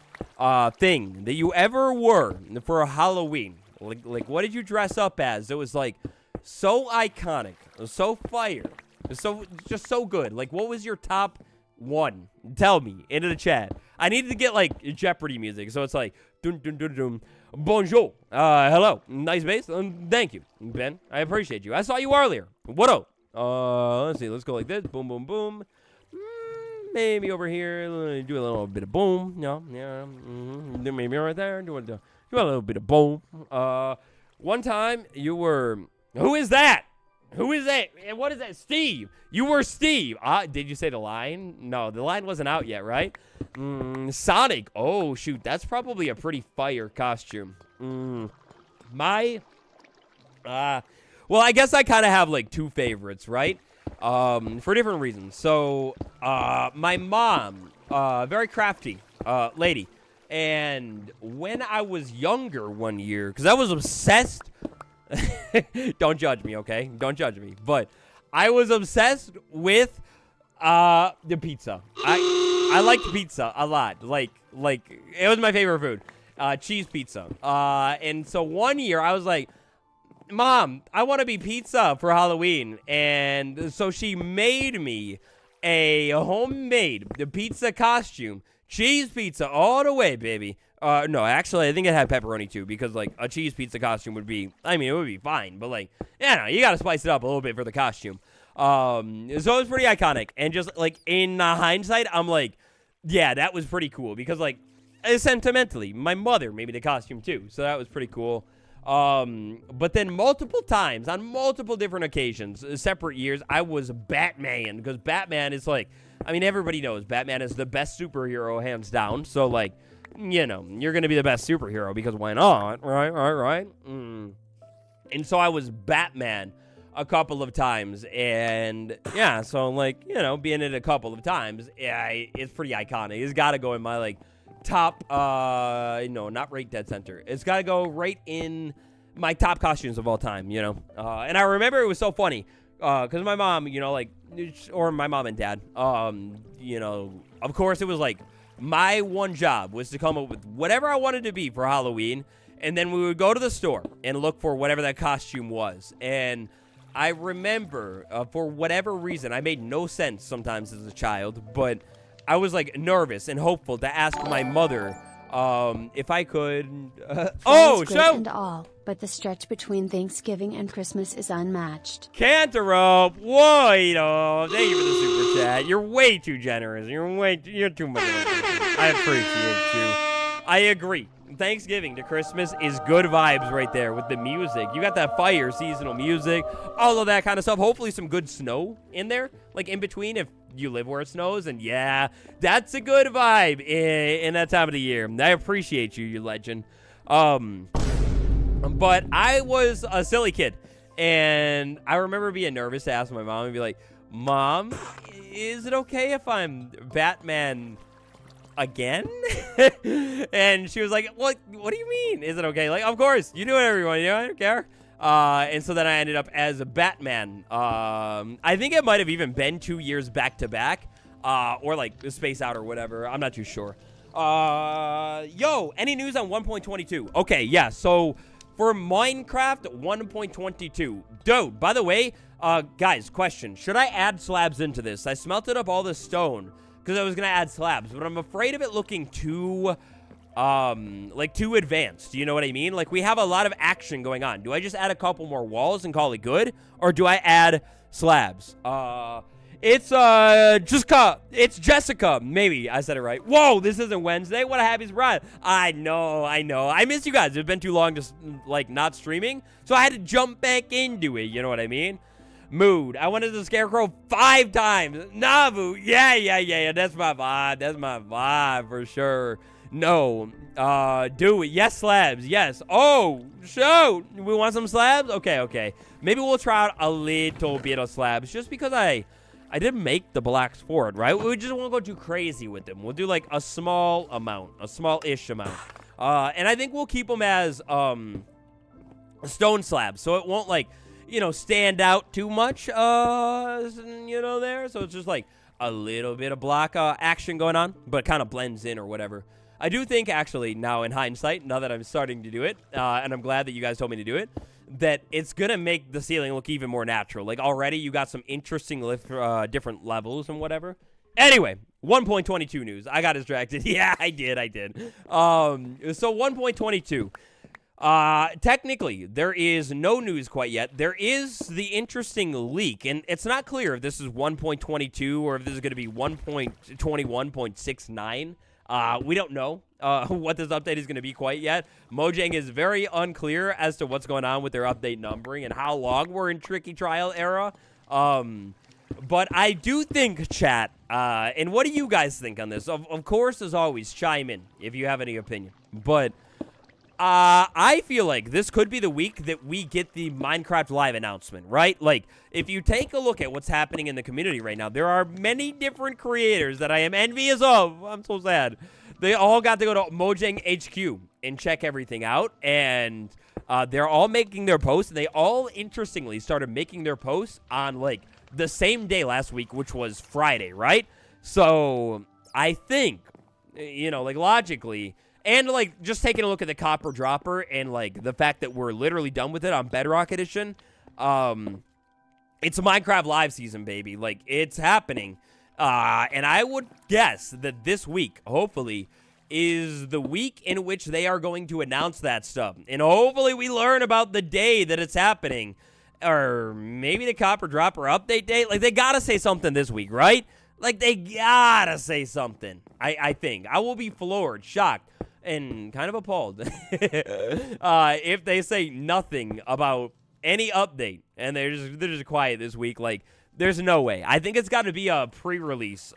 thing that you ever wore for Halloween? Like, what did you dress up as? It was, like, so iconic, so fire, just so good. Like, what was your top one? Tell me into the chat. I needed to get like Jeopardy music, so it's like dun dun dun dun. Bonjour. Hello. Nice bass. Thank you, Ben. I appreciate you. I saw you earlier. What up? Let's see. Let's go like this. Boom, boom, boom. Maybe over here. Do a little bit of boom. No, yeah. Maybe right there. Do a little bit of boom. One time you were. Who is that? Who is that? And what is that? Steve. You were Steve. Did you say the line? No, the line wasn't out yet, right? Sonic. Oh, shoot. That's probably a pretty fire costume. Well, I guess I kind of have, like, two favorites, right? For different reasons. So, my mom, very crafty lady. And when I was younger one year, because I was obsessed. Don't judge me, okay? Don't judge me. But I was obsessed with the pizza. I liked pizza a lot. Like it was my favorite food. Cheese pizza. And so one year I was like, Mom, I want to be pizza for Halloween. And so she made me a homemade pizza costume. Cheese pizza all the way, baby. No, actually, I think it had pepperoni, too, because, like, a cheese pizza costume would be, I mean, it would be fine, but, like, you gotta spice it up a little bit for the costume. So it was pretty iconic, and just, like, in hindsight, I'm like, yeah, that was pretty cool, because, like, sentimentally, my mother made me the costume, too, so that was pretty cool. But then multiple times, on multiple different occasions, separate years, I was Batman, because Batman is, like, I mean, everybody knows Batman is the best superhero, hands down, so, like, you know, you're going to be the best superhero because why not? Right. And so I was Batman a couple of times. And yeah, so like, you know, being it a couple of times, yeah, it's pretty iconic. It's got to go in my like top, no, not right dead center. It's got to go right in my top costumes of all time, you know. And I remember it was so funny because my mom, you know, like, or my mom and dad, you know, of course it was like my one job was to come up with whatever I wanted to be for Halloween, and then we would go to the store and look for whatever that costume was. And I remember, for whatever reason, I made no sense sometimes as a child, but I was, like, nervous and hopeful to ask my mother if I could... Good and all, but the stretch between Thanksgiving and Christmas is unmatched. Cantaloupe, whoa, thank you for the super chat. You're way too generous. You're too much. I appreciate you. I agree. Thanksgiving to Christmas is good vibes right there with the music. You got that fire seasonal music, all of that kind of stuff. Hopefully some good snow in there, like in between if you live where it snows. And yeah, that's a good vibe in that time of the year. I appreciate you, you legend. But I was a silly kid, and I remember being nervous to ask my mom and be like, Mom, is it okay if I'm Batman again? And she was like, what do you mean? Is it okay? Like, of course, you do whatever you want to do. I don't care. And so then I ended up as a Batman. I think it might have even been 2 years back to back, or like Space Out or whatever. I'm not too sure. Yo, any news on 1.22? Okay, yeah, so for Minecraft 1.22, dude, by the way, guys, question, should I add slabs into this? I smelted up all this stone because I was gonna add slabs, but I'm afraid of it looking too like too advanced. You know what I mean? Like, we have a lot of action going on. Do I just add a couple more walls and call it good, or do I add slabs? It's Jessica. Maybe I said it right. Whoa, this isn't Wednesday. What a happy surprise. I know. I miss you guys. It's been too long just, like, not streaming. So I had to jump back into it. You know what I mean? Mood. I wanted the Scarecrow 5 times. Navu. Yeah. That's my vibe. That's my vibe for sure. No. Do it. Yes, slabs. Yes. Oh, shoot. We want some slabs? Okay. Maybe we'll try out a little bit of slabs just because I didn't make the blocks for it, right? We just won't go too crazy with them. We'll do, like, a small amount, a small-ish amount. And I think we'll keep them as stone slabs, so it won't, like, you know, stand out too much, you know, there. So it's just, like, a little bit of block action going on, but it kind of blends in or whatever. I do think, actually, now in hindsight, now that I'm starting to do it, and I'm glad that you guys told me to do it, that it's going to make the ceiling look even more natural. Like, already you got some interesting different levels and whatever. Anyway, 1.22 news. I got distracted. Yeah, I did. So 1.22. Technically, there is no news quite yet. There is the interesting leak, and it's not clear if this is 1.22 or if this is going to be 1.21.69. We don't know what this update is going to be quite yet. MoJAI is very unclear as to what's going on with their update numbering and how long we're in tricky trial era. But I do think, chat, and what do you guys think on this? Of course, as always, chime in if you have any opinion. But I feel like this could be the week that we get the Minecraft Live announcement, right? Like, if you take a look at what's happening in the community right now, there are many different creators that I am envious of. I'm so sad. They all got to go to MoJAI HQ and check everything out, and they're all making their posts, and they all, interestingly, started making their posts on, like, the same day last week, which was Friday, right? So, I think, you know, like, logically... And, like, just taking a look at the Copper Dropper and, like, the fact that we're literally done with it on Bedrock Edition, it's a Minecraft Live season, baby. Like, it's happening. And I would guess that this week, hopefully, is the week in which they are going to announce that stuff. And hopefully we learn about the day that it's happening. Or maybe the Copper Dropper update date. Like, they gotta say something this week, right? Like, they gotta say something, I think. I will be floored, shocked, and kind of appalled if they say nothing about any update and they're just quiet this week. Like, there's no way. I think it's got to be a pre-release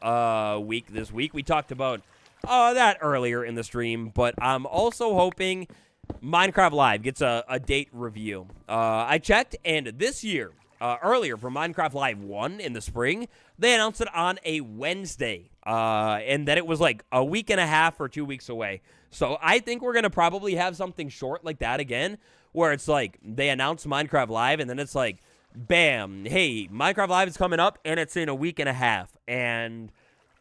week this week. We talked about that earlier in the stream, but I'm also hoping Minecraft Live gets a date review. I checked, and this year, earlier for Minecraft Live 1 in the spring, they announced it on a Wednesday, and that it was like a week and a half or 2 weeks away. So I think we're going to probably have something short like that again, where it's like they announce Minecraft Live, and then it's like, bam, hey, Minecraft Live is coming up, and it's in a week and a half. And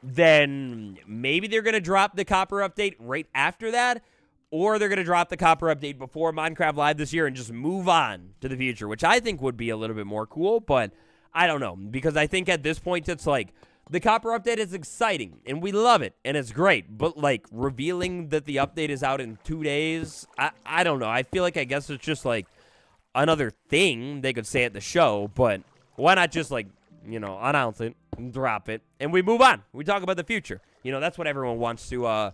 then maybe they're going to drop the copper update right after that, or they're going to drop the copper update before Minecraft Live this year and just move on to the future, which I think would be a little bit more cool, but I don't know, because I think at this point it's like, the copper update is exciting, and we love it, and it's great, but, like, revealing that the update is out in 2 days, I don't know. I feel like I guess it's just, like, another thing they could say at the show, but why not just, like, you know, announce it, and drop it, and we move on. We talk about the future. You know, that's what everyone wants to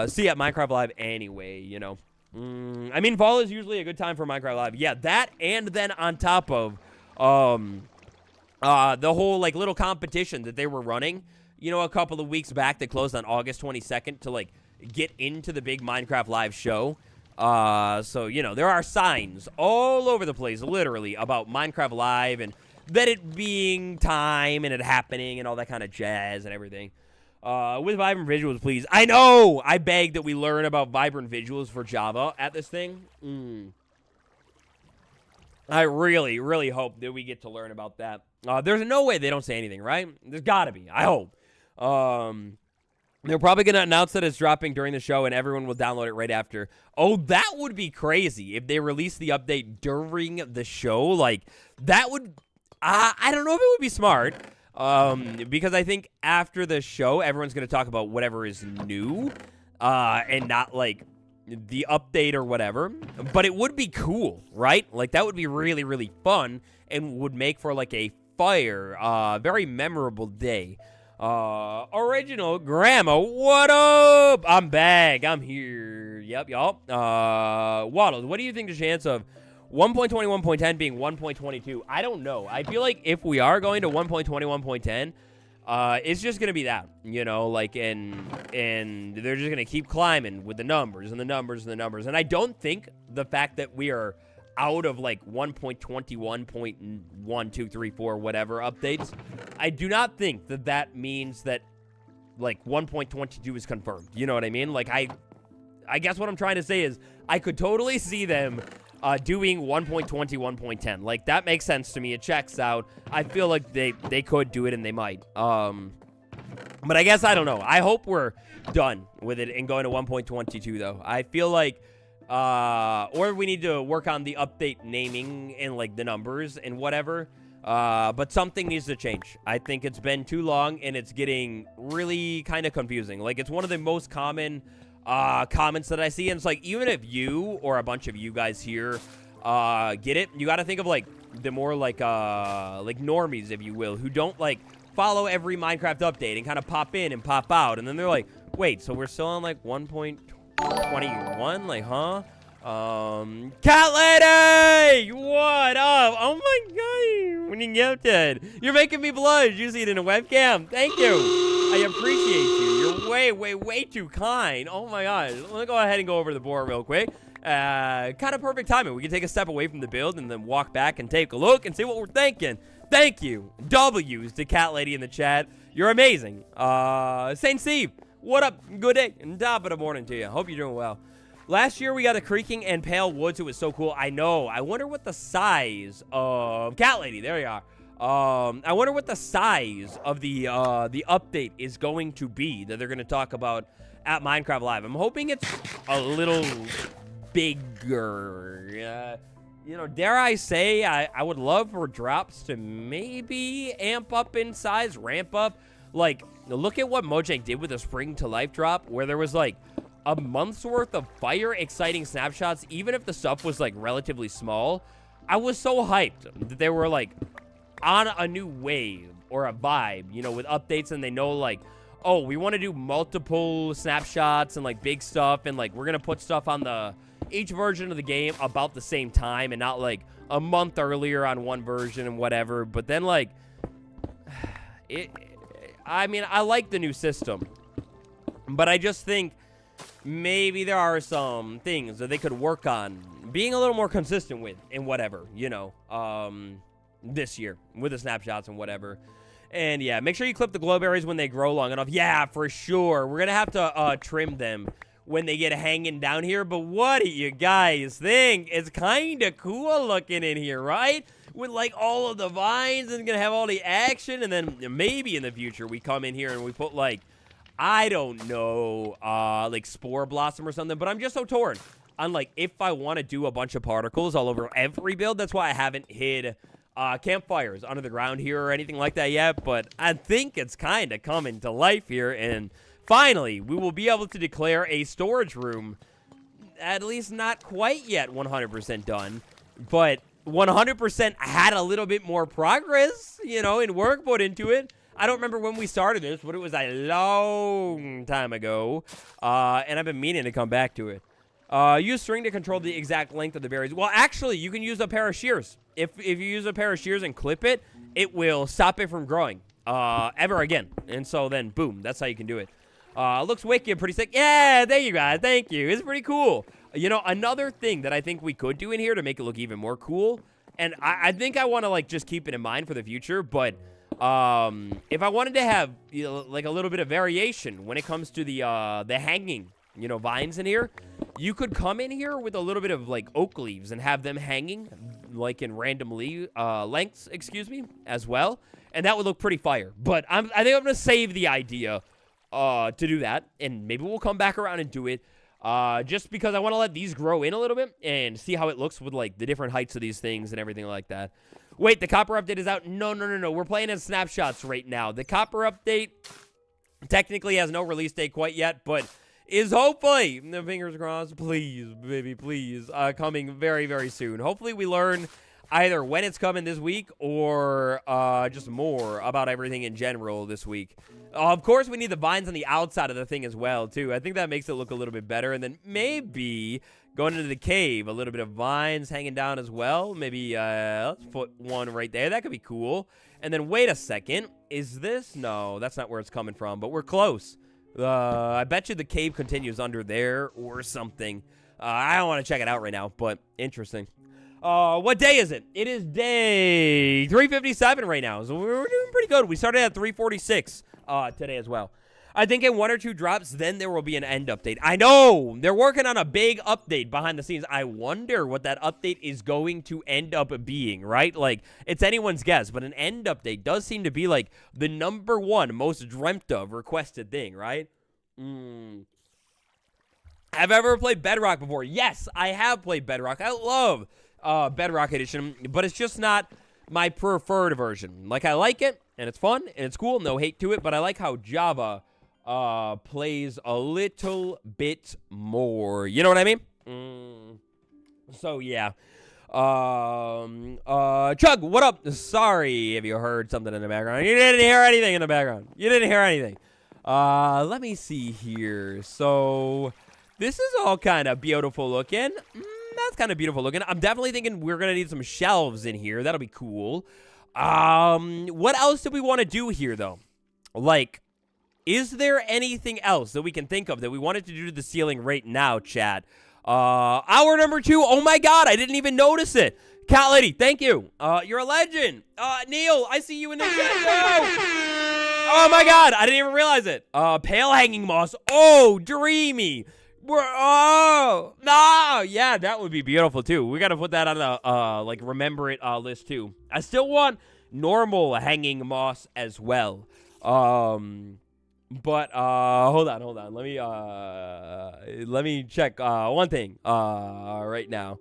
see at Minecraft Live anyway, you know. I mean, fall is usually a good time for Minecraft Live. Yeah, that, and then on top of, the whole, like, little competition that they were running, you know, a couple of weeks back that closed on August 22nd to, like, get into the big Minecraft Live show. So, you know, there are signs all over the place, literally, about Minecraft Live and that it being time and it happening and all that kind of jazz and everything. With vibrant visuals, please. I know! I beg that we learn about vibrant visuals for Java at this thing. I really, really hope that we get to learn about that. There's no way they don't say anything, right? There's got to be. I hope. They're probably going to announce that it's dropping during the show and everyone will download it right after. Oh, that would be crazy if they release the update during the show. Like, that would... I don't know if it would be smart. Because I think after the show, everyone's going to talk about whatever is new. And not, like, the update or whatever. But it would be cool, right? Like, that would be really, really fun and would make for, like, a very memorable day. Original Grandma, what up? I'm back. I'm here. Yep, y'all. Wattles, what do you think the chance of 1.21.10 being 1.22? I don't know. I feel like if we are going to 1.21.10, it's just gonna be that, you know, like, and they're just gonna keep climbing with the numbers and the numbers and the numbers. And I don't think the fact that we are out of, like, 1.21.1, 2, 3, 4, whatever updates, I do not think that that means that, like, 1.22 is confirmed. You know what I mean? Like, I guess what I'm trying to say is I could totally see them doing 1.21.10. Like, that makes sense to me. It checks out. I feel like they could do it, and they might. But I guess I don't know. I hope we're done with it and going to 1.22, though. I feel like... or we need to work on the update naming and, like, the numbers and whatever. But something needs to change. I think it's been too long, and it's getting really kind of confusing. Like, it's one of the most common comments that I see, and it's like, even if you or a bunch of you guys here get it, you got to think of, like, the more, like normies, if you will, who don't, like, follow every Minecraft update and kind of pop in and pop out, and then they're like, wait, so we're still on, like, 1.21? Like, huh? Cat Lady! What up? Oh my god, when you get it. You're making me blush. You see it in a webcam. Thank you. I appreciate you. You're way too kind. Oh my god. Let me go ahead and go over the board real quick. Kind of perfect timing. We can take a step away from the build and then walk back and take a look and see what we're thinking. Thank you. W's to Cat Lady in the chat. You're amazing. Saint Steve, what up? Good day and top of the morning to you. Hope you're doing well. Last year, we got the creaking and pale woods. It was so cool. I know. I wonder what the size of... Cat Lady, there you are. I wonder what the size of the update is going to be that they're going to talk about at Minecraft Live. I'm hoping it's a little bigger. You know, dare I say, I would love for drops to maybe amp up in size, ramp up. Like, look at what MoJAI did with the Spring to Life drop, where there was, like, a month's worth of fire exciting snapshots, even if the stuff was, like, relatively small. I was so hyped that they were, like, on a new wave or a vibe, you know, with updates, and they know, like, oh, we want to do multiple snapshots and, like, big stuff, and, like, we're gonna put stuff on each version of the game about the same time and not, like, a month earlier on one version and whatever. But then, like, I mean, I like the new system, but I just think maybe there are some things that they could work on being a little more consistent with and whatever, you know, this year with the snapshots and whatever. And yeah, make sure you clip the glow berries when they grow long enough. Yeah, for sure. We're gonna have to trim them when they get hanging down here. But what do you guys think? It's kind of cool looking in here, right? with like all of the vines and gonna have all the action, and then maybe in the future we come in here and we put like, I don't know, like spore blossom or something. But I'm just so torn on like if I want to do a bunch of particles all over every build. That's why I haven't hid campfires under the ground here or anything like that yet. But I think it's kind of coming to life here, and finally we will be able to declare a storage room. At least not quite yet 100% done, but 100% had a little bit more progress, you know, in work put into it. I don't remember when we started this, but it was a long time ago, and I've been meaning to come back to it. Use string to control the exact length of the berries. Well, actually, you can use a pair of shears. If you use a pair of shears and clip it, it will stop it from growing ever again. And so then, boom, that's how you can do it. Looks wicked, pretty sick. Yeah, thank you guys, thank you. It's pretty cool. You know, another thing that I think we could do in here to make it look even more cool, and I think I want to like just keep it in mind for the future, but if I wanted to have, you know, like a little bit of variation when it comes to the hanging, you know, vines in here, you could come in here with a little bit of like oak leaves and have them hanging like in random lengths, excuse me, as well, and that would look pretty fire. But I think I'm gonna save the idea to do that, and maybe we'll come back around and do it, just because I want to let these grow in a little bit and see how it looks with like the different heights of these things and everything like that. Wait, the copper update is out? No. We're playing in snapshots right now. The copper update technically has no release date quite yet, but is hopefully, the fingers crossed, please, baby, please, coming very, very soon. Hopefully we learn either when it's coming this week or just more about everything in general this week. Of course, we need the vines on the outside of the thing as well, too. I think that makes it look a little bit better. And then maybe going into the cave, a little bit of vines hanging down as well. Maybe let's put one right there. That could be cool. And then wait a second. Is this? No, that's not where it's coming from, but we're close. I bet you the cave continues under there or something. I don't want to check it out right now, but interesting. What day is it? It is day 357 right now, so we're doing pretty good. We started at 346 today as well. I think in 1 or 2 drops, then there will be an end update. I know! They're working on a big update behind the scenes. I wonder what that update is going to end up being, right? Like, it's anyone's guess, but an end update does seem to be, like, the #1 most dreamt of requested thing, right? Have I ever played Bedrock before? Yes, I have played Bedrock. I love Bedrock Edition, but it's just not my preferred version. Like, I like it, and it's fun, and it's cool, no hate to it, but I like how Java plays a little bit more. You know what I mean? So, yeah. Chug, what up? Sorry if you heard something in the background. You didn't hear anything in the background. You didn't hear anything. Let me see here. So, this is all kind of beautiful looking. That's kind of beautiful looking. I'm definitely thinking we're going to need some shelves in here. That'll be cool. What else do we want to do here, though? Like, is there anything else that we can think of that we wanted to do to the ceiling right now, chat? Hour number 2. Oh, my God. I didn't even notice it. Cat Lady, thank you. You're a legend. Neil, I see you in the chat. Oh, my God. I didn't even realize it. Pale hanging moss. Oh, dreamy. Oh, no. Yeah, that would be beautiful, too. We got to put that on the, like, remember it list, too. I still want normal hanging moss as well. But, hold on. Let me check, one thing, right now.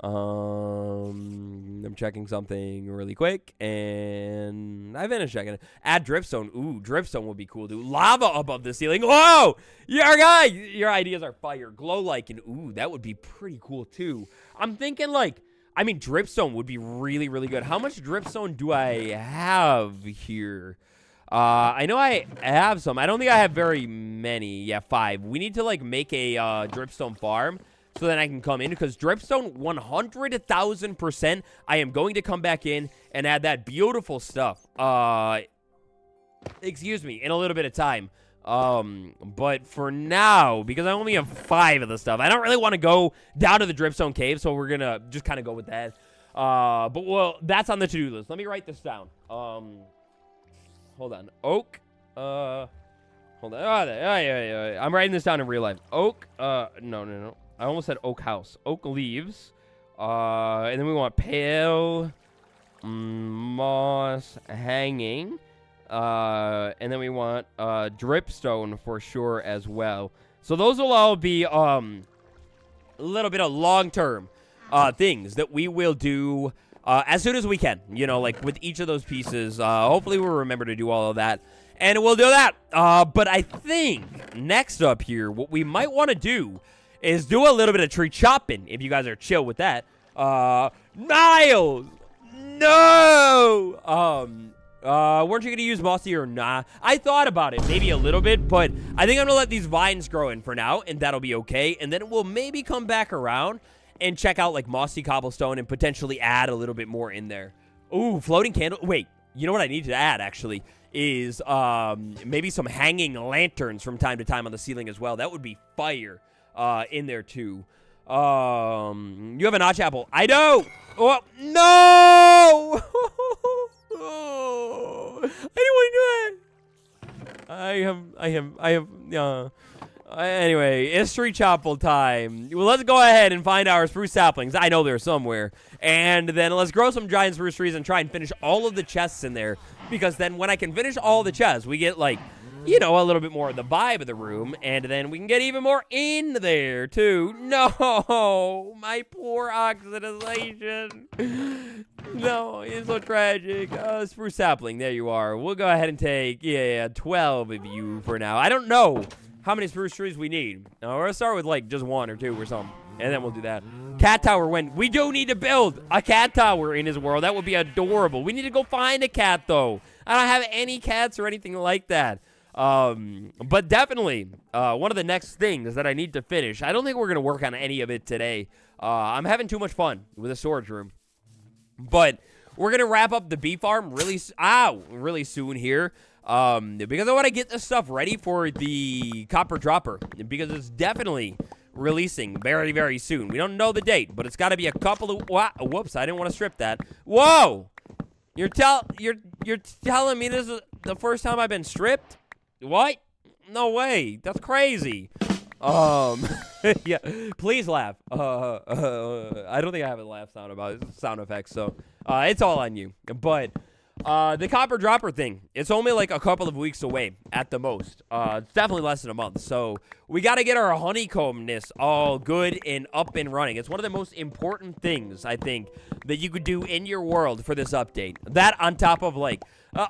I'm checking something really quick, and I finished checking it. Add dripstone. Ooh, dripstone would be cool, dude. Lava above the ceiling. Whoa! Your ideas are fire. Glow lichen. Ooh, that would be pretty cool, too. I'm thinking, like, I mean, dripstone would be really, really good. How much dripstone do I have here? I know I have some. I don't think I have very many. Yeah, 5. We need to, like, make a dripstone farm so then I can come in, because dripstone 100,000%. I am going to come back in and add that beautiful stuff. Excuse me, in a little bit of time. But for now, because I only have 5 of the stuff, I don't really want to go down to the dripstone cave, so we're gonna just kind of go with that. But well, that's on the to-do list. Let me write this down. Hold on. Oak. Hold on. Yeah. I'm writing this down in real life. Oak. No. I almost said oak house. Oak leaves. And then we want pale moss hanging. And then we want dripstone for sure as well. So those will all be a little bit of long-term things that we will do as soon as we can. You know, like with each of those pieces. Hopefully we'll remember to do all of that. And we'll do that. But I think next up here, what we might want to do is do a little bit of tree chopping, if you guys are chill with that. Niles! No! Weren't you going to use mossy or nah? I thought about it, maybe a little bit, but I think I'm going to let these vines grow in for now, and that'll be okay. And then we'll maybe come back around and check out, like, mossy cobblestone and potentially add a little bit more in there. Ooh, floating candle. Wait, you know what I need to add, actually, is maybe some hanging lanterns from time to time on the ceiling as well. That would be fire in there, too. You have a notch apple. I know! Oh, no! Oh, I didn't want to do that. Anyway, it's tree chapel time. Well, let's go ahead and find our spruce saplings. I know they're somewhere. And then let's grow some giant spruce trees and try and finish all of the chests in there. Because then when I can finish all the chests, we get, like, you know, a little bit more of the vibe of the room. And then we can get even more in there, too. No, my poor oxidization. No, it's so tragic. Spruce sapling, there you are. We'll go ahead and take, 12 of you for now. I don't know how many spruce trees we need. We're going to start with, like, just 1 or 2 or something. And then we'll do that. Cat tower when we do need to build a cat tower in his world. That would be adorable. We need to go find a cat, though. I don't have any cats or anything like that. But definitely, one of the next things that I need to finish, I don't think we're going to work on any of it today. I'm having too much fun with the storage room. But we're going to wrap up the bee farm really soon here. Because I want to get this stuff ready for the copper dropper. Because it's definitely releasing very, very soon. We don't know the date, but it's got to be a couple of... Whoops, I didn't want to strip that. Whoa! You're telling me this is the first time I've been stripped? What? No way. That's crazy. Yeah, please laugh. I don't think I have a laugh sound effects, so it's all on you. But the copper dropper thing, it's only like a couple of weeks away at the most. It's definitely less than a month. So we got to get our honeycombness all good and up and running. It's one of the most important things, I think, that you could do in your world for this update. That on top of like,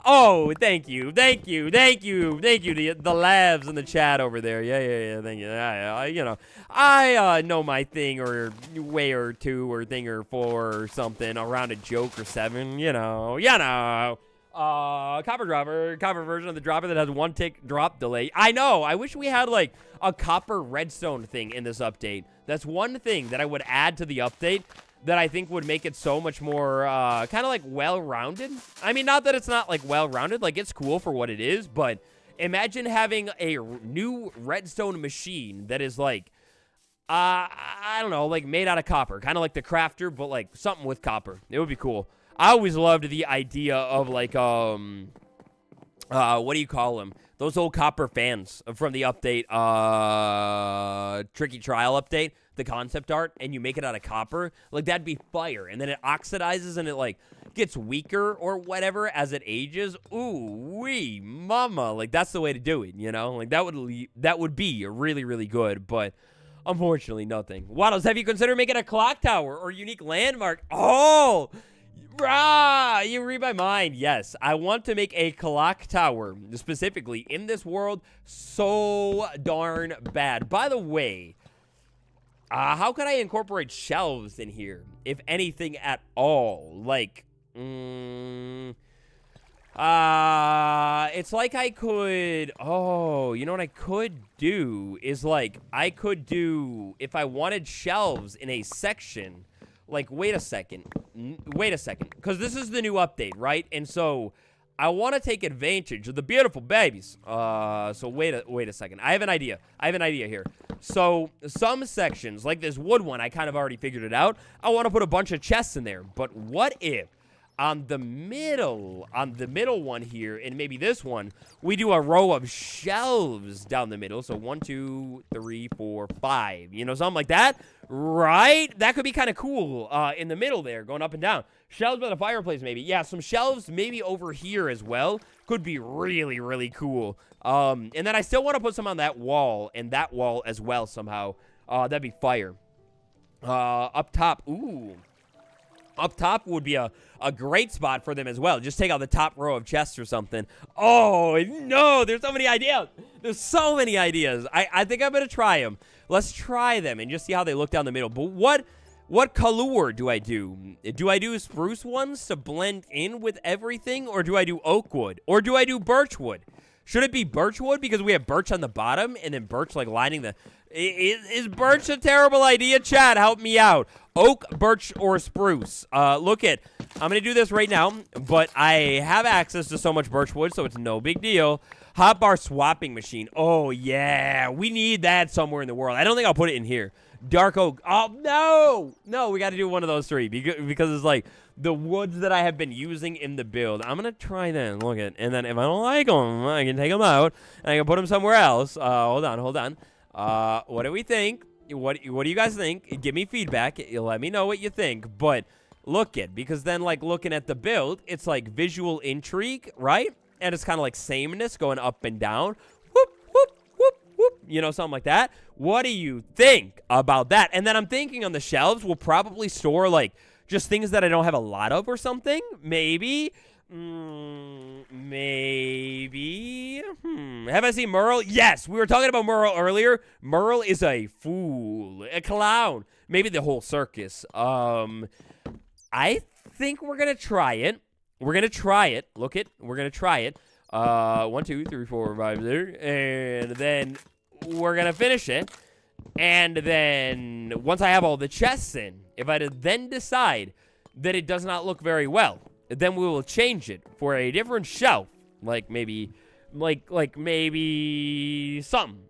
oh, thank you, the labs in the chat over there. Yeah, thank you. You know, I know my thing or way or 2 or thing or 4 or something around a joke or 7. You know. Copper version of the dropper that has 1 tick drop delay. I know. I wish we had like a copper redstone thing in this update. That's one thing that I would add to the update that I think would make it so much more kind of like well-rounded. I mean, not that it's not like well-rounded, like it's cool for what it is, but imagine having a new redstone machine that is like, I don't know, like made out of copper, kind of like the crafter, but like something with copper. It would be cool. I always loved the idea of like, what do you call them? Those old copper fans from the update, Tricky Trial update, the concept art, and you make it out of copper. Like, that'd be fire. And then it oxidizes and it, like, gets weaker or whatever as it ages. Ooh, wee, mama. Like, that's the way to do it, you know? Like, that would be really, really good, but unfortunately, nothing. Wattles, have you considered making a clock tower or unique landmark? Oh! You read my mind. Yes, I want to make a clock tower, specifically in this world, so darn bad. By the way, how could I incorporate shelves in here, if anything at all? Like, it's like I could, you know what I could do is like, I could do, if I wanted shelves in a section, like, wait a second, because this is the new update, right? And so I want to take advantage of the beautiful babies. So wait a second. I have an idea here. So some sections, like this wood one, I kind of already figured it out. I want to put a bunch of chests in there. But what if on the middle one here, and maybe this one, we do a row of shelves down the middle. So 1, 2, 3, 4, 5. You know, something like that, right? That could be kind of cool in the middle there, going up and down. Shelves by the fireplace, maybe. Yeah, some shelves maybe over here as well. Could be really, really cool. And then I still want to put some on that wall and that wall as well somehow. That'd be fire. Up top, ooh. Up top would be a great spot for them as well. Just take out the top row of chests or something. Oh, no, there's so many ideas. There's so many ideas. I think I'm going to try them. Let's try them and just see how they look down the middle. But what color do I do? Do I do spruce ones to blend in with everything? Or do I do oak wood? Or do I do birch wood? Should it be birch wood because we have birch on the bottom and then birch like lining the... Is birch a terrible idea? Chat, help me out. Oak, birch, or spruce? Look it. I'm going to do this right now, but I have access to so much birch wood, so it's no big deal. Hotbar swapping machine. Oh, yeah. We need that somewhere in the world. I don't think I'll put it in here. Dark oak. Oh, no. No, we got to do one of those three because it's like the woods that I have been using in the build. I'm going to try that. Look it. And then if I don't like them, I can take them out and I can put them somewhere else. Hold on. What do we think? What do you guys think? Give me feedback. Let me know what you think. But look it, because then like looking at the build, it's like visual intrigue, right? And it's kind of like sameness going up and down. Whoop, whoop, whoop, whoop. You know, something like that. What do you think about that? And then I'm thinking on the shelves, we'll probably store like just things that I don't have a lot of or something. Maybe. Maybe. Have I seen Merle? Yes, we were talking about Merle earlier. Merle is a fool, a clown. Maybe the whole circus. I think we're gonna try it. We're gonna try it. Look it. We're gonna try it. 1, 2, 3, 4, 5, 6, and then we're gonna finish it. And then once I have all the chests in, if I then decide that it does not look very well, then we will change it for a different shelf, like maybe something.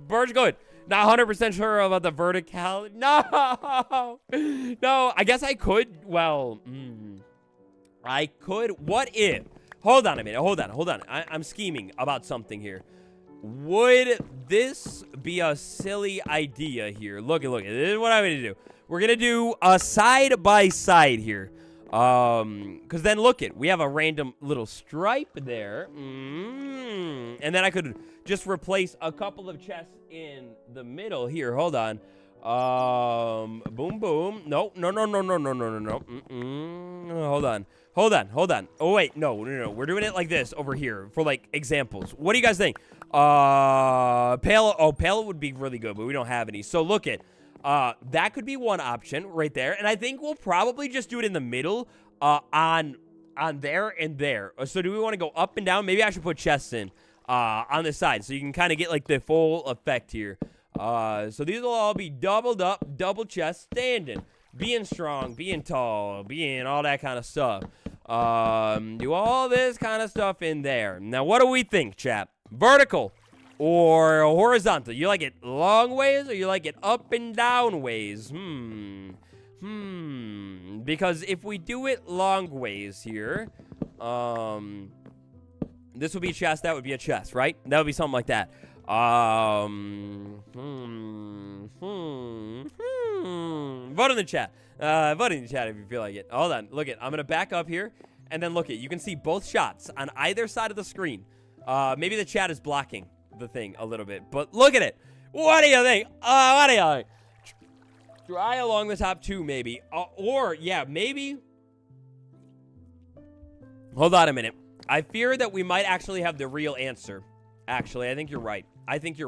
Bird's good. Not 100% sure about the verticality. No, no. I guess I could. Well, I could. What if? Hold on a minute. Hold on. I'm scheming about something here. Would this be a silly idea here? Look. This is what I'm gonna do. We're gonna do a side by side here. Because then look it, we have a random little stripe there. And then I could just replace a couple of chests in the middle here. Hold on. Boom, boom. No. Hold on. Oh, wait. No. We're doing it like this over here for like examples. What do you guys think? Pale would be really good, but we don't have any. So look it. That could be one option right there. And I think we'll probably just do it in the middle, on there and there. So do we want to go up and down? Maybe I should put chests in, on the side so you can kind of get like the full effect here. So these will all be doubled up, double chest, standing, being strong, being tall, being all that kind of stuff. Do all this kind of stuff in there. Now, what do we think, chap? Vertical or horizontal? You like it long ways or you like it up and down ways? Because if we do it long ways here, this would be a chest, that would be a chest, right? That would be something like that. Vote in the chat. Vote in the chat if you feel like it. Hold on. Look it. I'm going to back up here. And then look it. You can see both shots on either side of the screen. Maybe the chat is blocking the thing a little bit. But look at it. What do you think? What do you think? Try along the top two, maybe. Or, yeah, maybe. Hold on a minute. I fear that we might actually have the real answer. Actually, I think you're right. I think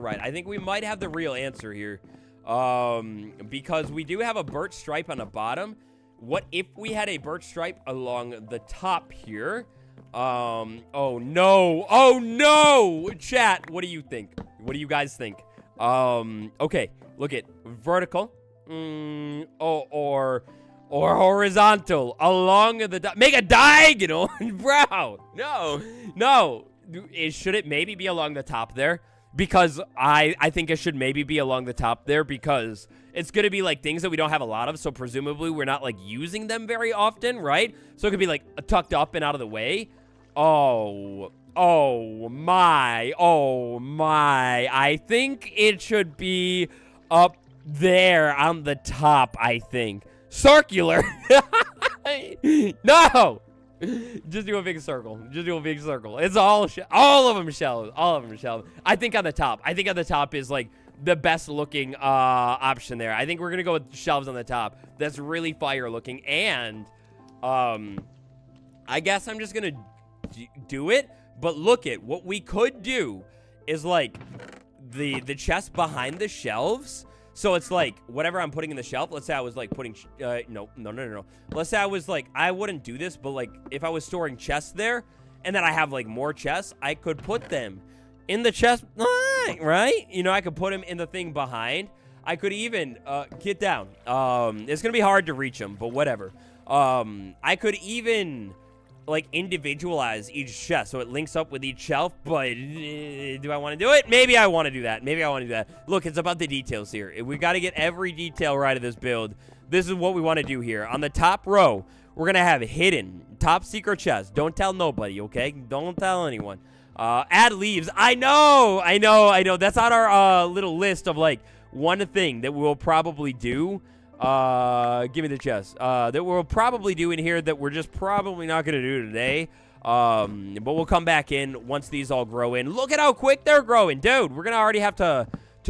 we might have the real answer here. Because we do have a birch stripe on the bottom. What if we had a birch stripe along the top here? Oh no! Chat, what do you think? What do you guys think? Okay, look at vertical. Or horizontal along the make a diagonal, bro. No. Should it maybe be along the top there? because I think it should maybe be along the top there because it's going to be like things that we don't have a lot of, so presumably we're not like using them very often, right? So it could be like tucked up and out of the way. Oh my. I think it should be up there on the top, I think. Circular. No. Just do a big circle. It's all of them shelves. I think on the top is like the best looking option there. I think we're gonna go with shelves on the top. That's really fire looking. And I guess I'm just gonna do it. But look at what we could do is like the chest behind the shelves. So it's like whatever I'm putting in the shelf. Let's say I was like putting no. Let's say I was like, I wouldn't do this, but like if I was storing chests there and then I have like more chests, I could put them in the chest, right? You know, I could put them in the thing behind. I could even get down. It's gonna be hard to reach them, but whatever. I could even like individualize each chest so it links up with each shelf, but do I want to do it? Maybe I want to do that. Look, it's about the details here. We got to get every detail right of this build. This is what we want to do here. On the top row, we're going to have hidden top secret chest. Don't tell nobody, okay? Don't tell anyone. Add leaves. I know. That's on our little list of like one thing that we'll probably do. Give me the chest. That we'll probably do in here that we're just probably not going to do today. But we'll come back in once these all grow in. Look at how quick they're growing. Dude, we're going to already have to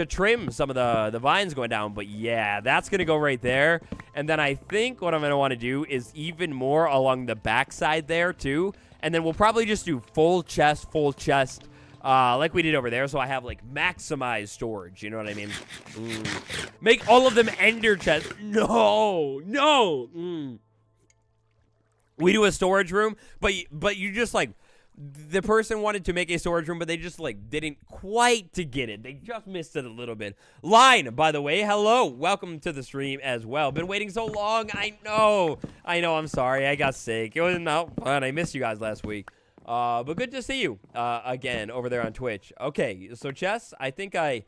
trim some of the vines going down. But yeah, that's going to go right there. And then I think what I'm going to want to do is even more along the back side there too. And then we'll probably just do full chest, like we did over there, so I have, like, maximized storage, you know what I mean? Make all of them ender chests. No. We do a storage room, but you just, like, the person wanted to make a storage room, but they just, like, didn't quite to get it. They just missed it a little bit. Line, by the way, hello. Welcome to the stream as well. Been waiting so long. I know. I'm sorry. I got sick. It was not fun. I missed you guys last week. But good to see you again over there on Twitch. Okay, so chess, I think I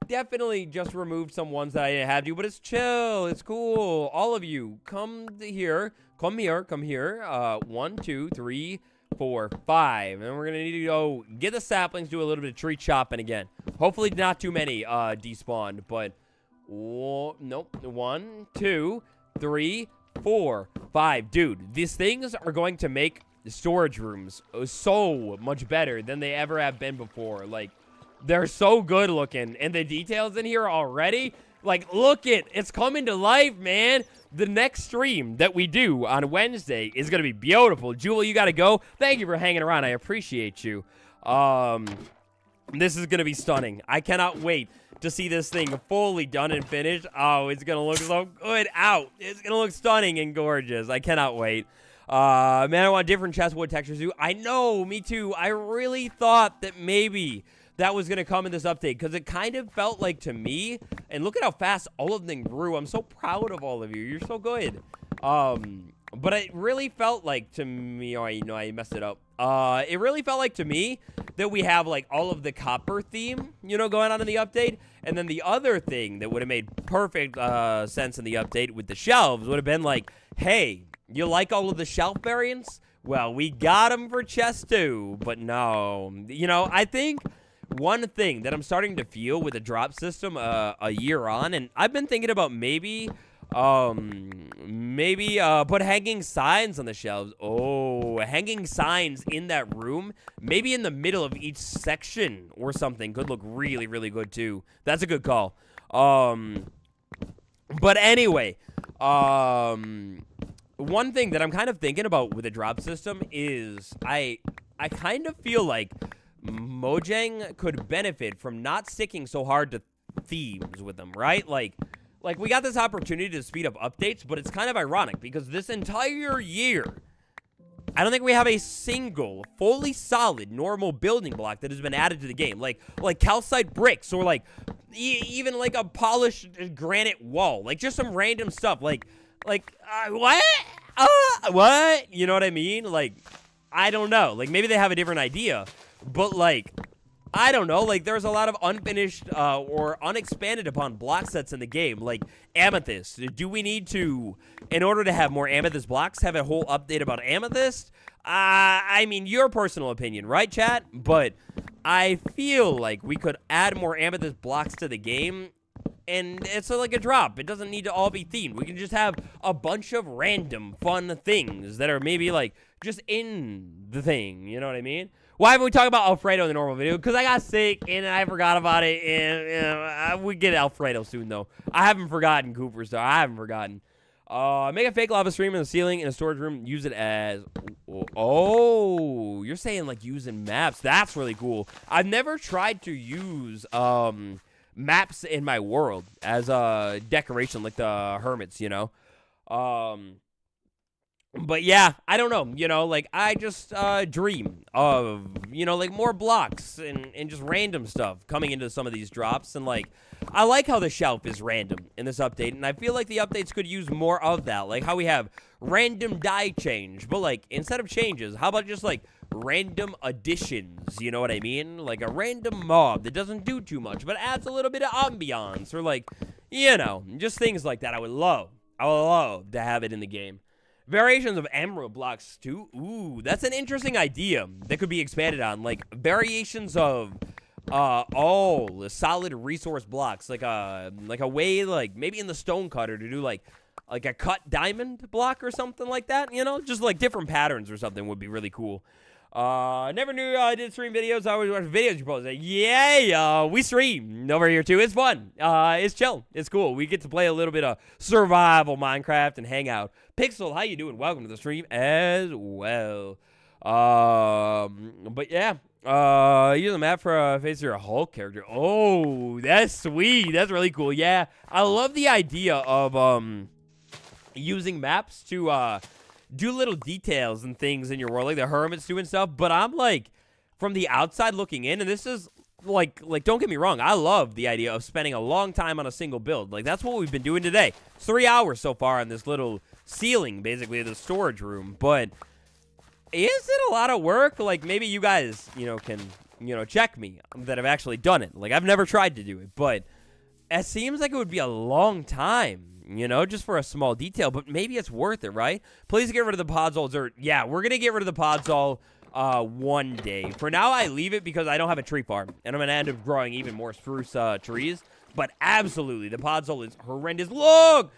definitely just removed some ones that I didn't have to, but it's chill. It's cool. All of you, come here. 1, 2, 3, 4, 5. And we're going to need to go get the saplings, do a little bit of tree chopping again. Hopefully not too many despawned, but nope. 1, 2, 3, 4, 5. Dude, these things are going to make storage rooms so much better than they ever have been before. Like, they're so good looking, and the details in here already, like, look it's coming to life, man. The next stream that we do on Wednesday is gonna be beautiful. Jewel, you gotta go. Thank you for hanging around. I appreciate you. This is gonna be stunning. I cannot wait to see this thing fully done and finished. Oh, it's gonna look so good out. It's gonna look stunning and gorgeous. I cannot wait. Man, I want different chest wood textures too. I know, me too. I really thought that maybe that was going to come in this update because it kind of felt like to me, and look at how fast all of them grew. I'm so proud of all of you. You're so good. But it really felt like to me, oh, you know, I messed it up. It really felt like to me that we have like all of the copper theme, you know, going on in the update. And then the other thing that would have made perfect sense in the update with the shelves would have been like, hey, you like all of the shelf variants? Well, we got them for chest too, but no. You know, I think one thing that I'm starting to feel with the drop system a year on, and I've been thinking about maybe put hanging signs on the shelves. Oh, hanging signs in that room, maybe in the middle of each section or something could look really, really good too. That's a good call. But anyway, one thing that I'm kind of thinking about with the drop system is I kind of feel like MoJAI could benefit from not sticking so hard to themes with them, right? Like we got this opportunity to speed up updates, but it's kind of ironic because this entire year, I don't think we have a single fully solid normal building block that has been added to the game. Like calcite bricks or like even like a polished granite wall, like just some random stuff. What? What? You know what I mean? Like, I don't know. Like, maybe they have a different idea, but like, I don't know, like, there's a lot of unfinished or unexpanded upon block sets in the game, like Amethyst. Do we need to, in order to have more Amethyst blocks, have a whole update about Amethyst? I mean, your personal opinion, right, chat? But I feel like we could add more Amethyst blocks to the game, and it's like a drop. It doesn't need to all be themed. We can just have a bunch of random fun things that are maybe, like, just in the thing, you know what I mean? Why haven't we talked about Alfredo in the normal video? Because I got sick, and I forgot about it, and we get Alfredo soon, though. I haven't forgotten Cooper Star. I haven't forgotten. Make a fake lava stream in the ceiling in a storage room. Use it as... Oh, you're saying, like, using maps. That's really cool. I've never tried to use maps in my world as a decoration, like the hermits, you know? But yeah, I don't know, you know, like, I just dream of, you know, like, more blocks and just random stuff coming into some of these drops. And, like, I like how the shelf is random in this update, and I feel like the updates could use more of that, like how we have random die change, but, like, instead of changes, how about just, like, random additions, you know what I mean? Like a random mob that doesn't do too much, but adds a little bit of ambiance, or, like, you know, just things like that. I would love to have it in the game. Variations of emerald blocks, too. Ooh, that's an interesting idea that could be expanded on. Like, variations of, the solid resource blocks. Like a way, like, maybe in the stone cutter to do, like a cut diamond block or something like that, you know? Just, like, different patterns or something would be really cool. Never knew I did stream videos. I always watch videos you post. Yeah, we stream over here too. It's fun. It's chill. It's cool. We get to play a little bit of survival Minecraft and hang out. Pixel, how you doing? Welcome to the stream as well. But yeah, use the map for face your Hulk character. Oh, that's sweet. That's really cool. Yeah, I love the idea of using maps to do little details and things in your world, like the hermits doing stuff. But I'm like, from the outside looking in, and this is like don't get me wrong, I love the idea of spending a long time on a single build. Like, that's what we've been doing today. 3 hours so far on this little ceiling, basically, the storage room. But is it a lot of work? Like, maybe you guys, you know, can, you know, check me that I've actually done it. Like, I've never tried to do it, but it seems like it would be a long time, you know, just for a small detail. But maybe it's worth it, right? Please get rid of the podzol. Or yeah, we're gonna get rid of the podzol one day. For now, I leave it because I don't have a tree farm, and I'm gonna end up growing even more spruce trees. But absolutely, the podzol is horrendous. Look,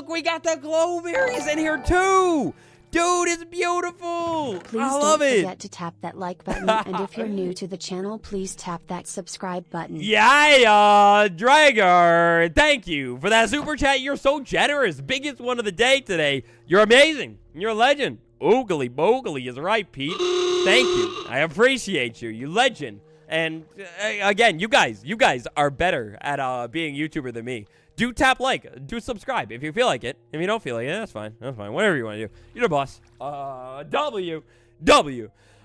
we got the glowberries in here too. Dude, it's beautiful. Please I love it. Don't forget to tap that like button, and if you're new to the channel, please tap that subscribe button. Yeah, Dragar, thank you for that super chat. You're so generous. Biggest one of the day today. You're amazing. You're a legend. Oogly boogly is right, Pete. Thank you. I appreciate you. You legend. And again, you guys are better at being YouTuber than me. Do tap like, do subscribe if you feel like it. If you don't feel like it, that's fine. That's fine. Whatever you want to do. You're the boss. W.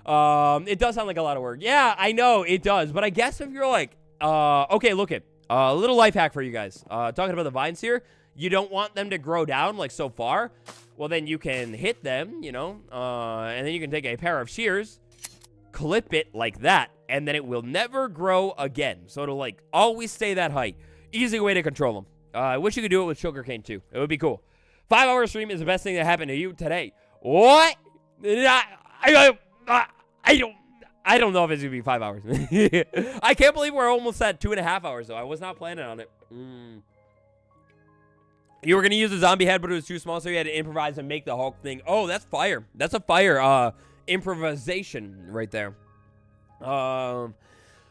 It does sound like a lot of work. Yeah, I know it does. But I guess if you're like, okay, look it. A little life hack for you guys. Talking about the vines here. You don't want them to grow down like so far. Well, then you can hit them, you know, and then you can take a pair of shears, clip it like that, and then it will never grow again. So it'll like always stay that height. Easy way to control them. I wish you could do it with sugarcane too. It would be cool. 5-hour stream is the best thing that happened to you today. What? I don't know if it's gonna be 5 hours. I can't believe we're almost at 2.5 hours though. I was not planning on it. You were gonna use a zombie head, but it was too small, so you had to improvise and make the Hulk thing. Oh, that's fire. That's a fire improvisation right there.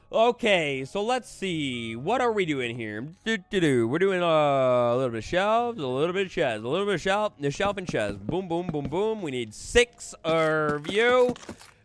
Okay, so let's see. What are we doing here? We're doing a little bit of shelves, a little bit of chest, a little bit of shelf and chest. Boom, boom, boom, boom. We need 6 of you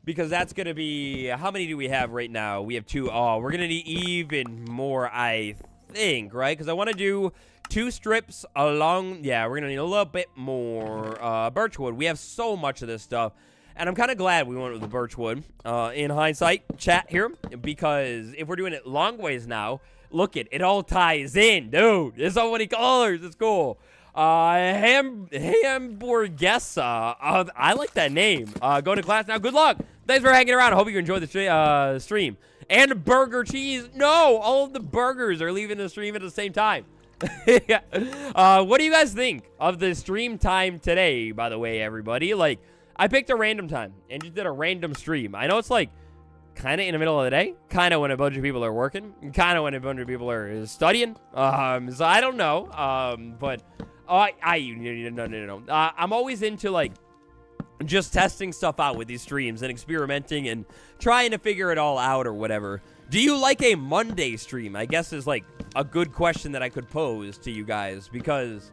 because that's going to be, how many do we have right now? We have 2. Oh, we're going to need even more, I think, right? Because I want to do 2 strips along. Yeah, we're going to need a little bit more birchwood. We have so much of this stuff. And I'm kind of glad we went with the birchwood in hindsight, chat here, because if we're doing it long ways now, look it all ties in, dude. There's so many colors. It's cool. Hamburguesa. I like that name. Going to class now. Good luck. Thanks for hanging around. I hope you enjoyed the stream. And burger cheese. No, all of the burgers are leaving the stream at the same time. What do you guys think of the stream time today, by the way, everybody? Like, I picked a random time and just did a random stream. I know it's like kind of in the middle of the day, kind of when a bunch of people are working, kind of when a bunch of people are studying. So I don't know. But no. I'm always into like just testing stuff out with these streams and experimenting and trying to figure it all out or whatever. Do you like a Monday stream? I guess is like a good question that I could pose to you guys, because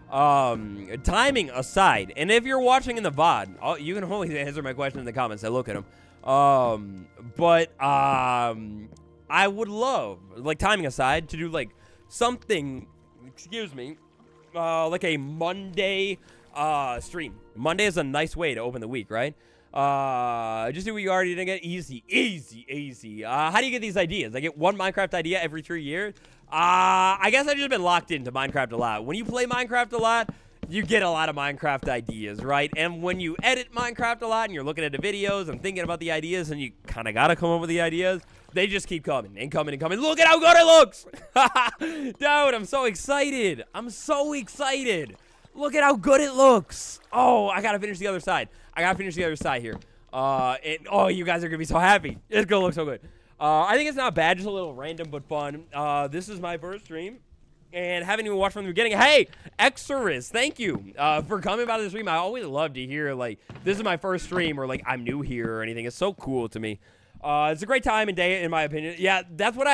timing aside, and if you're watching in the VOD, you can always answer my question in the comments. I look at them. But I would love, like, timing aside, to do like something, excuse me, like a Monday stream. Monday is a nice way to open the week, right? Just do what you already didn't get. Easy. How do you get these ideas? I get one Minecraft idea every 3 years. I guess I've just been locked into Minecraft a lot. When you play Minecraft a lot, you get a lot of Minecraft ideas, right? And when you edit Minecraft a lot and you're looking at the videos and thinking about the ideas and you kind of got to come up with the ideas, they just keep coming and coming and coming. Look at how good it looks. Dude, I'm so excited. Look at how good it looks. Oh, I got to finish the other side. Here. Oh, you guys are going to be so happy. It's going to look so good. I think it's not bad, just a little random but fun. This is my first stream, and haven't even watched from the beginning. Hey, Exorus, thank you for coming by the stream. I always love to hear, like, this is my first stream, or, like, I'm new here or anything. It's so cool to me. It's a great time and day, in my opinion. Yeah, that's what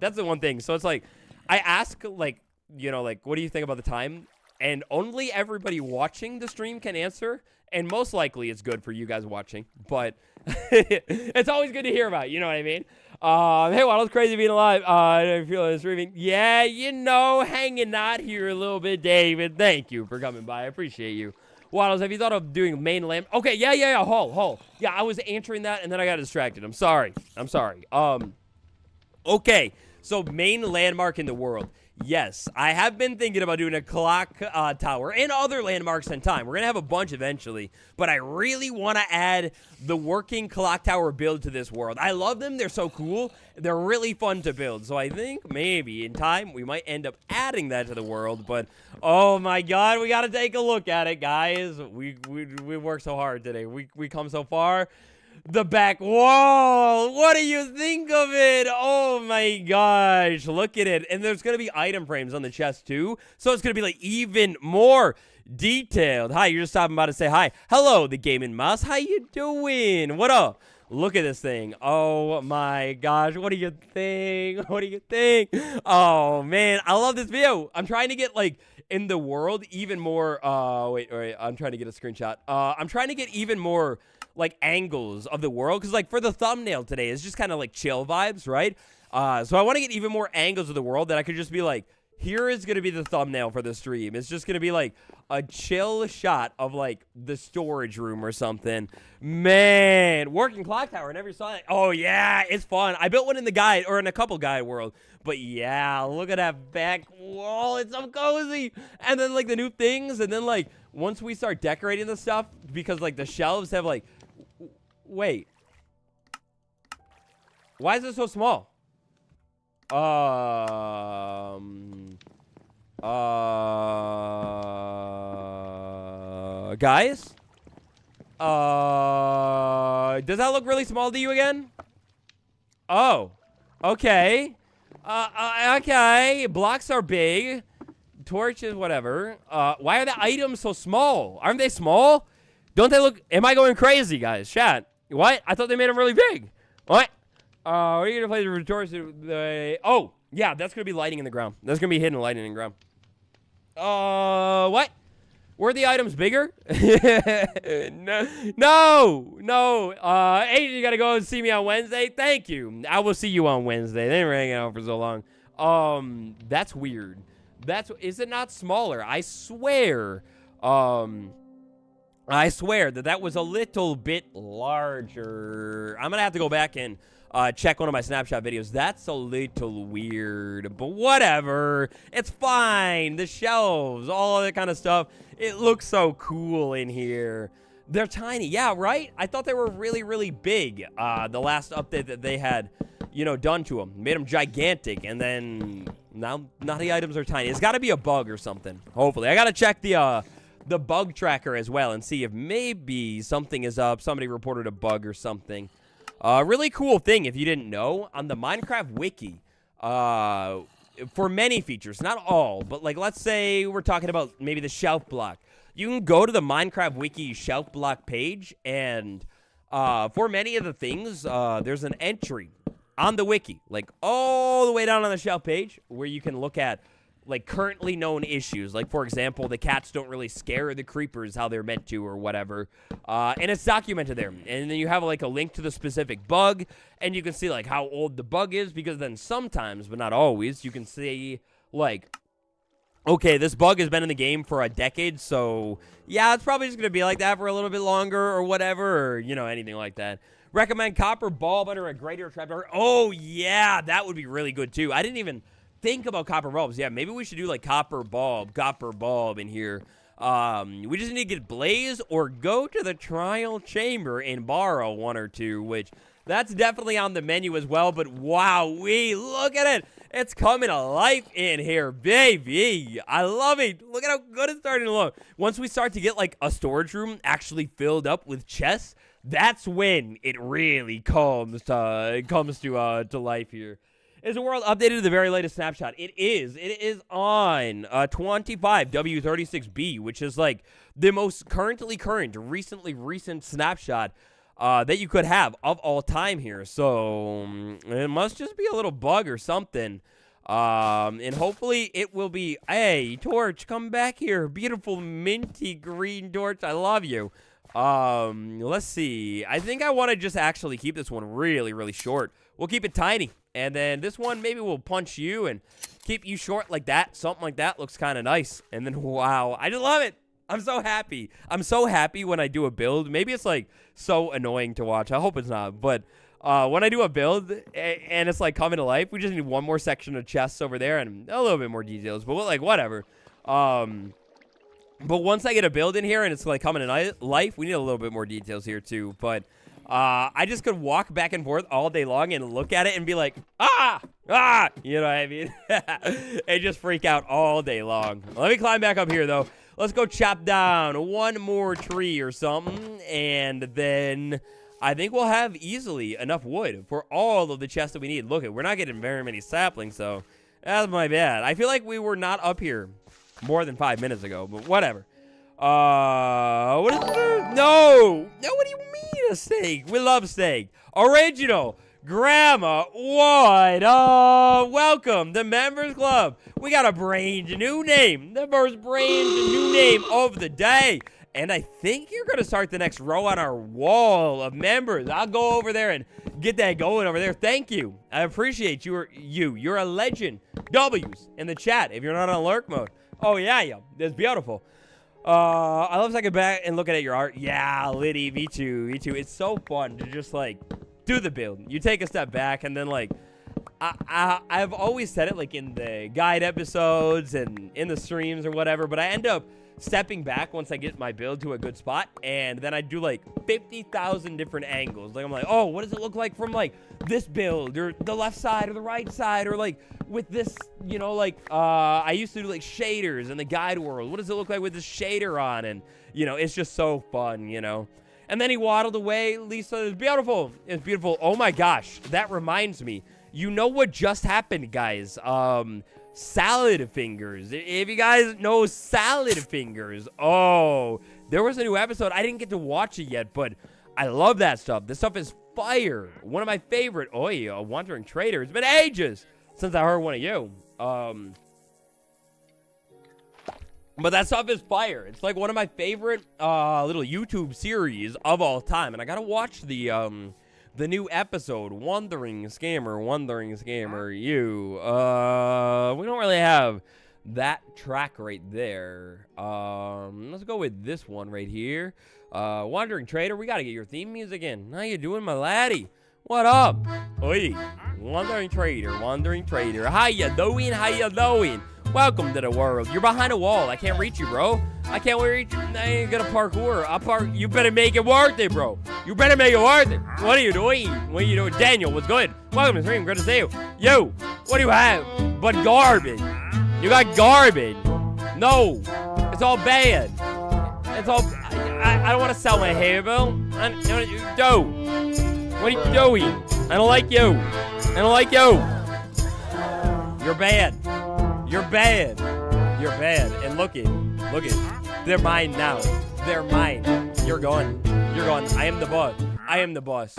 that's the one thing. So it's like, I ask, like, you know, like, what do you think about the time? And only everybody watching the stream can answer. And most likely it's good for you guys watching. But it's always good to hear about, you know what I mean? Hey, Wattles, crazy being alive. I feel like streaming. Yeah, you know, hanging out here a little bit, David. Thank you for coming by. I appreciate you. Wattles, have you thought of doing main land? Okay, yeah. Hall. Yeah, I was answering that and then I got distracted. I'm sorry. Okay, so main landmark in the world. Yes, I have been thinking about doing a clock tower and other landmarks in time. We're going to have a bunch eventually, but I really want to add the working clock tower build to this world. I love them. They're so cool. They're really fun to build. So I think maybe in time we might end up adding that to the world, but oh my God, we got to take a look at it, guys. We worked so hard today. We come so far. The back wall. What do you think of it? Oh my gosh. Look at it. And there's going to be item frames on the chest too. So it's going to be like even more detailed. Hi, you're just stopping by to say hi. Hello, the Gaming Mouse. How you doing? What up? Look at this thing. Oh my gosh. What do you think? Oh man, I love this video. I'm trying to get like in the world even more. Wait. I'm trying to get a screenshot. I'm trying to get even more like angles of the world, because like for the thumbnail today it's just kind of like chill vibes, right? So I want to get even more angles of the world that I could just be like, here is going to be the thumbnail for the stream. It's just going to be like a chill shot of like the storage room or something. Man, working clock tower, I never saw that. Oh yeah, it's fun. I built one in the guide, or in a couple guide world, but yeah, look at that back wall. It's so cozy. And then like the new things, and then like once we start decorating the stuff, because like the shelves have like, wait, why is it so small? Guys? Does that look really small to you again? Oh, okay. Okay, blocks are big. Torches, whatever. Why are the items so small? Aren't they small? Don't they look, am I going crazy, guys? Chat. What? I thought they made them really big. What? Are you going to play the torches? Oh, yeah, that's going to be lighting in the ground. That's going to be hidden lighting in the ground. What? Were the items bigger? No. Hey, you got to go and see me on Wednesday. Thank you. I will see you on Wednesday. They were hanging out for so long. That's weird. Is it not smaller? I swear that was a little bit larger. I'm going to have to go back and check one of my snapshot videos. That's a little weird, but whatever. It's fine. The shelves, all of that kind of stuff. It looks so cool in here. They're tiny. Yeah, right? I thought they were really, really big. The last update that they had, done to them. Made them gigantic, and then now the items are tiny. It's got to be a bug or something, hopefully. I got to check the bug tracker as well and see if maybe something is up. Somebody reported a bug or something. Really cool thing, if you didn't know, on the Minecraft wiki, for many features, not all, but like let's say we're talking about maybe the shelf block. You can go to the Minecraft wiki shelf block page, and for many of the things, there's an entry on the wiki, like all the way down on the shelf page, where you can look at like currently known issues. Like, for example, the cats don't really scare the creepers how they're meant to or whatever. And it's documented there. And then you have like a link to the specific bug, and you can see like how old the bug is, because then sometimes, but not always, you can see like, okay, this bug has been in the game for a decade, so yeah, it's probably just going to be like that for a little bit longer or whatever, or, anything like that. Recommend copper bulb under a grater or trapdoor. Oh, yeah, that would be really good, too. I didn't even think about copper bulbs. Yeah, maybe we should do, like, copper bulb in here. We just need to get Blaze or go to the trial chamber and borrow one or two, which that's definitely on the menu as well. But wow, look at it. It's coming to life in here, baby. I love it. Look at how good it's starting to look. Once we start to get like a storage room actually filled up with chests, that's when it really comes to life here. Is the world updated to the very latest snapshot? It is. It is on 25W36B, which is like the most recent snapshot that you could have of all time here. So it must just be a little bug or something. And hopefully it will be, hey, Torch, come back here. Beautiful minty green Torch. I love you. Let's see. I think I want to just actually keep this one really, really short. We'll keep it tiny. And then this one, maybe we'll punch you and keep you short like that. Something like that looks kind of nice. And then, wow, I just love it. I'm so happy. I'm so happy when I do a build. Maybe it's like so annoying to watch. I hope it's not. But when I do a build and it's like coming to life, we just need one more section of chests over there and a little bit more details. But like whatever. But once I get a build in here and it's like coming to life, we need a little bit more details here too. But I just could walk back and forth all day long and look at it and be like, you know what I mean? And just freak out all day long. Let me climb back up here though. Let's go chop down one more tree or something, and then I think we'll have easily enough wood for all of the chests that we need. Look, we're not getting very many saplings, so that's my bad. I feel like we were not up here more than 5 minutes ago, but whatever. What is it? No, what do you mean a steak? We love steak. Original Grandma Wood. Welcome, the Members Club. We got a brand new name. The first brand new name of the day. And I think you're going to start the next row on our wall of members. I'll go over there and get that going over there. Thank you. I appreciate you. You're a legend. W's in the chat if you're not on lurk mode. Oh, yeah. That's beautiful. I love second back and looking at your art. Yeah, Liddy, me too. It's so fun to just, like, do the build. You take a step back and then, like, I've always said it, like, in the guide episodes and in the streams or whatever, but I end up stepping back once I get my build to a good spot, and then I do, like, 50,000 different angles. Like, I'm like, oh, what does it look like from, like, this build, or the left side, or the right side, or, like, with this, you know, like, I used to do, like, shaders in the guide world. What does it look like with this shader on? And, you know, it's just so fun, you know. And then he waddled away. Lisa, it's beautiful. It's beautiful. Oh, my gosh. That reminds me. You know what just happened, guys? Salad Fingers. If you guys know Salad Fingers, oh, there was a new episode. I didn't get to watch it yet, but I love that stuff. This stuff is fire. One of my favorite. Oh, yeah, a Wandering Trader. It's been ages since I heard one of you. But that stuff is fire. It's like one of my favorite little YouTube series of all time, and I gotta watch the new episode, Wandering Scammer, you. We don't really have that track right there. Let's go with this one right here. Wandering Trader, we gotta get your theme music in. How you doing, my laddie? What up? Oi, Wandering Trader. How you doing? Welcome to the world. You're behind a wall. I can't reach you, bro. I can't wait. I ain't gonna parkour. I'll park. You better make it worth it, bro. You better make it worth it. What are you doing? What are you doing? Daniel, what's good? Welcome to the stream. Good to see you. Yo, what do you have? But garbage. You got garbage. No, it's all bad. It's all. I don't want to sell my hair, bro. What are you doing? I don't like you. I don't like you. You're bad. You're bad. You're bad. And look it. They're mine now. They're mine. You're gone. You're gone. I am the boss. I am the boss.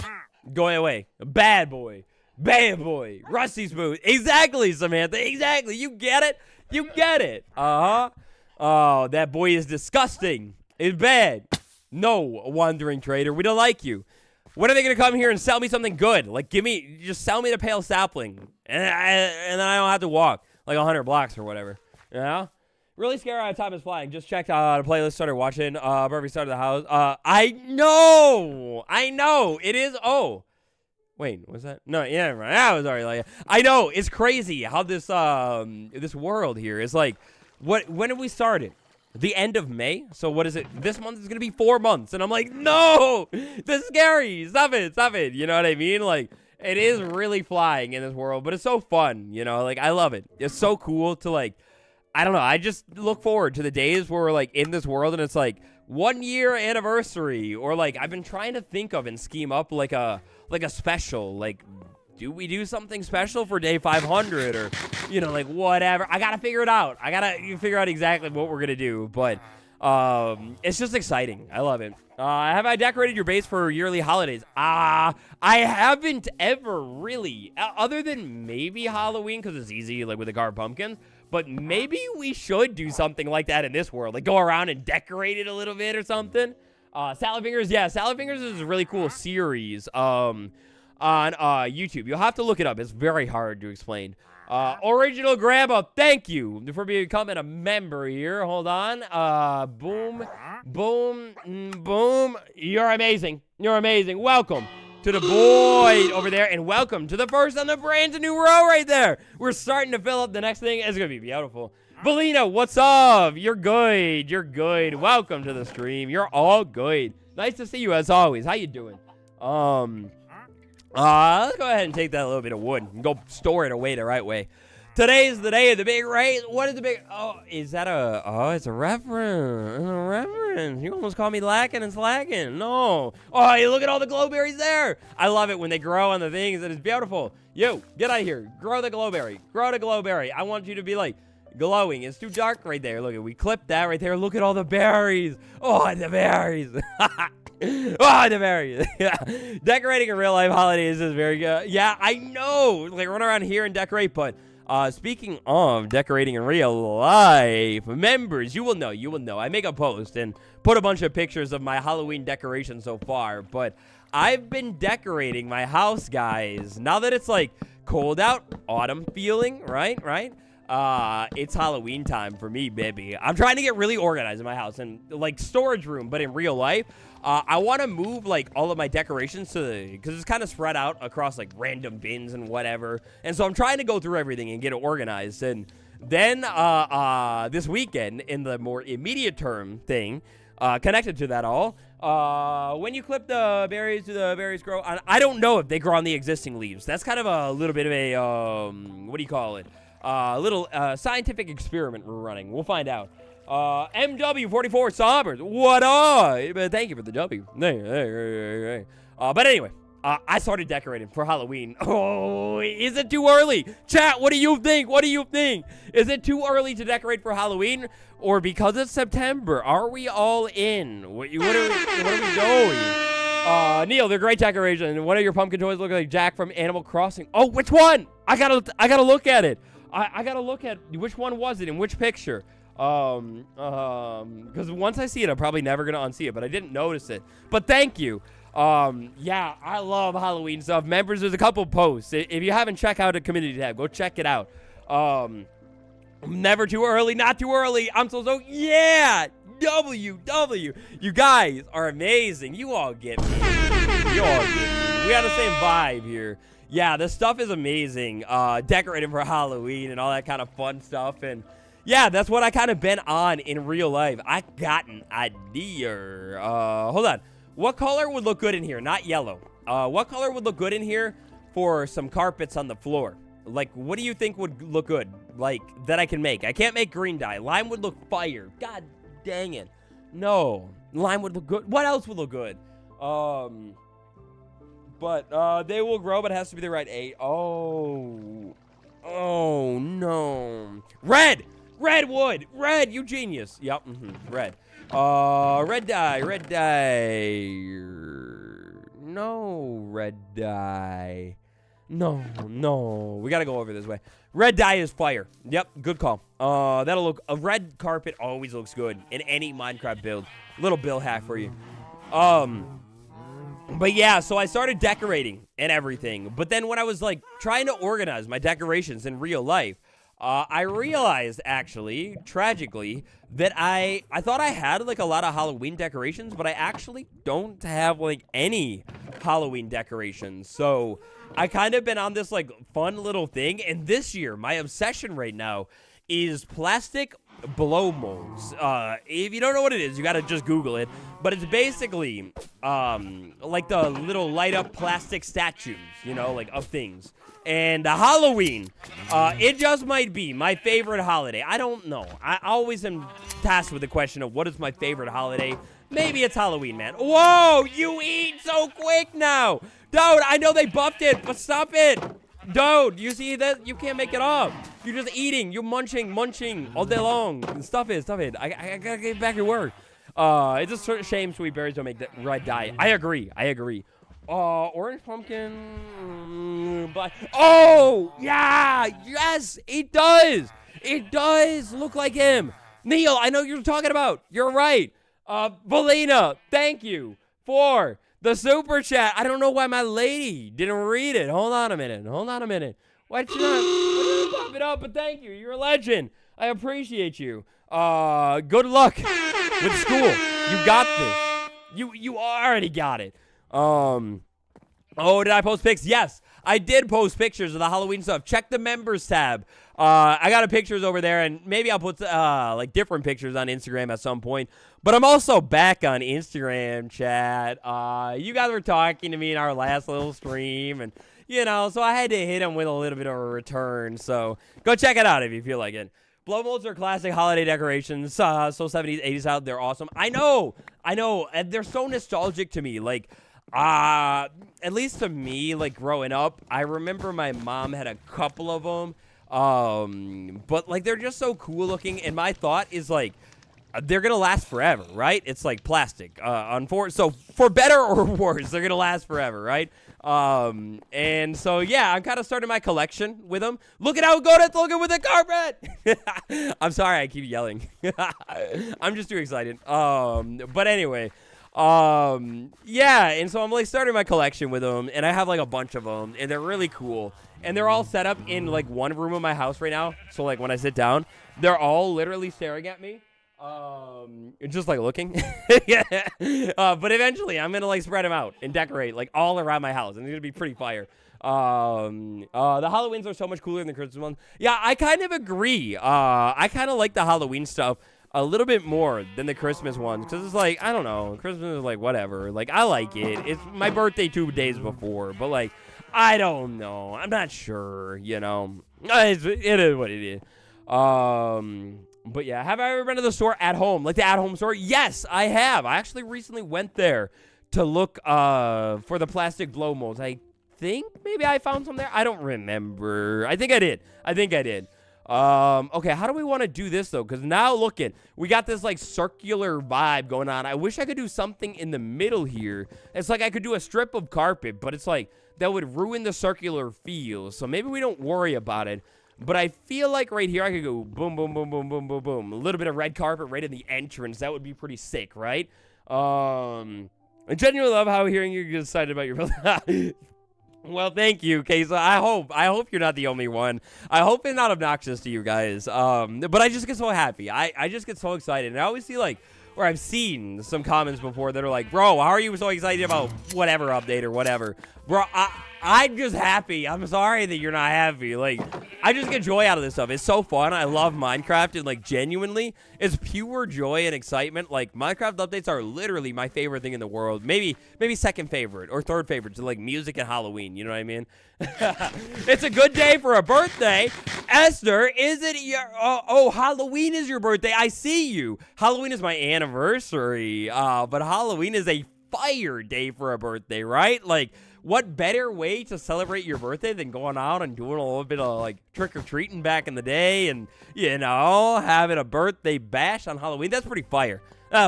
Go away. Bad boy. Bad boy. Rusty Smooth. Exactly, Samantha. Exactly. You get it? You get it. Uh-huh. Oh, that boy is disgusting. It's bad. No, wandering trader. We don't like you. When are they going to come here and sell me something good? Like, just sell me the pale sapling. And then I don't have to walk like 100 blocks or whatever. You know? Really scared out of time is flying. Just checked the playlist, started watching. Perfect start of the house. I know. It is. Oh. Wait, was that? No, yeah, right. That was already like. I know. It's crazy how this world here is like. When did we start it? The end of May? So what is it? This month is going to be 4 months. And I'm like, no, this is scary. Stop it. You know what I mean? Like, it is really flying in this world, but it's so fun. You know, like, I love it. It's so cool to, like, I don't know. I just look forward to the days where we're, like, in this world and it's, like, 1 year anniversary. Or, like, I've been trying to think of and scheme up, like a special, like, do we do something special for day 500 or, you know, like whatever. I got to figure it out. I got to figure out exactly what we're going to do. But it's just exciting. I love it. Have I decorated your base for yearly holidays? I haven't ever really, other than maybe Halloween because it's easy, like with the carved pumpkins. But maybe we should do something like that in this world. Like go around and decorate it a little bit or something. Salad Fingers. Yeah, Salad Fingers is a really cool series. On YouTube. You'll have to look it up. It's very hard to explain. Original Grandma, thank you for becoming a member here. Hold on. Boom. You're amazing. Welcome to the boy over there, and welcome to the first on the brand new row right there. We're starting to fill up the next thing. It's going to be beautiful. Belina, what's up? You're good. Welcome to the stream. You're all good. Nice to see you as always. How you doing? Let's go ahead and take that little bit of wood and go store it away the right way. Today's the day of the big race. What is the big... Oh, is that a... Oh, it's a reference. You almost called me lacking and slacking. No. Oh, hey, look at all the glowberries there. I love it when they grow on the things, and it's beautiful. Yo, get out of here. Grow the glowberry. I want you to be, like, glowing. It's too dark right there. Look, we clipped that right there. Look at all the berries. Oh, the berries. Oh, the berries. Yeah. Decorating in real life holidays is very good. Yeah, I know. Like, run around here and decorate, but speaking of decorating in real life, members, you will know. I make a post and put a bunch of pictures of my Halloween decoration so far, but I've been decorating my house, guys. Now that it's, like, cold out, autumn feeling, right? It's Halloween time for me, baby. I'm trying to get really organized in my house and like storage room, but in real life, I want to move like all of my decorations because it's kind of spread out across like random bins and whatever. And so I'm trying to go through everything and get it organized. And then this weekend, in the more immediate term thing, connected to that all, when you clip the berries, do the berries grow? I don't know if they grow on the existing leaves. That's kind of a little bit of a what do you call it? Little scientific experiment we're running. We'll find out. MW44 Sombers, what up? Thank you for the W. But anyway, I started decorating for Halloween. Oh, is it too early? Chat, what do you think? Is it too early to decorate for Halloween? Or because it's September, are we all in? What are we doing? Neil, they're great decorations. One of your pumpkin toys look like Jack from Animal Crossing. Oh, which one? I gotta look at it. I gotta look at which one was it in which picture. Because once I see it, I'm probably never gonna unsee it, but I didn't notice it. But thank you. Yeah, I love Halloween stuff. Members, there's a couple posts. If you haven't checked out the community tab, go check it out. Never too early, not too early. I'm so yeah. You guys are amazing. You all get me. We got the same vibe here. Yeah, this stuff is amazing. Decorating for Halloween and all that kind of fun stuff. And Yeah, that's what I kind of been on in real life. I got an idea. Hold on. What color would look good in here? Not yellow. What color would look good in here for some carpets on the floor? Like, what do you think would look good? Like, that I can make? I can't make green dye. Lime would look fire. God dang it. No. Lime would look good. What else would look good? But they will grow, but it has to be the right age. Oh. Oh, no. Red! Red wood! Red, you genius. Yep, red. Red dye, red dye. No, red dye. No. We gotta go over this way. Red dye is fire. Yep, good call. That'll look... A red carpet always looks good in any Minecraft build. Little build hack for you. But yeah, so I started decorating and everything. But then when I was, like, trying to organize my decorations in real life, I realized, actually, tragically, that I thought I had, like, a lot of Halloween decorations, but I actually don't have, like, any Halloween decorations. So I kind of been on this, like, fun little thing. And this year, my obsession right now is plastic blow molds. If you don't know what it is, you gotta just Google it. But it's basically, like the little light-up plastic statues, you know, like, of things. And Halloween, it just might be my favorite holiday. I don't know. I always am tasked with the question of what is my favorite holiday. Maybe it's Halloween, man. Whoa, you eat so quick now. Dude, I know they buffed it, but stop it. Dude, you see that? You can't make it up. You're just eating. You're munching all day long. Stop it. I gotta get back to work. It's a shame sweet berries don't make that red dye. I agree. Orange pumpkin. Black. Oh, yeah. Yes, it does. It does look like him. Neil, I know you're talking about. You're right. Belina, thank you for the super chat. I don't know why my lady didn't read it. Hold on a minute. Why did you pop it up? But thank you. You're a legend. I appreciate you. Good luck with school. You got this. You already got it. Oh, did I post pics? Yes, I did post pictures of the Halloween stuff. Check the members tab. I got pictures over there, and maybe I'll put like different pictures on Instagram at some point. But I'm also back on Instagram, chat. You guys were talking to me in our last little stream, and you know, so I had to hit them with a little bit of a return. So go check it out if you feel like it. Blow molds are classic holiday decorations. So 70s, 80s out. They're awesome. I know. And they're so nostalgic to me. Like, at least to me, like, growing up, I remember my mom had a couple of them. But, like, they're just so cool looking. And my thought is, like, they're going to last forever, right? It's like plastic. So for better or worse, they're going to last forever, right? And so, yeah, I'm kind of starting my collection with them. Look at how good it's looking with the carpet. I'm sorry, I keep yelling. I'm just too excited. But anyway, yeah. And so I'm like starting my collection with them, and I have like a bunch of them, and they're really cool. And they're all set up in like one room of my house right now. So like when I sit down, they're all literally staring at me. Just like looking. Yeah. But eventually I'm gonna like spread them out and decorate like all around my house, and it's gonna be pretty fire. The Halloweens are so much cooler than the Christmas ones. Yeah, I kind of agree. I kind of like the Halloween stuff a little bit more than the Christmas ones, because it's like, I don't know, Christmas is like whatever. Like, I like it. It's my birthday 2 days before, but like, I don't know. I'm not sure, you know. It is what it is. But yeah, have I ever been to the store at home? Like the at-home store? Yes, I have. I actually recently went there to look for the plastic blow molds. I think maybe I found some there. I don't remember. I think I did. Okay, how do we want to do this though? Because now looking, we got this like circular vibe going on. I wish I could do something in the middle here. It's like I could do a strip of carpet, but it's like that would ruin the circular feel. So maybe we don't worry about it. But I feel like right here I could go boom, boom, boom, boom, boom, boom, boom. A little bit of red carpet right in the entrance. That would be pretty sick, right? I genuinely love how hearing you get excited about your... Well, thank you, Kaysa. I hope you're not the only one. I hope it's not obnoxious to you guys. But I just get so happy. I just get so excited. And I always see, like, or I've seen some comments before that are like, bro, how are you so excited about whatever update or whatever? Bro, I'm just happy. I'm sorry that you're not happy. Like, I just get joy out of this stuff. It's so fun. I love Minecraft, and, like, genuinely, it's pure joy and excitement. Like, Minecraft updates are literally my favorite thing in the world. Maybe second favorite or third favorite to, like, music and Halloween. You know what I mean? It's a good day for a birthday. Esther, is it your... Oh, Halloween is your birthday. I see you. Halloween is my anniversary. But Halloween is a fire day for a birthday, right? Like... What better way to celebrate your birthday than going out and doing a little bit of, like, trick-or-treating back in the day and, you know, having a birthday bash on Halloween? That's pretty fire.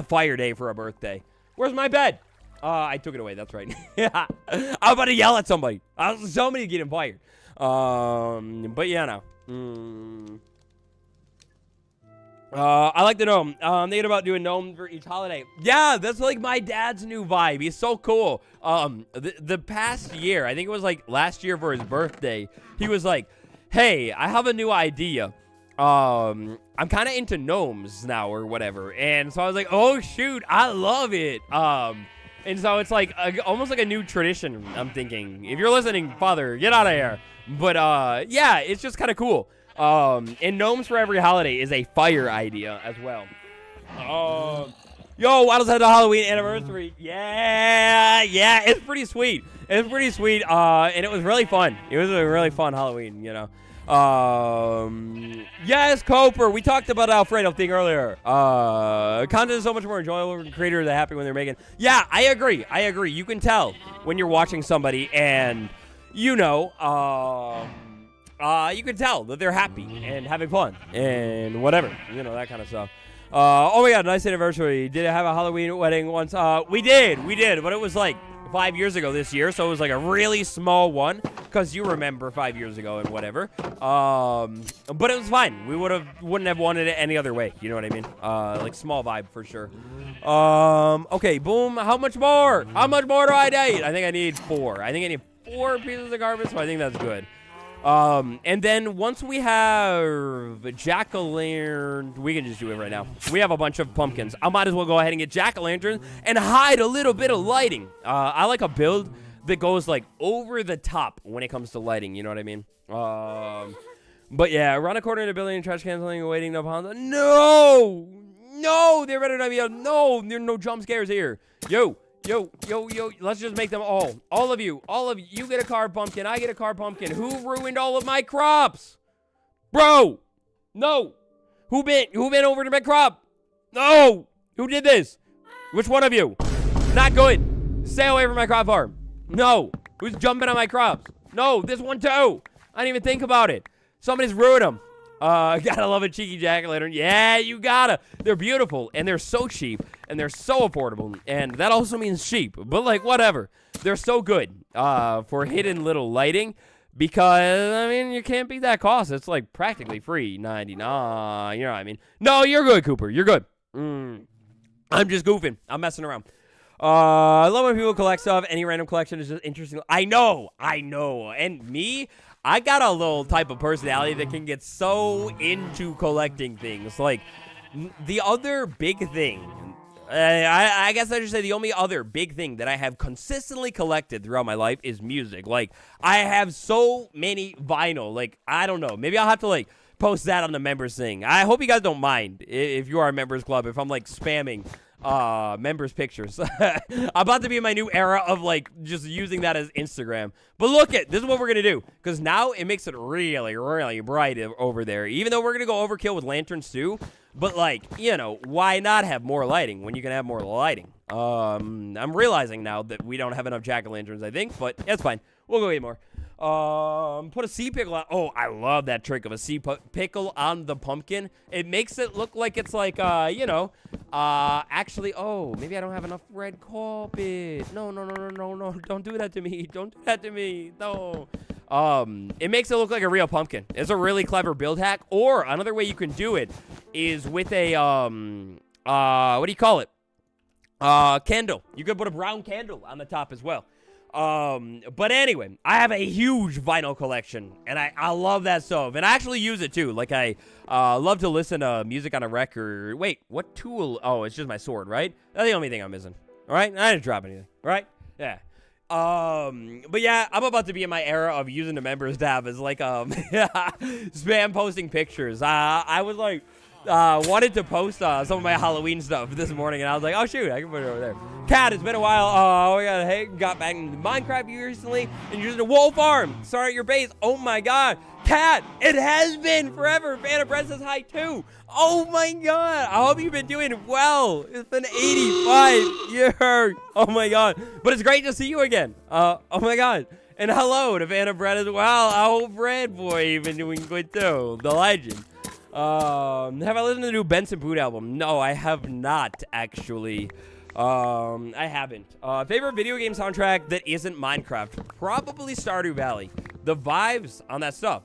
Fire day for a birthday. Where's my bed? I took it away. That's right. Yeah. I'm about to yell at somebody. Somebody's getting fired. But, yeah, no. I like the gnome. I'm thinking about doing gnomes for each holiday. Yeah, that's like my dad's new vibe. He's so cool. The past year, I think it was like last year for his birthday, he was like, hey, I have a new idea. I'm kind of into gnomes now or whatever. And so I was like, oh, shoot, I love it. And so it's like almost like a new tradition, I'm thinking. If you're listening, Father, get out of here. But, yeah, it's just kind of cool. And gnomes for every holiday is a fire idea as well. Yo, Wattles had a Halloween anniversary. Yeah, it's pretty sweet. It's pretty sweet. And it was really fun. It was a really fun Halloween, you know. Yes, Coper. We talked about Alfredo thing earlier. Content is so much more enjoyable when creators are happy when they're making. Yeah, I agree. You can tell when you're watching somebody and, you know, you can tell that they're happy and having fun and whatever, you know, that kind of stuff. Oh my God, nice anniversary. Did it have a Halloween wedding once? We did, but it was like 5 years ago this year, so it was like a really small one, because you remember 5 years ago and whatever. But it was fine. We wouldn't have wanted it any other way, you know what I mean? Like small vibe for sure. Okay, boom. How much more? How much more do I need? I think I need 4. I think I need 4 pieces of garbage, so I think that's good. And then once we have jack-o'-lantern, we can just do it right now. We have a bunch of pumpkins. I might as well go ahead and get jack-o'-lanterns and hide a little bit of lighting. I like a build that goes like over the top when it comes to lighting. You know what I mean? But yeah, around a quarter in a building, trash canceling, waiting no pounds. No, there better not be no, there are no jump scares here. Yo, let's just make them all of you, you get a car pumpkin, I get a car pumpkin. Who ruined all of my crops? Bro, no. Who been over to my crop? No. Who did this? Which one of you? Not good. Stay away from my crop farm. No. Who's jumping on my crops? No, this one too. I didn't even think about it. Somebody's ruined them. Gotta love a cheeky jack-o'-lantern. Yeah, you gotta. They're beautiful, and they're so cheap, and they're so affordable, and that also means cheap, but like, whatever. They're so good, for hidden little lighting, because, I mean, you can't beat that cost. It's like practically free, 99, you know what I mean? No, you're good, Cooper. You're good. I'm just goofing. I'm messing around. I love when people collect stuff. Any random collection is just interesting. I know. And me, I got a little type of personality that can get so into collecting things. Like, the other big thing, I guess I should say the only other big thing that I have consistently collected throughout my life is music. Like, I have so many vinyl. Like, I don't know. Maybe I'll have to, like, post that on the members thing. I hope you guys don't mind if you are a members club, if I'm, like, spamming members pictures. I'm about to be in my new era of like just using that as Instagram. But look this is what we're gonna do, because now it makes it really, really bright over there, even though we're gonna go overkill with lanterns too. But like, you know, why not have more lighting when you can have more lighting? I'm realizing now that we don't have enough jack-o'-lanterns, I think, but that's fine. We'll go get more. Put a sea pickle on. Oh, I love that trick of a sea pickle on the pumpkin. It makes it look like it's like, you know, actually, oh, maybe I don't have enough red carpet. No. Don't do that to me. Don't do that to me. No. It makes it look like a real pumpkin. It's a really clever build hack. Or another way you can do it is with a, what do you call it? Candle. You could put a brown candle on the top as well. But anyway, I have a huge vinyl collection, and I love that stuff, and I actually use it too. Like, I love to listen to music on a record. Wait, what tool? Oh, it's just my sword, right? That's the only thing I'm missing. All right, I didn't drop anything, right? Yeah. But yeah, I'm about to be in my era of using the members tab as like spam posting pictures. I was like wanted to post some of my Halloween stuff this morning, and I was like, oh shoot, I can put it over there. Cat, it's been a while. Got back into Minecraft recently and using a wool farm. Start at your base. Oh my god. Cat, it has been forever. Fan of Bread says hi too. Oh my god. I hope you've been doing well. It's been 85 years. Oh my god. But it's great to see you again. Oh my god. And hello to Fan of Bread as well. I hope Bread Boy you've been doing good too. The legend. Have I listened to the new Benson Boot album? No, I have not actually. I haven't. Favorite video game soundtrack that isn't Minecraft? Probably Stardew Valley. The vibes on that stuff.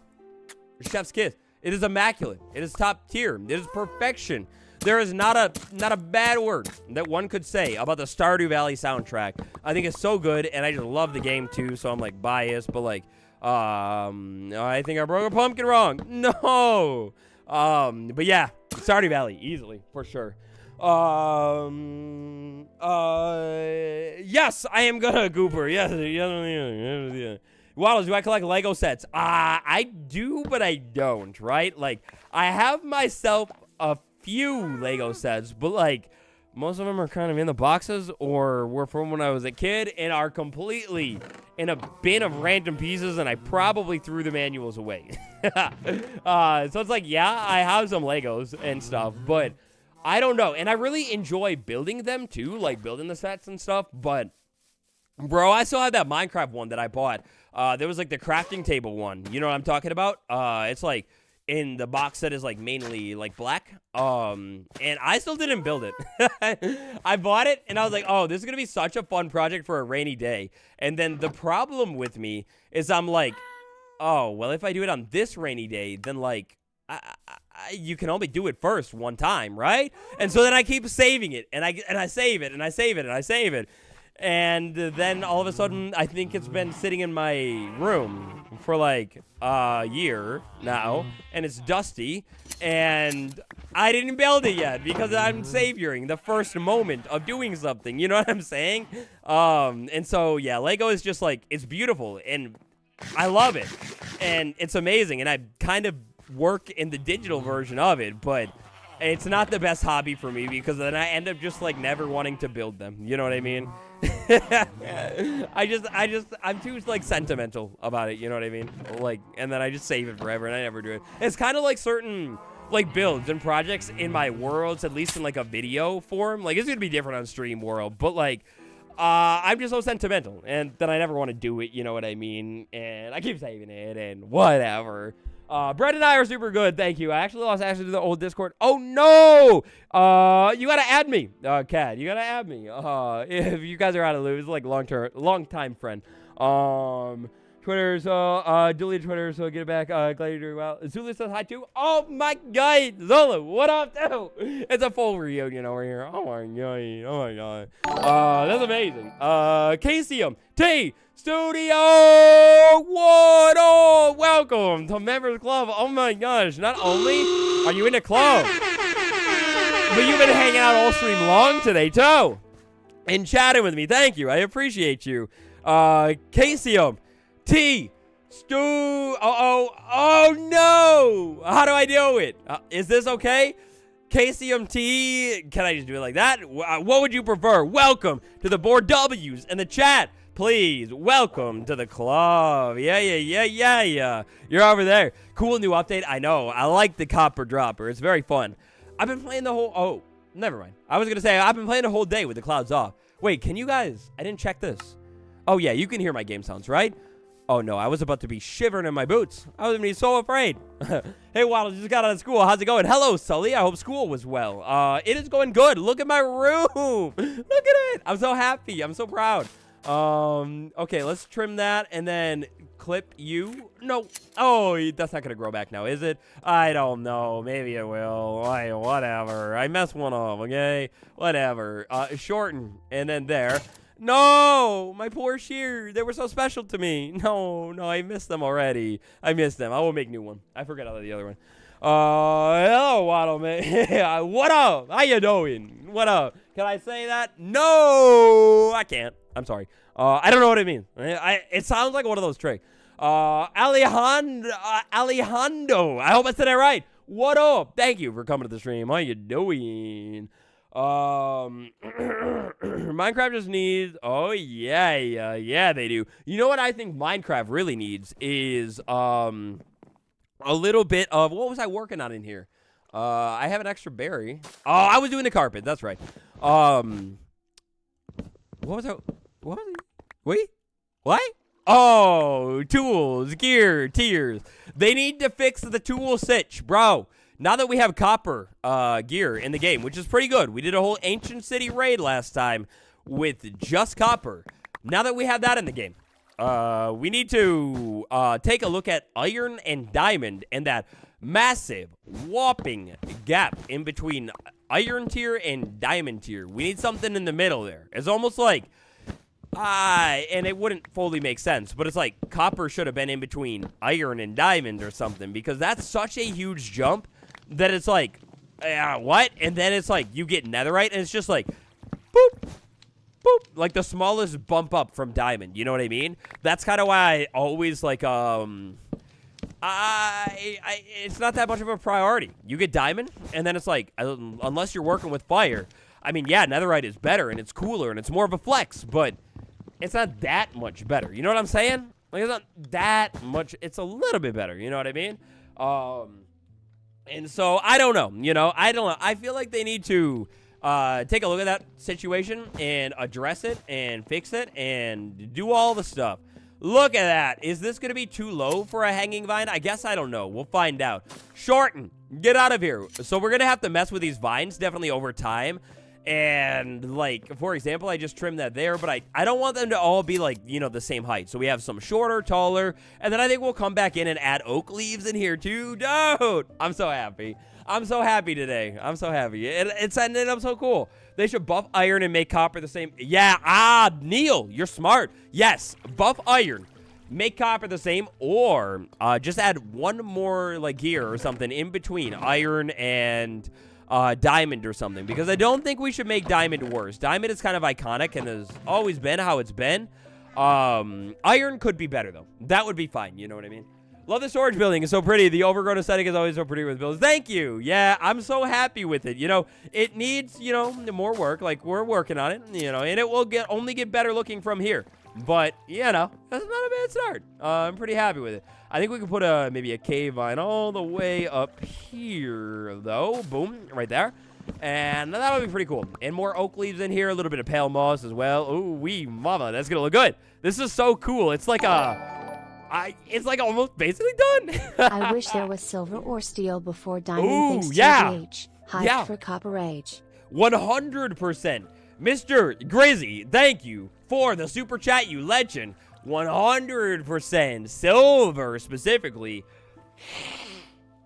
Chef's kiss. It is immaculate. It is top tier. It is perfection. There is not a bad word that one could say about the Stardew Valley soundtrack. I think it's so good, and I just love the game too, so I'm like biased, but like, I think I broke a pumpkin wrong. No. But yeah, Stardew Valley, easily, for sure. Yes, I am gonna Gooper. Yes. Wattles, do I collect Lego sets? I do, but I don't, right? Like, I have myself a few Lego sets, but like, most of them are kind of in the boxes or were from when I was a kid and are completely in a bin of random pieces, and I probably threw the manuals away. So it's like, yeah, I have some Legos and stuff, but I don't know. And I really enjoy building them too, like building the sets and stuff, but bro, I still have that Minecraft one that I bought. There was like the crafting table one. You know what I'm talking about? It's like in the box set is like mainly like black. And I still didn't build it. I bought it and I was like, oh, this is going to be such a fun project for a rainy day. And then the problem with me is I'm like, oh, well, if I do it on this rainy day, then like, you can only do it first one time, right? And so then I keep saving it, and I save it, and I save it, and I save it. And then all of a sudden, I think it's been sitting in my room for like a year now, and it's dusty, and I didn't build it yet because I'm savoring the first moment of doing something. You know what I'm saying? And so, yeah, Lego is just like, it's beautiful, and I love it, and it's amazing, and I kind of work in the digital version of it, but it's not the best hobby for me because then I end up just like never wanting to build them. You know what I mean? I'm too like sentimental about it. You know what I mean? Like, and then I just save it forever and I never do it. It's kind of like certain like builds and projects in my worlds, at least in like a video form. Like, it's gonna be different on stream world, but like, I'm just so sentimental, and then I never want to do it. You know what I mean? And I keep saving it and whatever. Brett and I are super good, thank you. I actually lost access to the old Discord. Oh, no! You gotta add me, Kat. You gotta add me. If you guys are out of lose, like long-time friend. Twitter's, delete Twitter, so get it back. Glad you're doing well. Zulu says hi, too. Oh, my God! Zulu, what up, too? It's a full reunion over here. Oh, my God. Oh, my God. That's amazing. KCM, T, Studio, what? Oh, welcome to Members Club. Oh, my gosh. Not only are you in the club, but you've been hanging out all stream long today, too. And chatting with me. Thank you. I appreciate you. KCM, T, Stu, oh no! How do I do it? Is this okay? KCMT, can I just do it like that? What would you prefer? Welcome to the board W's in the chat. Please, welcome to the club. Yeah. You're over there. Cool new update. I know. I like the copper dropper. It's very fun. I've been playing the whole... Oh, never mind. I was going to say, I've been playing the whole day with the clouds off. Wait, can you guys... I didn't check this. Oh, yeah, you can hear my game sounds, right? Oh, no, I was about to be shivering in my boots. I was going to be so afraid. Hey, Waddles, just got out of school. How's it going? Hello, Sully. I hope school was well. It is going good. Look at my room. Look at it. I'm so happy. I'm so proud. Okay, let's trim that and then clip you. No. Oh, that's not going to grow back now, is it? I don't know. Maybe it will. Whatever. I messed one up, okay? Whatever. Shorten. And then there. No, my poor shears. They were so special to me. No, I missed them already. I missed them. I will make new one. I forgot about the other one. Hello, Waddle man. What up? How you doing? What up? Can I say that? No, I can't. I'm sorry. I don't know what it means. It sounds like one of those tricks. Alejandro. I hope I said it right. What up? Thank you for coming to the stream. How you doing? Minecraft just needs. Oh yeah, they do. You know what I think Minecraft really needs is a little bit of, what was I working on in here? I have an extra berry. Oh, I was doing the carpet. That's right. What was I? What was it? Wait, what? Oh, tools, gear, tiers. They need to fix the tool sitch, bro. Now that we have copper gear in the game, which is pretty good. We did a whole Ancient City raid last time with just copper. Now that we have that in the game, we need to take a look at iron and diamond and that massive, whopping gap in between iron tier and diamond tier. We need something in the middle there. It's almost like, and it wouldn't fully make sense, but it's like copper should have been in between iron and diamond or something, because that's such a huge jump that it's like, what? And then it's like, you get netherite, and it's just like, boop, boop, like the smallest bump up from diamond. You know what I mean? That's kind of why I always like, it's not that much of a priority. You get diamond, and then it's like, unless you're working with fire, I mean, yeah, netherite is better, and it's cooler, and it's more of a flex, but it's not that much better. You know what I'm saying? Like, it's not that much. It's a little bit better. You know what I mean? And so, I don't know. You know, I don't know. I feel like they need to take a look at that situation and address it and fix it and do all the stuff. Look at that. Is this going to be too low for a hanging vine? I guess I don't know. We'll find out. Shorten. Get out of here. So we're going to have to mess with these vines definitely over time. And, like, for example, I just trimmed that there, but I don't want them to all be, like, you know, the same height. So we have some shorter, taller, and then I think we'll come back in and add oak leaves in here, too. Dude, I'm so happy. I'm so happy today. I'm so happy. It's ended up so cool. They should buff iron and make copper the same. Yeah, Neil, you're smart. Yes, buff iron, make copper the same, or just add one more, like, gear or something in between iron and diamond or something, because I don't think we should make diamond worse. Diamond is kind of iconic and has always been how it's been. Iron could be better, though. That would be fine. You know what I mean? Love the storage building. It's so pretty. The overgrown aesthetic is always so pretty with builds. Thank you. Yeah, I'm so happy with it. You know, it needs, you know, more work. Like, we're working on it, you know, and it will only get better looking from here. But, you know, that's not a bad start. I'm pretty happy with it. I think we can put maybe a cave vine all the way up here, though. Boom, right there. And that'll be pretty cool. And more oak leaves in here, a little bit of pale moss as well. Ooh, wee mama, that's gonna look good. This is so cool. It's like it's like almost basically done. I wish there was silver or steel before diamond. Ooh, thanks yeah. to age. Hyped for copper age. 100%. Mr. Grizzy, thank you for the super chat, you legend. 100% silver specifically,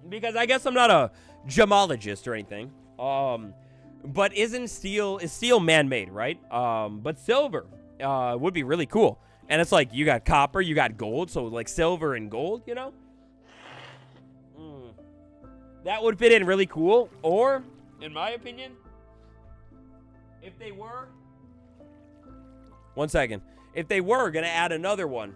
because I guess I'm not a gemologist or anything. But is steel man-made, right? But silver would be really cool. And it's like, you got copper, you got gold, so like silver and gold, you know? That would fit in really cool. Or, in my opinion, if they were... One second. If they were going to add another one.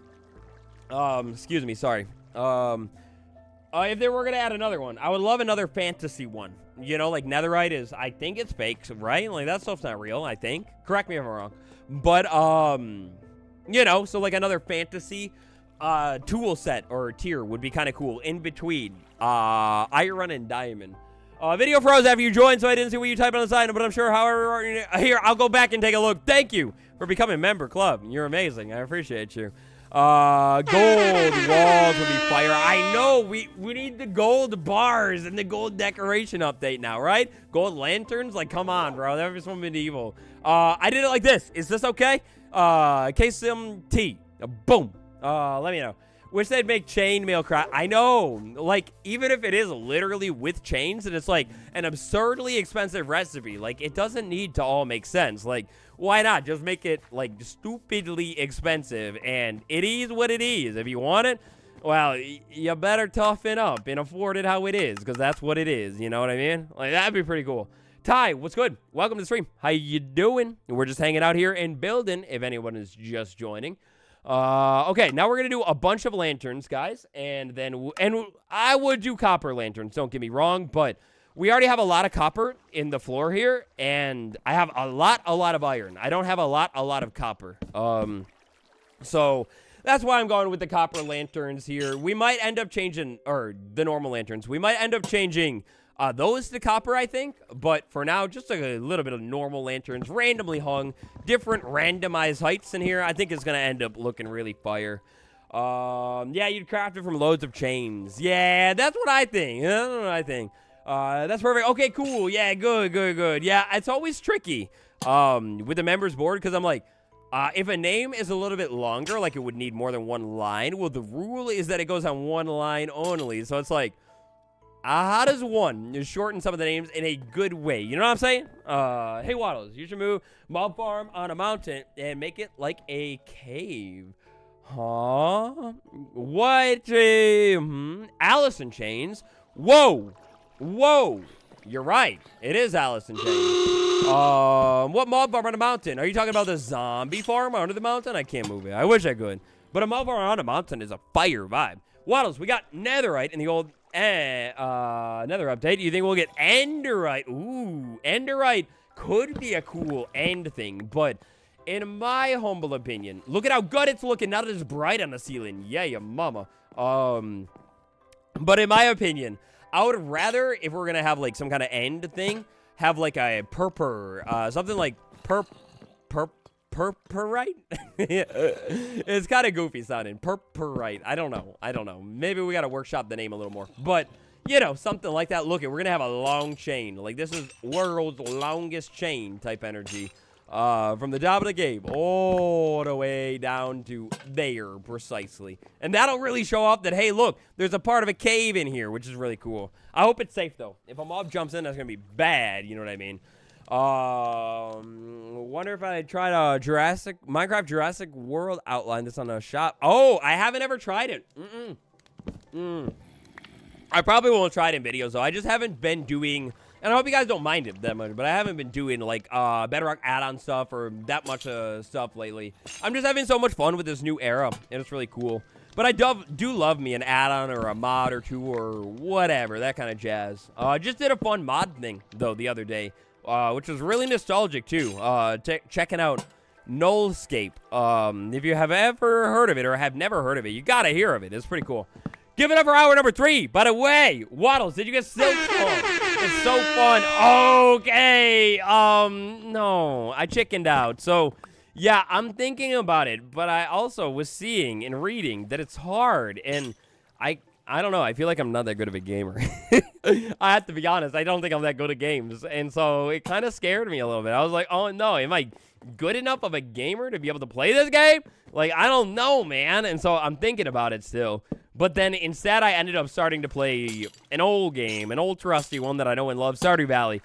Excuse me, sorry. If they were going to add another one, I would love another fantasy one. You know, like netherite is, I think it's fake, right? Like, that stuff's not real, I think. Correct me if I'm wrong. But, you know, so like another fantasy tool set or tier would be kind of cool in between iron and diamond. Video froze after you joined, so I didn't see what you typed on the side, but I'm sure however, here, I'll go back and take a look. Thank you for becoming a member club. You're amazing. I appreciate you. Gold walls would be fire. I know, we need the gold bars and the gold decoration update now, right? Gold lanterns? Like, come on, bro. That was so medieval. I did it like this. Is this okay? KSMT. Boom. Let me know. Wish they'd make chainmail craft. I know. Like, even if it is literally with chains and it's like an absurdly expensive recipe, like, it doesn't need to all make sense. Like, why not just make it, like, stupidly expensive? And it is what it is. If you want it, well, you better toughen up and afford it how it is, because that's what it is. You know what I mean? Like, that'd be pretty cool. Ty, what's good? Welcome to the stream. How you doing? We're just hanging out here and building, if anyone is just joining. Okay, now we're gonna do a bunch of lanterns, guys, and then I would do copper lanterns, don't get me wrong, but we already have a lot of copper in the floor here, and I have a lot of iron. I don't have a lot of copper. So that's why I'm going with the copper lanterns here. We might end up changing, or the normal lanterns. We might end up changing those to copper, I think. But for now, just a little bit of normal lanterns, randomly hung, different randomized heights in here. I think it's going to end up looking really fire. Yeah, you'd craft it from loads of chains. Yeah, that's what I think. That's what I think. That's perfect. Okay, cool. Yeah, good. Yeah, it's always tricky with the members board, because I'm like, if a name is a little bit longer, like it would need more than one line, well, the rule is that it goes on one line only. So it's like, how does one shorten some of the names in a good way? You know what I'm saying? Hey, Wattles, you should move mob farm on a mountain and make it like a cave. Huh? What? Allison chains? Whoa. You're right. It is Allison chains. What mob farm on a mountain? Are you talking about the zombie farm under the mountain? I can't move it. I wish I could. But a mob farm on a mountain is a fire vibe. Wattles, we got netherite in the old nether update. Do you think we'll get enderite? Ooh, enderite could be a cool end thing, but in my humble opinion, look at how good it's looking now that it's bright on the ceiling. Yeah, ya mama. But in my opinion, I would rather, if we're gonna have like some kind of end thing, have like a something like purpurite? It's kind of goofy sounding. Purpurite. I don't know. Maybe we got to workshop the name a little more. But, you know, something like that. Look, we're going to have a long chain. Like, this is world's longest chain type energy. From the top of the cave all the way down to there, precisely. And that'll really show off that, hey, look, there's a part of a cave in here, which is really cool. I hope it's safe, though. If a mob jumps in, that's going to be bad. You know what I mean? Wonder if I tried a Minecraft Jurassic World outline this on a shop. Oh, I haven't ever tried it. I probably won't try it in videos, though. I just haven't been doing, and I hope you guys don't mind it that much, but I haven't been doing, like, Bedrock add-on stuff or that much stuff lately. I'm just having so much fun with this new era, and it's really cool. But I do love me an add-on or a mod or two or whatever, that kind of jazz. I just did a fun mod thing, though, the other day. Which was really nostalgic, too. Checking out Nullscape. If you have ever heard of it or have never heard of it, you gotta hear of it. It's pretty cool. Give it up for hour number 3. By the way, Wattles, did you get silk? It's so fun. Okay. No, I chickened out. So, yeah, I'm thinking about it, but I also was seeing and reading that it's hard, and I don't know. I feel like I'm not that good of a gamer. I have to be honest. I don't think I'm that good at games. And so it kind of scared me a little bit. I was like, oh, no. Am I good enough of a gamer to be able to play this game? Like, I don't know, man. And so I'm thinking about it still. But then instead, I ended up starting to play an old game, an old trusty one that I know and love, Stardew Valley.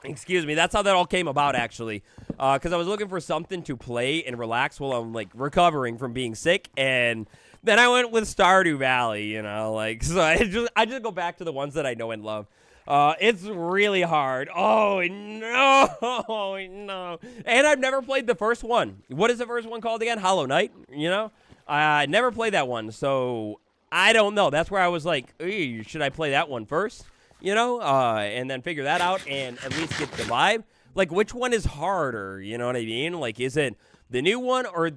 Excuse me. That's how that all came about, actually. Because I was looking for something to play and relax while I'm, like, recovering from being sick. And then I went with Stardew Valley, you know, like, so I just go back to the ones that I know and love. It's really hard. Oh, no. And I've never played the first one. What is the first one called again? Hollow Knight, you know? I never played that one, so I don't know. That's where I was like, should I play that one first? You know, and then figure that out and at least get the vibe. Like, which one is harder, you know what I mean? Like, is it the new one or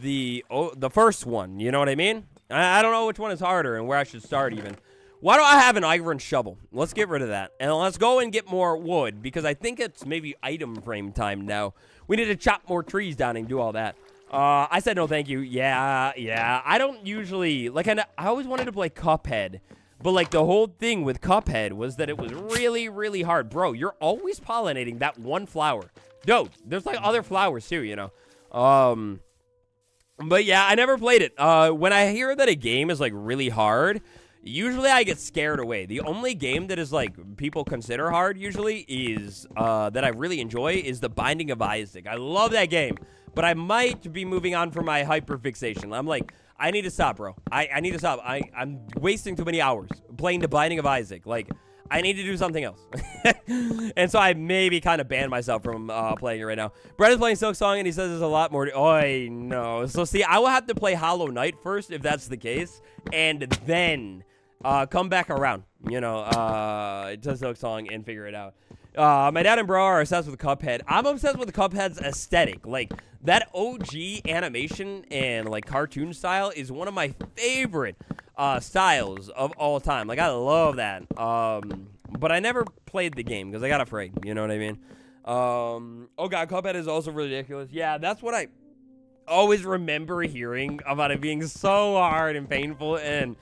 the first one, you know what I mean? I don't know which one is harder and where I should start even. Why don't I have an iron shovel? Let's get rid of that. And let's go and get more wood, because I think it's maybe item frame time now. We need to chop more trees down and do all that. I said no thank you. Yeah. I don't usually, like, I always wanted to play Cuphead. But, like, the whole thing with Cuphead was that it was really, really hard. Bro, you're always pollinating that one flower. Dude, there's, like, other flowers, too, you know. But yeah, I never played it. When I hear that a game is like really hard, usually I get scared away. The only game that is like people consider hard usually is that I really enjoy is The Binding of Isaac. I love that game, but I might be moving on from my hyperfixation. I'm like, I need to stop, bro. I need to stop. I'm wasting too many hours playing The Binding of Isaac. Like, I need to do something else. And so I maybe kind of banned myself from playing it right now. Brett is playing Silk Song, and he says there's a lot more. Oh, no. So, see, I will have to play Hollow Knight first, if that's the case, and then come back around, you know, to Silk Song and figure it out. My dad and bro are obsessed with Cuphead. I'm obsessed with Cuphead's aesthetic. Like, that OG animation and, like, cartoon style is one of my favorite styles of all time. Like, I love that. But I never played the game because I got afraid. You know what I mean? Oh, God, Cuphead is also ridiculous. Yeah, that's what I always remember hearing about it being so hard and painful. And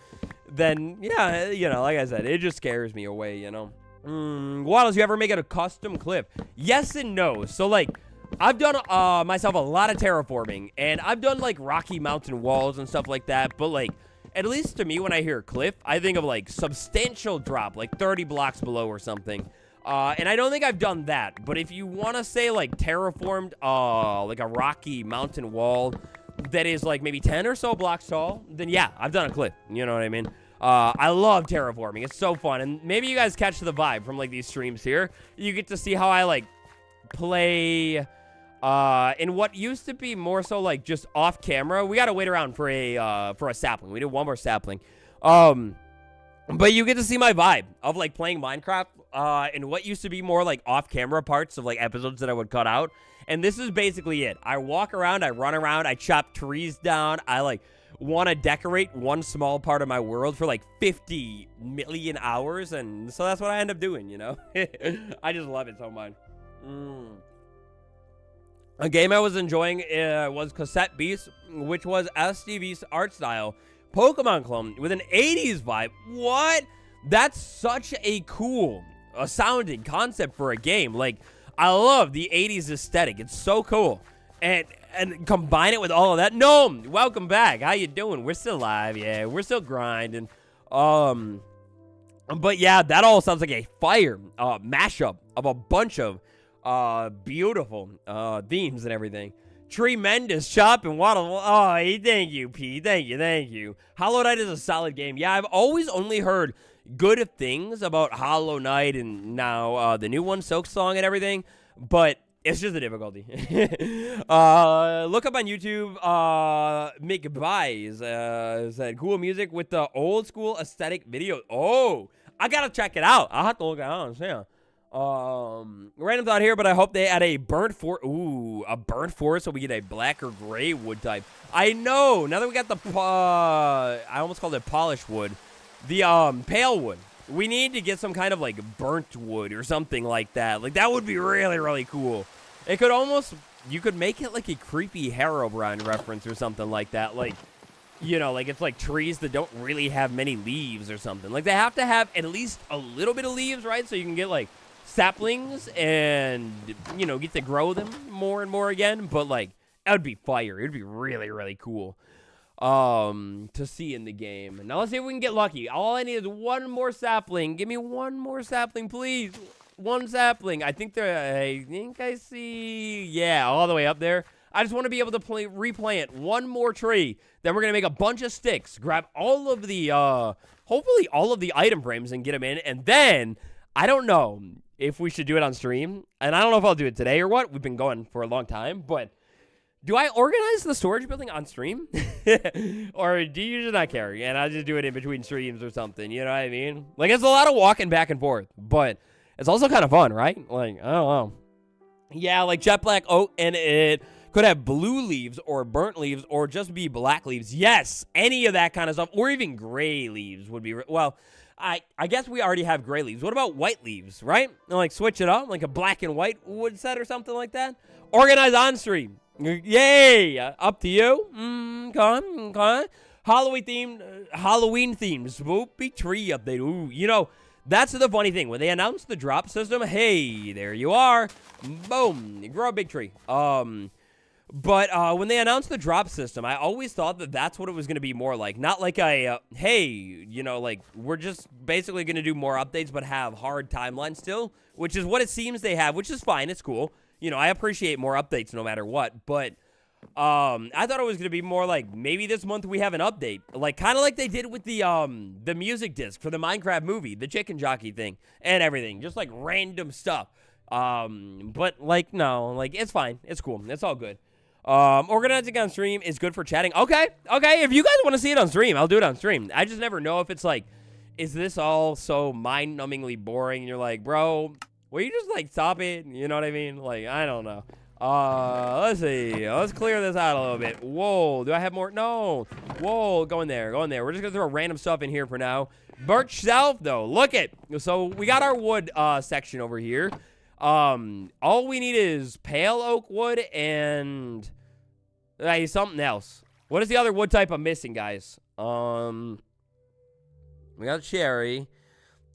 then, yeah, you know, like I said, it just scares me away, you know? Wattles, you ever make it a custom clip? Yes and no. So, like, I've done myself a lot of terraforming, and I've done, like, Rocky Mountain walls and stuff like that, but, like, at least to me, when I hear cliff, I think of, like, substantial drop, like 30 blocks below or something. And I don't think I've done that, but if you want to say, like, terraformed, like a Rocky Mountain wall that is, like, maybe 10 or so blocks tall, then yeah, I've done a cliff, you know what I mean? I love terraforming. It's so fun. And maybe you guys catch the vibe from, like, these streams here. You get to see how I, like, play in what used to be more so, like, just off camera. We got to wait around for a sapling. We did one more sapling. But you get to see my vibe of, like, playing Minecraft and what used to be more, like, off-camera parts of, like, episodes that I would cut out. And this is basically it. I walk around, I run around, I chop trees down, I, like, want to decorate one small part of my world for like 50 million hours, and so that's what I end up doing, you know? I just love it so much. A game I was enjoying was Cassette Beast, which was SDV's art style Pokemon clone with an 80s vibe. What? That's such a cool sounding concept for a game. Like, I love the 80s aesthetic. It's so cool. And combine it with all of that. No, welcome back. How you doing? We're still live. Yeah, we're still grinding. But yeah, that all sounds like a fire mashup of a bunch of beautiful themes and everything. Tremendous chop and waddle. Oh, thank you, P. Thank you. Hollow Knight is a solid game. Yeah, I've always only heard good things about Hollow Knight and now the new one, Silk Song and everything. But it's just the difficulty. Look up on YouTube. McBuys said cool music with the old school aesthetic video. Oh, I gotta check it out. I'll have to look it out. Yeah. Random thought here, but I hope they add a burnt forest. Ooh, a burnt forest so we get a black or gray wood type. I know. Now that we got the I almost called it polished wood. The pale wood. We need to get some kind of like burnt wood or something like that. Like that would be really, really cool. It could almost, you could make it like a creepy Herobrine reference or something like that. Like, you know, like it's like trees that don't really have many leaves or something. Like they have to have at least a little bit of leaves, right? So you can get like saplings and, you know, get to grow them more and more again. But like, that would be fire. It would be really, really cool to see in the game. Now let's see if we can get lucky. All I need is one more sapling. Give me one more sapling, please. One sapling. I think I see, yeah, all the way up there. I just want to be able to replant one more tree. Then we're going to make a bunch of sticks. Grab all of the, hopefully all of the item frames and get them in. And then, I don't know if we should do it on stream. And I don't know if I'll do it today or what. We've been going for a long time. But do I organize the storage building on stream? Or do you just not care? And I just do it in between streams or something. You know what I mean? Like, it's a lot of walking back and forth. But it's also kind of fun, right? Like, I don't know. Yeah, like jet black oak, and it could have blue leaves or burnt leaves or just be black leaves. Yes, any of that kind of stuff. Or even gray leaves would be, well, I guess we already have gray leaves. What about white leaves, right? Like, switch it up, like a black and white wood set or something like that. Organize on stream. Yay! Up to you. Come on. Halloween themed spoopy tree update. Ooh, you know, that's the funny thing. When they announced the drop system, hey, there you are. Boom. You grow a big tree. But when they announced the drop system, I always thought that that's what it was going to be more like. Not like a, hey, you know, like, we're just basically going to do more updates but have hard timelines still, which is what it seems they have, which is fine. It's cool. You know, I appreciate more updates no matter what. But I thought it was going to be more like maybe this month we have an update. Like, kind of like they did with the music disc for the Minecraft movie, the chicken jockey thing and everything. Just, like, random stuff. But, like, no. Like, it's fine. It's cool. It's all good. Organizing on stream is good for chatting. Okay. If you guys want to see it on stream, I'll do it on stream. I just never know if it's like, is this all so mind-numbingly boring? And you're like, bro, will you just like stop it? You know what I mean? Like, I don't know. Let's see. Let's clear this out a little bit. Whoa, do I have more? No. Whoa, go in there. We're just gonna throw random stuff in here for now. Birch shelf though. Look it. So we got our wood section over here. All we need is pale oak wood and something else. What is the other wood type I'm missing, guys? We got cherry.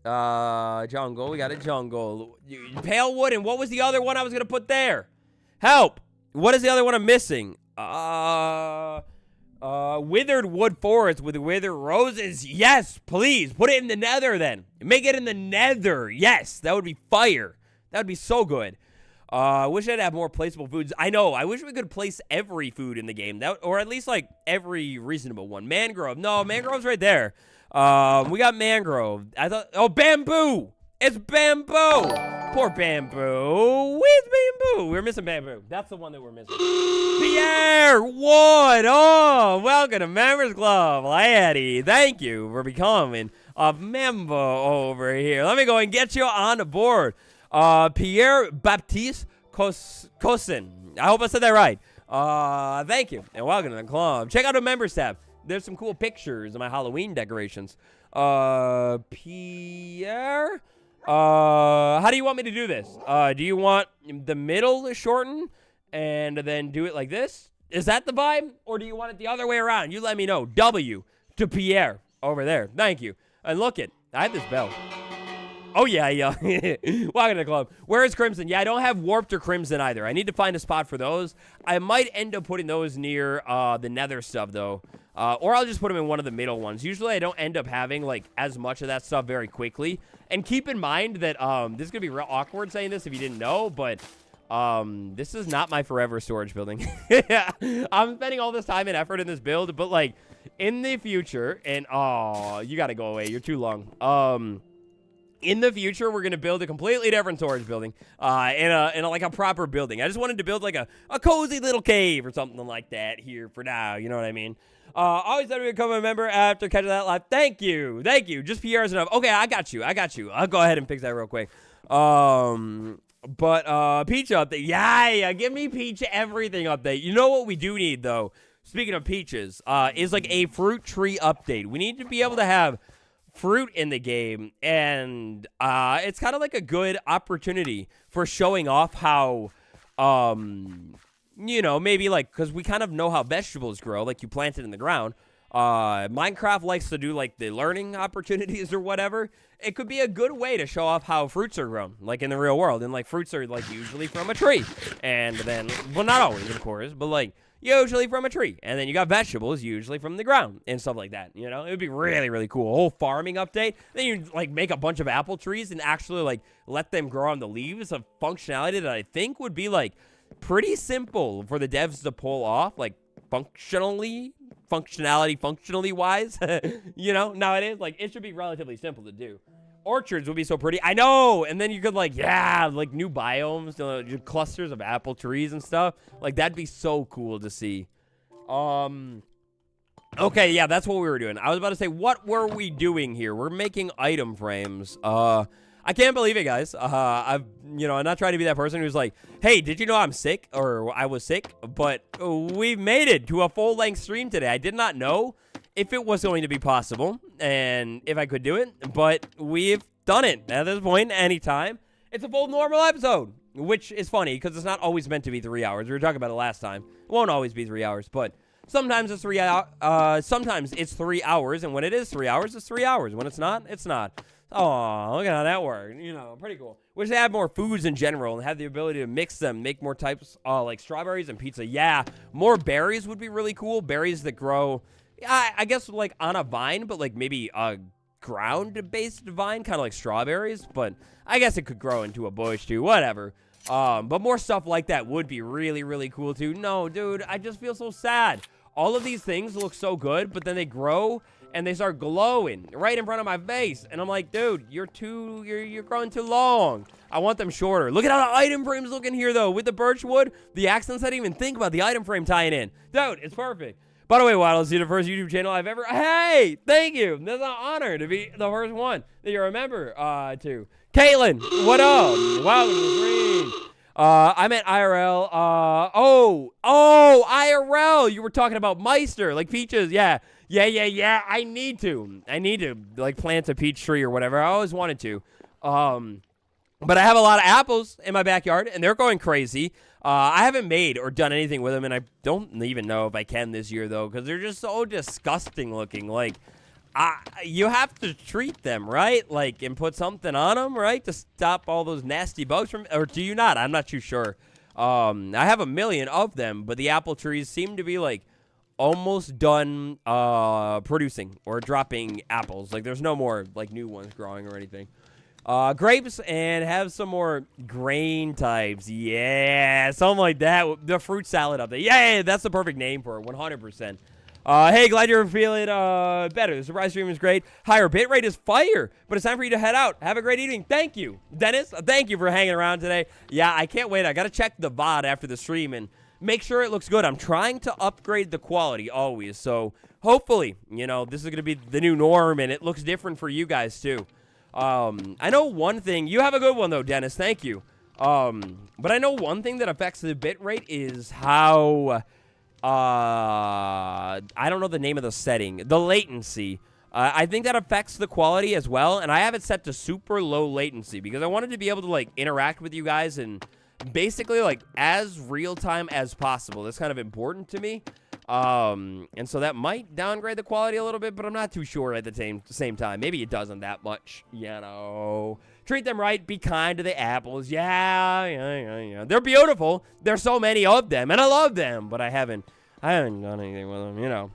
Jungle. We got a jungle. Pale wood, and what was the other one I was gonna put there? Help! What is the other one I'm missing? Withered wood forest with withered roses. Yes, please. Put it in the nether then. Make it in the nether. Yes, that would be fire. That would be so good. I wish I'd have more placeable foods. I know. I wish we could place every food in the game. Or at least, like, every reasonable one. Mangrove. No, mangrove's right there. We got mangrove. I thought... Oh, bamboo! It's bamboo! Poor bamboo. Where's bamboo? We're missing bamboo. That's the one that we're missing. Pierre! What? Oh, welcome to Members Club, laddie. Thank you for becoming a member over here. Let me go and get you on the board. Pierre Baptiste Cosin. I hope I said that right. Thank you, and welcome to the club. Check out the members tab. There's some cool pictures of my Halloween decorations. Pierre? How do you want me to do this? Do you want the middle shortened and then do it like this? Is that the vibe? Or do you want it the other way around? You let me know. W to Pierre over there. Thank you. And look it. I have this bell. Oh, yeah. Welcome to the club. Where is Crimson? Yeah, I don't have Warped or Crimson either. I need to find a spot for those. I might end up putting those near the Nether stuff, though. Or I'll just put them in one of the middle ones. Usually, I don't end up having, like, as much of that stuff very quickly. And keep in mind that this is going to be real awkward saying this if you didn't know, but this is not my forever storage building. I'm spending all this time and effort in this build, but, like, in the future, and, you got to go away. You're too long. In the future, we're going to build a completely different storage building in a like a proper building. I just wanted to build like a cozy little cave or something like that here for now. You know what I mean? Always thought we'd become a member after catching that live. Thank you. Just PR's enough. Okay, I got you. I'll go ahead and fix that real quick. But Peach update. Yeah, give me Peach everything update. You know what we do need, though? Speaking of peaches, is like a fruit tree update. We need to be able to have fruit in the game, and it's kind of like a good opportunity for showing off how you know, maybe like, because we kind of know how vegetables grow, like you plant it in the ground. Minecraft likes to do like the learning opportunities or whatever. It could be a good way to show off how fruits are grown, like in the real world. And like fruits are like usually from a tree, and then, well, not always of course, but like usually from a tree. And then you got vegetables usually from the ground and stuff like that. You know, it would be really, really cool. A whole farming update. Then you like make a bunch of apple trees and actually like let them grow on the leaves. A functionality that I think would be like pretty simple for the devs to pull off, like functionally wise. You know, nowadays, like it should be relatively simple to do. Orchards would be so pretty. I know. And then you could like, yeah, like new biomes, clusters of apple trees and stuff. Like that'd be so cool to see. Okay, yeah, that's what we were doing. I was about to say, what were we doing here? We're making item frames. I can't believe it, guys. I'm not trying to be that person who's like, hey, did you know I'm sick? Or I was sick? But we made it to a full-length stream today. I did not know if it was going to be possible and if I could do it, but we've done it at this point, anytime. It's a full normal episode, which is funny because it's not always meant to be 3 hours. We were talking about it last time. It won't always be 3 hours, but sometimes it's 3 hours. Sometimes it's 3 hours, and when it is 3 hours, it's 3 hours. When it's not, it's not. Oh, look at how that worked. You know, pretty cool. Wish they had more foods in general and have the ability to mix them, make more types, like strawberries and pizza. Yeah, more berries would be really cool. Berries that grow, I guess, like on a vine, but like maybe a ground-based vine, kind of like strawberries. But I guess it could grow into a bush too. Whatever. But more stuff like that would be really, really cool too. No, dude, I just feel so sad. All of these things look so good, but then they grow and they start glowing right in front of my face. And I'm like, dude, you're growing too long. I want them shorter. Look at how the item frame's looking here, though. With the birch wood, the accents, I didn't even think about the item frame tying in. Dude, it's perfect. By the way, Wattles, you're the first YouTube channel I've ever... Hey, thank you. That's an honor to be the first one that you remember to. Caitlin, what up? Wow, I meant IRL. IRL. You were talking about Meister, like peaches. Yeah. I need to like plant a peach tree or whatever. I always wanted to. But I have a lot of apples in my backyard, and they're going crazy. I haven't made or done anything with them, and I don't even know if I can this year, though, because they're just so disgusting looking. Like, you have to treat them, right? Like, and put something on them, right, to stop all those nasty bugs from, or do you not? I'm not too sure. I have a million of them, but the apple trees seem to be, like, almost done producing or dropping apples. Like, there's no more, like, new ones growing or anything. Grapes and have some more grain types. Yeah, something like that. The fruit salad up there. Yeah, that's the perfect name for it, 100%. Hey, glad you're feeling better. The surprise stream is great. Higher bit rate is fire, but it's time for you to head out. Have a great evening. Thank you, Dennis. Thank you for hanging around today. Yeah, I can't wait. I got to check the VOD after the stream and make sure it looks good. I'm trying to upgrade the quality always, so hopefully, you know, this is going to be the new norm, and it looks different for you guys, too. I know one thing. You have a good one, though, Dennis. Thank you. But I know one thing that affects the bit rate is how, I don't know the name of the setting. The latency. I think that affects the quality as well, and I have it set to super low latency because I wanted to be able to, like, interact with you guys and basically, like, as real-time as possible. That's kind of important to me. And so that might downgrade the quality a little bit, but I'm not too sure at the same time. Maybe it doesn't that much, you know. Treat them right. Be kind to the apples. Yeah. They're beautiful. There's so many of them, and I love them, but I haven't done anything with them, you know.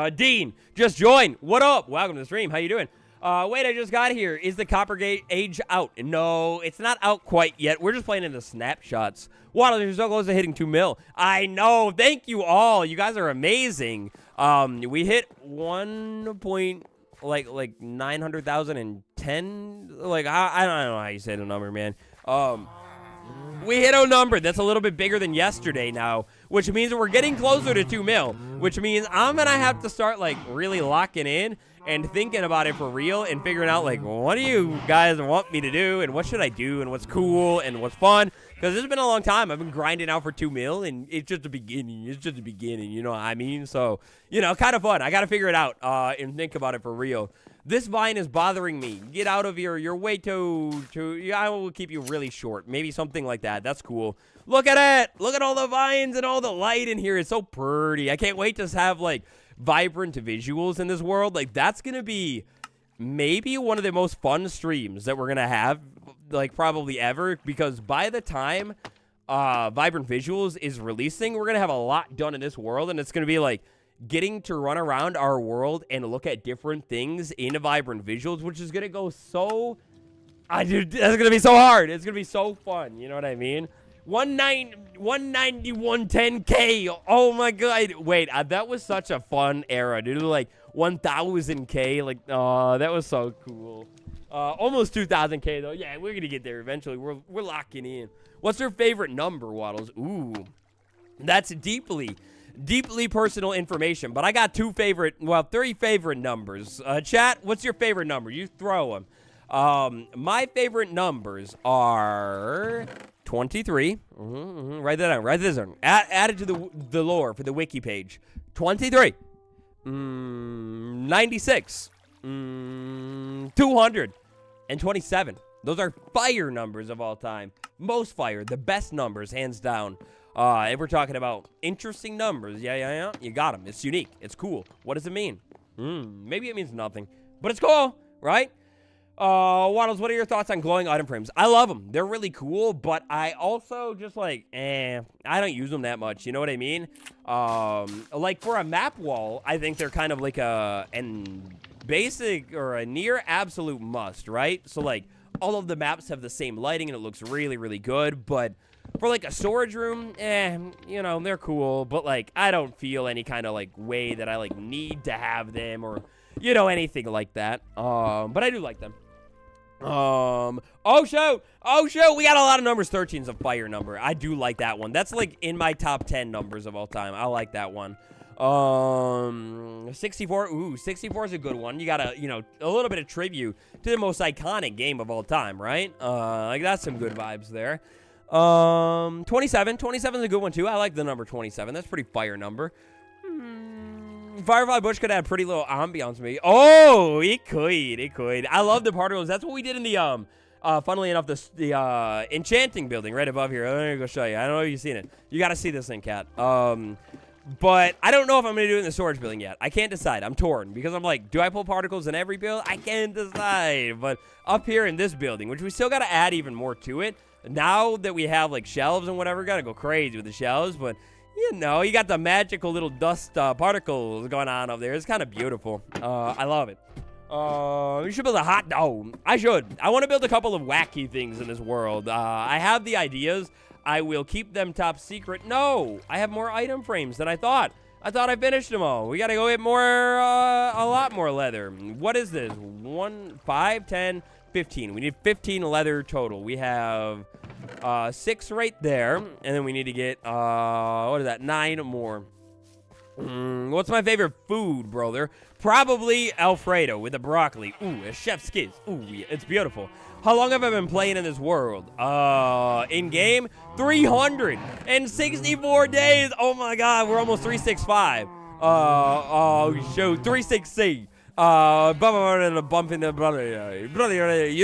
Dean, just joined. What up? Welcome to the stream. How you doing? Wait, I just got here. Is the Coppergate age out? No, it's not out quite yet. We're just playing in the snapshots. Waddle, you're so close to hitting 2 mil. I know. Thank you all. You guys are amazing. We hit 900,010. Like, I don't know how you say the number, man. We hit a number that's a little bit bigger than yesterday now, which means we're getting closer to 2 mil, which means I'm going to have to start, like, really locking in and thinking about it for real and figuring out, like, what do you guys want me to do and what should I do and what's cool and what's fun? Because it's been a long time. I've been grinding out for 2 mil, and it's just the beginning. It's just the beginning, you know what I mean? So, you know, kind of fun. I got to figure it out and think about it for real. This vine is bothering me. Get out of your way to I will keep you really short. Maybe something like that. That's cool. Look at it. Look at all the vines and all the light in here. It's so pretty. I can't wait to have, like, vibrant visuals in this world. Like, that's going to be maybe one of the most fun streams that we're going to have, like, probably ever, because by the time Vibrant Visuals is releasing, we're going to have a lot done in this world, and it's going to be, like, getting to run around our world and look at different things in Vibrant Visuals, which is going to go so... Dude, that's going to be so hard. It's going to be so fun. You know what I mean? 19110K. Oh, my God. Wait, that was such a fun era, dude. Like, 1,000K. Like, oh, that was so cool. Almost 2,000K, though. Yeah, we're going to get there eventually. We're locking in. What's your favorite number, Waddles? Ooh, that's deeply personal information. But I got 3 favorite numbers. Chat, what's your favorite number? You throw them. My favorite numbers are 23. Write that down. Write this down. Add it to the lore for the wiki page. 23. 96. 227. Those are fire numbers of all time. Most fire. The best numbers, hands down. If we're talking about interesting numbers, yeah. You got them. It's unique. It's cool. What does it mean? Maybe it means nothing. But it's cool, right? Wattles, what are your thoughts on glowing item frames? I love them. They're really cool, but I also just like, I don't use them that much. You know what I mean? Like for a map wall, I think they're kind of like an basic or a near absolute must, right? So like all of the maps have the same lighting and it looks really, really good, but for like a storage room, you know, they're cool, but like I don't feel any kind of like way that I like need to have them or, you know, anything like that. But I do like them. Oh shoot, we got a lot of numbers. 13's a fire number. I do like that one. That's like in my top 10 numbers of all time. I like that one. 64. Ooh, 64 is a good one. You gotta, you know, a little bit of tribute to the most iconic game of all time, right? Like that's some good vibes there. 27 is a good one too. I like the number 27. That's a pretty fire number. Firefly Bush could add pretty little ambiance to me. Oh, it could. I love the particles. That's what we did in the funnily enough, the Enchanting building right above here. Let me go show you. I don't know if you've seen it. You got to see this thing, Cat. But I don't know if I'm going to do it in the storage building yet. I can't decide. I'm torn because I'm like, do I pull particles in every build? I can't decide. But up here in this building, which we still got to add even more to it. Now that we have like shelves and whatever, got to go crazy with the shelves. But you know, you got the magical little dust particles going on up there. It's kind of beautiful. I love it. You should build a hot dome. I should. I want to build a couple of wacky things in this world. I have the ideas. I will keep them top secret. No, I have more item frames than I thought. I thought I finished them all. We got to go get more, a lot more leather. What is this? 1, 5, 10, 15. We need 15 leather total. We have 6 right there, and then we need to get what is that, 9 more. What's my favorite food, brother? Probably Alfredo with the broccoli. Ooh, a chef's kiss. Ooh, yeah, it's beautiful. How long have I been playing in this world? In game, 364 days. Oh my God, we're almost 365. Show 360. Bumping the brother, you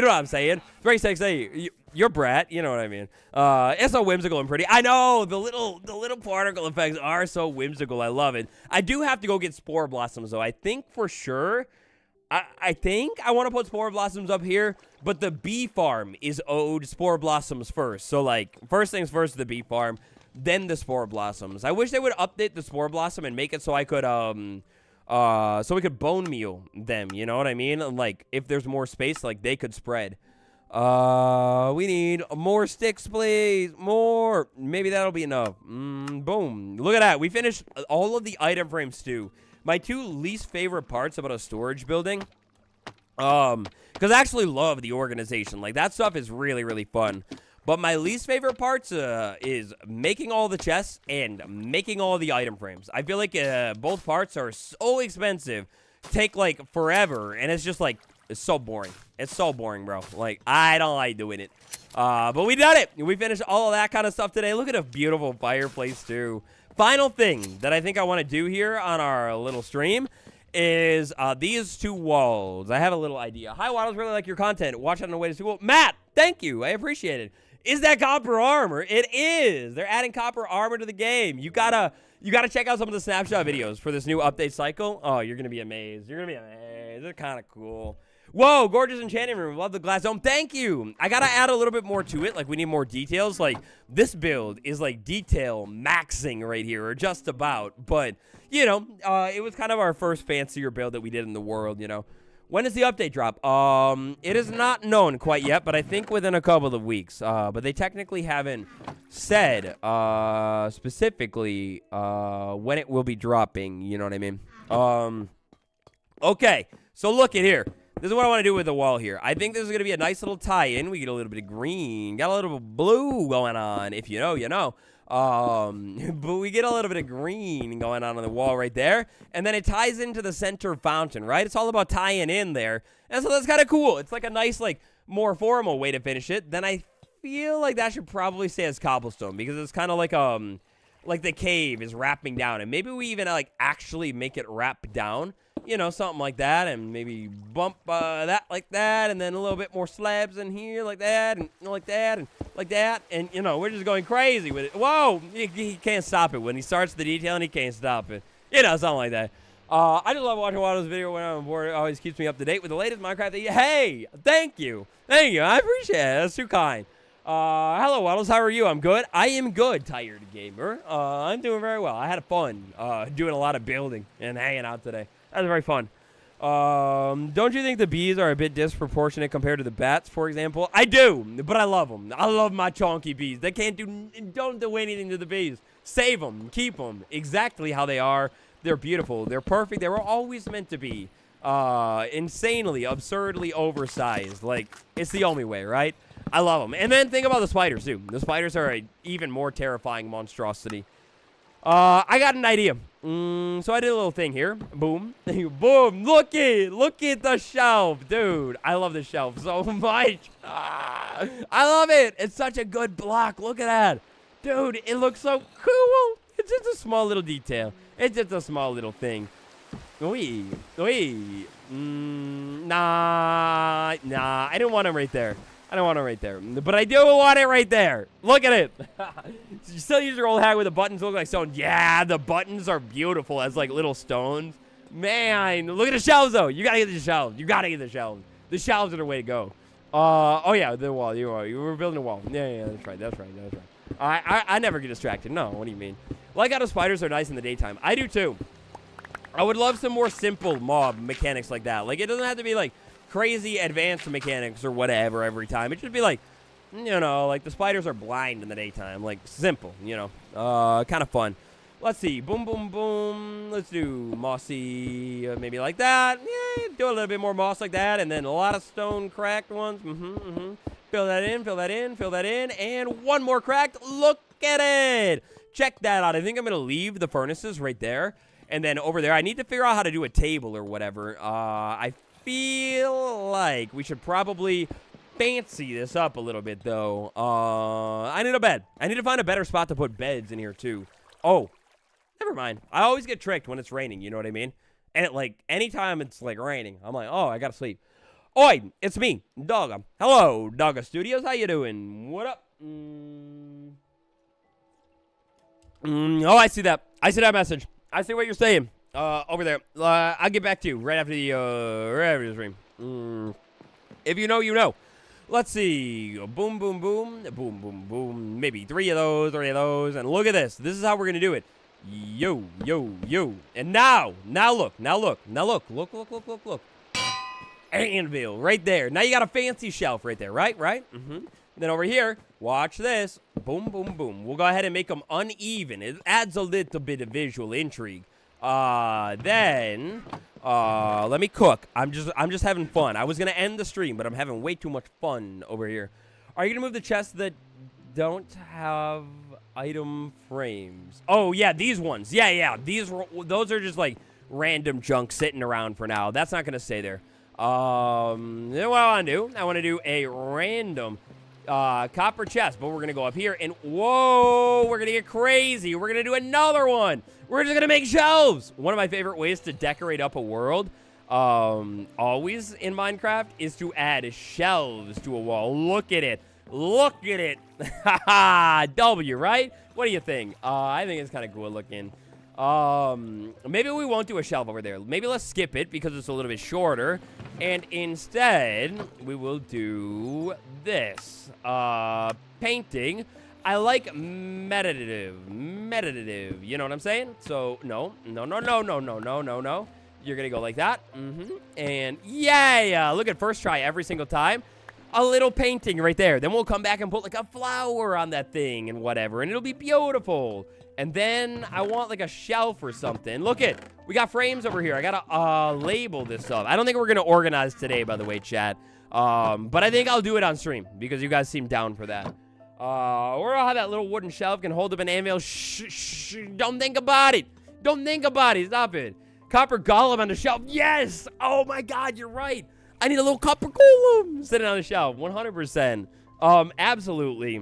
know what I'm saying? 360. You're Brat, you know what I mean. It's so whimsical and pretty. I know the little particle effects are so whimsical. I love it. I do have to go get spore blossoms though. I think for sure. I think I want to put spore blossoms up here, but the bee farm is owed spore blossoms first. So like first things first, the bee farm, then the spore blossoms. I wish they would update the spore blossom and make it so I could so we could bone meal them. You know what I mean? Like if there's more space, like they could spread. We need more sticks, please. More. Maybe that'll be enough. Boom. Look at that. We finished all of the item frames too. My 2 least favorite parts about a storage building, because I actually love the organization. Like that stuff is really, really fun. But my least favorite parts is making all the chests and making all the item frames. I feel like both parts are so expensive, take like forever, and it's just like, it's so boring. It's so boring, bro. Like, I don't like doing it. But we did it. We finished all of that kind of stuff today. Look at a beautiful fireplace, too. Final thing that I think I want to do here on our little stream is these 2 walls. I have a little idea. Hi, Wattles. Really like your content. Watch on the way to school. Matt, thank you. I appreciate it. Is that copper armor? It is. They're adding copper armor to the game. You gotta check out some of the snapshot videos for this new update cycle. Oh, you're gonna be amazed. You're gonna be amazed. They're kind of cool. Whoa, gorgeous enchanting room. Love the glass dome. Thank you. I gotta add a little bit more to it. Like, we need more details. Like, this build is, like, detail maxing right here, or just about. But, you know, it was kind of our first fancier build that we did in the world, you know. When does the update drop? It is not known quite yet, but I think within a couple of weeks. But they technically haven't said specifically when it will be dropping. You know what I mean? Okay, so look at here. This is what I want to do with the wall here. I think this is going to be a nice little tie-in. We get a little bit of green. Got a little blue going on. If you know, you know. But we get a little bit of green going on the wall right there. And then it ties into the center fountain, right? It's all about tying in there. And so that's kind of cool. It's like a nice, like, more formal way to finish it. Then I feel like that should probably stay as cobblestone because it's kind of like the cave is wrapping down. And maybe we even, like, actually make it wrap down. You know, something like that, and maybe bump that like that, and then a little bit more slabs in here like that, and like that, and like that, and, you know, we're just going crazy with it. Whoa! He can't stop it. When he starts the detailing, he can't stop it. You know, something like that. I just love watching Wattles' video when I'm bored. It always keeps me up to date with the latest Minecraft. Hey, thank you. Thank you. I appreciate it. That's too kind. Hello, Wattles. How are you? I'm good. I am good, Tired Gamer. I'm doing very well. I had fun doing a lot of building and hanging out today. That was very fun. Don't you think the bees are a bit disproportionate compared to the bats, for example? I do, but I love them. I love my chunky bees. They don't do anything to the bees. Save them. Keep them exactly how they are. They're beautiful. They're perfect. They were always meant to be insanely, absurdly oversized. Like, it's the only way, right? I love them. And then think about the spiders, too. The spiders are an even more terrifying monstrosity. I got an idea. So I did a little thing here. Boom. Boom. Look at the shelf. Dude, I love the shelf so much. I love it. It's such a good block. Look at that. Dude, it looks so cool. It's just a small little detail. It's just a small little thing. Nah. I don't want him right there. But I do want it right there. Look at it. You still use your old hat with the buttons look like stone. Yeah, the buttons are beautiful as like little stones. Man, look at the shelves though. You gotta get the shelves. The shelves are the way to go. Oh yeah, the wall. You were building a wall. Yeah, that's right. I never get distracted. No, what do you mean? Like how the spiders are nice in the daytime. I do too. I would love some more simple mob mechanics like that. Like it doesn't have to be like crazy advanced mechanics or whatever every time. It should be like, you know, like the spiders are blind in the daytime. Like simple, you know. Kind of fun. Let's see. Boom, boom, boom. Let's do mossy, maybe like that. Yeah, do a little bit more moss like that. And then a lot of stone cracked ones. Fill that in. And one more cracked. Look at it. Check that out. I think I'm going to leave the furnaces right there. And then over there, I need to figure out how to do a table or whatever. I feel like we should probably fancy this up a little bit, though. I need a bed. I need to find a better spot to put beds in here, too. Oh, never mind. I always get tricked when it's raining, you know what I mean? And, anytime it's, raining, I'm like, oh, I gotta sleep. Oi, it's me, Dogga. Hello, Dogga Studios. How you doing? What up? Oh, I see that. I see that message. I see what you're saying. Over there. I'll get back to you right after the stream. If you know, you know. Let's see. Boom, boom, boom. Boom, boom, boom. Maybe three of those. And look at this. This is how we're going to do it. Yo. And now look. Look. Anvil right there. Now you got a fancy shelf right there, right? Then over here, watch this. Boom, boom, boom. We'll go ahead and make them uneven. It adds a little bit of visual intrigue. Then let me cook. I'm just having fun. I was gonna end the stream, but I'm having way too much fun over here. Are you gonna move the chests that don't have item frames? Oh yeah, these ones. Yeah. Those are just random junk sitting around for now. That's not gonna stay there. What I want to do a random copper chest, but we're gonna go up here and whoa, we're gonna get crazy. We're gonna do another one. We're just gonna make shelves. One of my favorite ways to decorate up a world, always in Minecraft, is to add shelves to a wall. Look at it. W, right? What do you think? I think it's kind of cool looking. Maybe we won't do a shelf over there. Maybe let's skip it because it's a little bit shorter. And instead, we will do this. Painting. I like meditative. You know what I'm saying? So, no. You're gonna go like that. And yeah, look at first try every single time. A little painting right there. Then we'll come back and put a flower on that thing and whatever. And it'll be beautiful. And then I want a shelf or something. Look it. We got frames over here. I gotta label this up. I don't think we're gonna organize today, by the way, chat. But I think I'll do it on stream because you guys seem down for that. Or I'll have that little wooden shelf can hold up an anvil. Shh. Don't think about it. Stop it. Copper golem on the shelf. Yes. Oh my God, you're right. I need a little copper golem sitting on the shelf. 100%. Absolutely.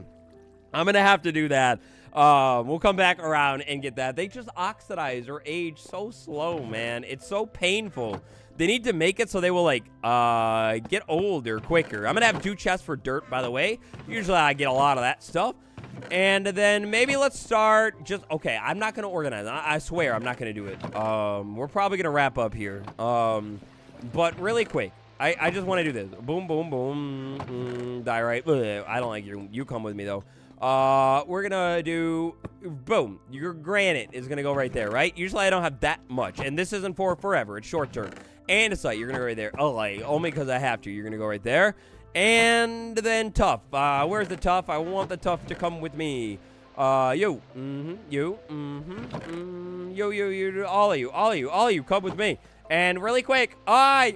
I'm gonna have to do that. We'll come back around and get that. They just oxidize or age so slow, man. It's so painful. They need to make it so they will, get older quicker. I'm gonna have 2 chests for dirt, by the way. Usually I get a lot of that stuff. And then maybe let's start okay, I'm not going to organize. I swear I'm not going to do it. We're probably going to wrap up here. But really quick, I just want to do this. Boom, boom, boom. Diorite. Ugh, I don't like you. You come with me, though. We're going to do, boom. Your granite is going to go right there, right? Usually I don't have that much. And this isn't for forever. It's short term. Andesite, you're going to go right there. Oh, like, only because I have to. You're going to go right there. And then tough. Where's the tough? I want the tough to come with me. You. You. You. All of you. Come with me. And really quick.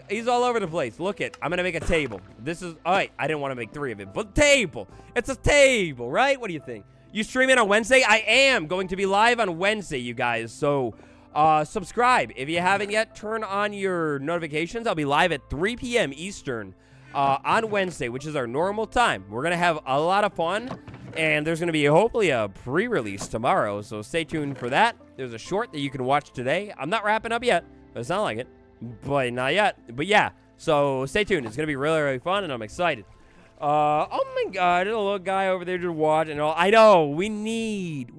He's all over the place. Look it. I'm going to make a table. This is, all right. I didn't want to make 3 of it, but table. It's a table, right? What do you think? You stream it on Wednesday? I am going to be live on Wednesday, you guys. So, subscribe. If you haven't yet, turn on your notifications. I'll be live at 3 p.m. Eastern. On Wednesday, which is our normal time. We're going to have a lot of fun, and there's going to be hopefully a pre-release tomorrow, so stay tuned for that. There's a short that you can watch today. I'm not wrapping up yet. Doesn't sound like it, but not yet. But yeah, so stay tuned. It's going to be really, really fun, and I'm excited. Oh my God, there's a little guy over there just watching and all. I know, we need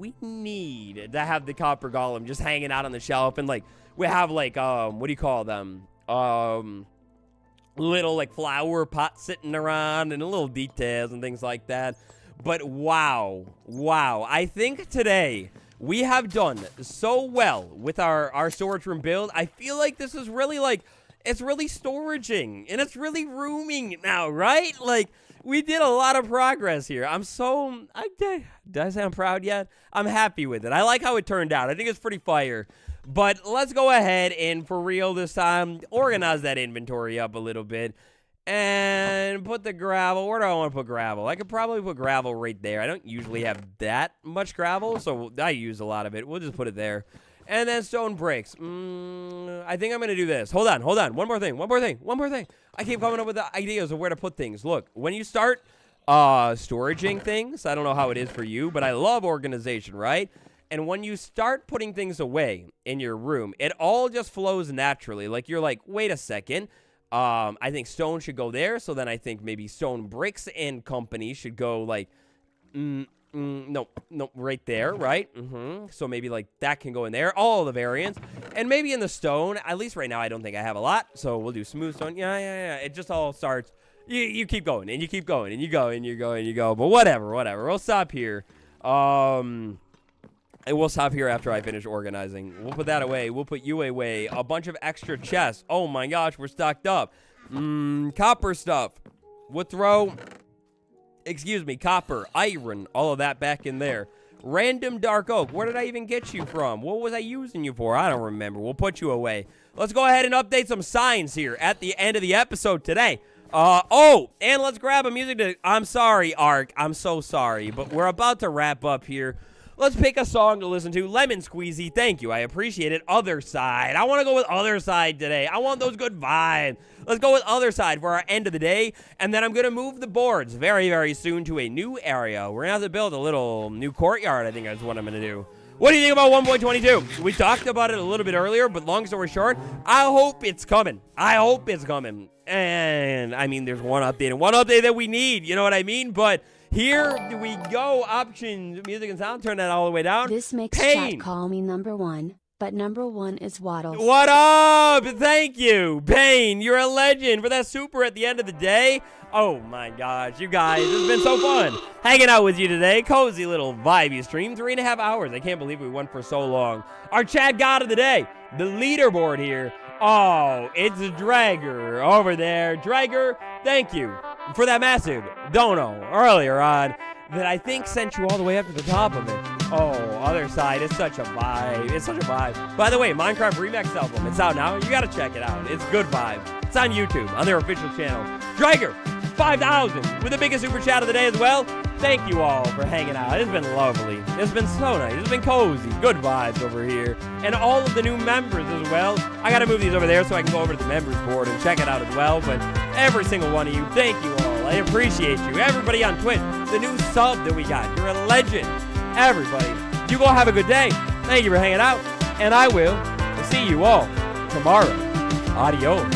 to have the copper golem just hanging out on the shelf, and like, we have like, what do you call them? Little like flower pots sitting around and little details and things like that. But wow, I think today we have done so well with our storage room build. I feel like this is really like, it's really storaging and it's really rooming now, right? Like, we did a lot of progress here. Did I say I'm proud yet? I'm happy with it. I like how it turned out. I think it's pretty fire. But let's go ahead and, for real this time, organize that inventory up a little bit. And put the gravel. Where do I want to put gravel? I could probably put gravel right there. I don't usually have that much gravel, so I use a lot of it. We'll just put it there. And then stone bricks. I think I'm going to do this. Hold on. One more thing. I keep coming up with the ideas of where to put things. Look, when you start storaging things, I don't know how it is for you, but I love organization, right? And when you start putting things away in your room, it all just flows naturally. Like, you're like, wait a second. I think stone should go there. So then I think maybe stone bricks and company should go like, no, right there, right? So maybe like that can go in there. All the variants. And maybe in the stone, at least right now, I don't think I have a lot. So we'll do smooth stone. Yeah. It just all starts. You keep going and you keep going and you go and you go and you go. But whatever. We'll stop here. And we'll stop here after I finish organizing. We'll put that away. We'll put you away. A bunch of extra chests. Oh my gosh, we're stocked up. Copper stuff. We'll throw, copper, iron, all of that back in there. Random dark oak. Where did I even get you from? What was I using you for? I don't remember. We'll put you away. Let's go ahead and update some signs here at the end of the episode today. And let's grab a music. I'm sorry, Ark. I'm so sorry, but we're about to wrap up here. Let's pick a song to listen to. Lemon Squeezy, thank you. I appreciate it. Other Side. I want to go with Other Side today. I want those good vibes. Let's go with Other Side for our end of the day. And then I'm going to move the boards very, very soon to a new area. We're going to have to build a little new courtyard, I think that's what I'm going to do. What do you think about 1.22? We talked about it a little bit earlier, but long story short, I hope it's coming. And, I mean, there's one update that we need. You know what I mean? But here we go. Options, music and sound. Turn that all the way down. This makes chat call me number 1, but number 1 is Wattles. What up? Thank you, Bane. You're a legend for that super at the end of the day. Oh my gosh, you guys, it's been so fun hanging out with you today. Cozy little vibey stream, 3.5 hours. I can't believe we went for so long. Our chat god of the day, the leaderboard here. Oh, it's Dragger over there. Dragger, thank you for that massive dono earlier on that I think sent you all the way up to the top of it. Oh, Other Side, it's such a vibe. By the way, Minecraft Remix album, it's out now. You gotta check it out. It's good vibe. It's on YouTube, on their official channel. Dragger, 5,000 with the biggest super chat of the day as well. Thank you all for hanging out. It's been lovely. It's been so nice. It's been cozy. Good vibes over here. And all of the new members as well. I got to move these over there so I can go over to the members board and check it out as well. But every single one of you, thank you all. I appreciate you. Everybody on Twitch, the new sub that we got. You're a legend. Everybody, you go have a good day. Thank you for hanging out. And I will see you all tomorrow. Adios.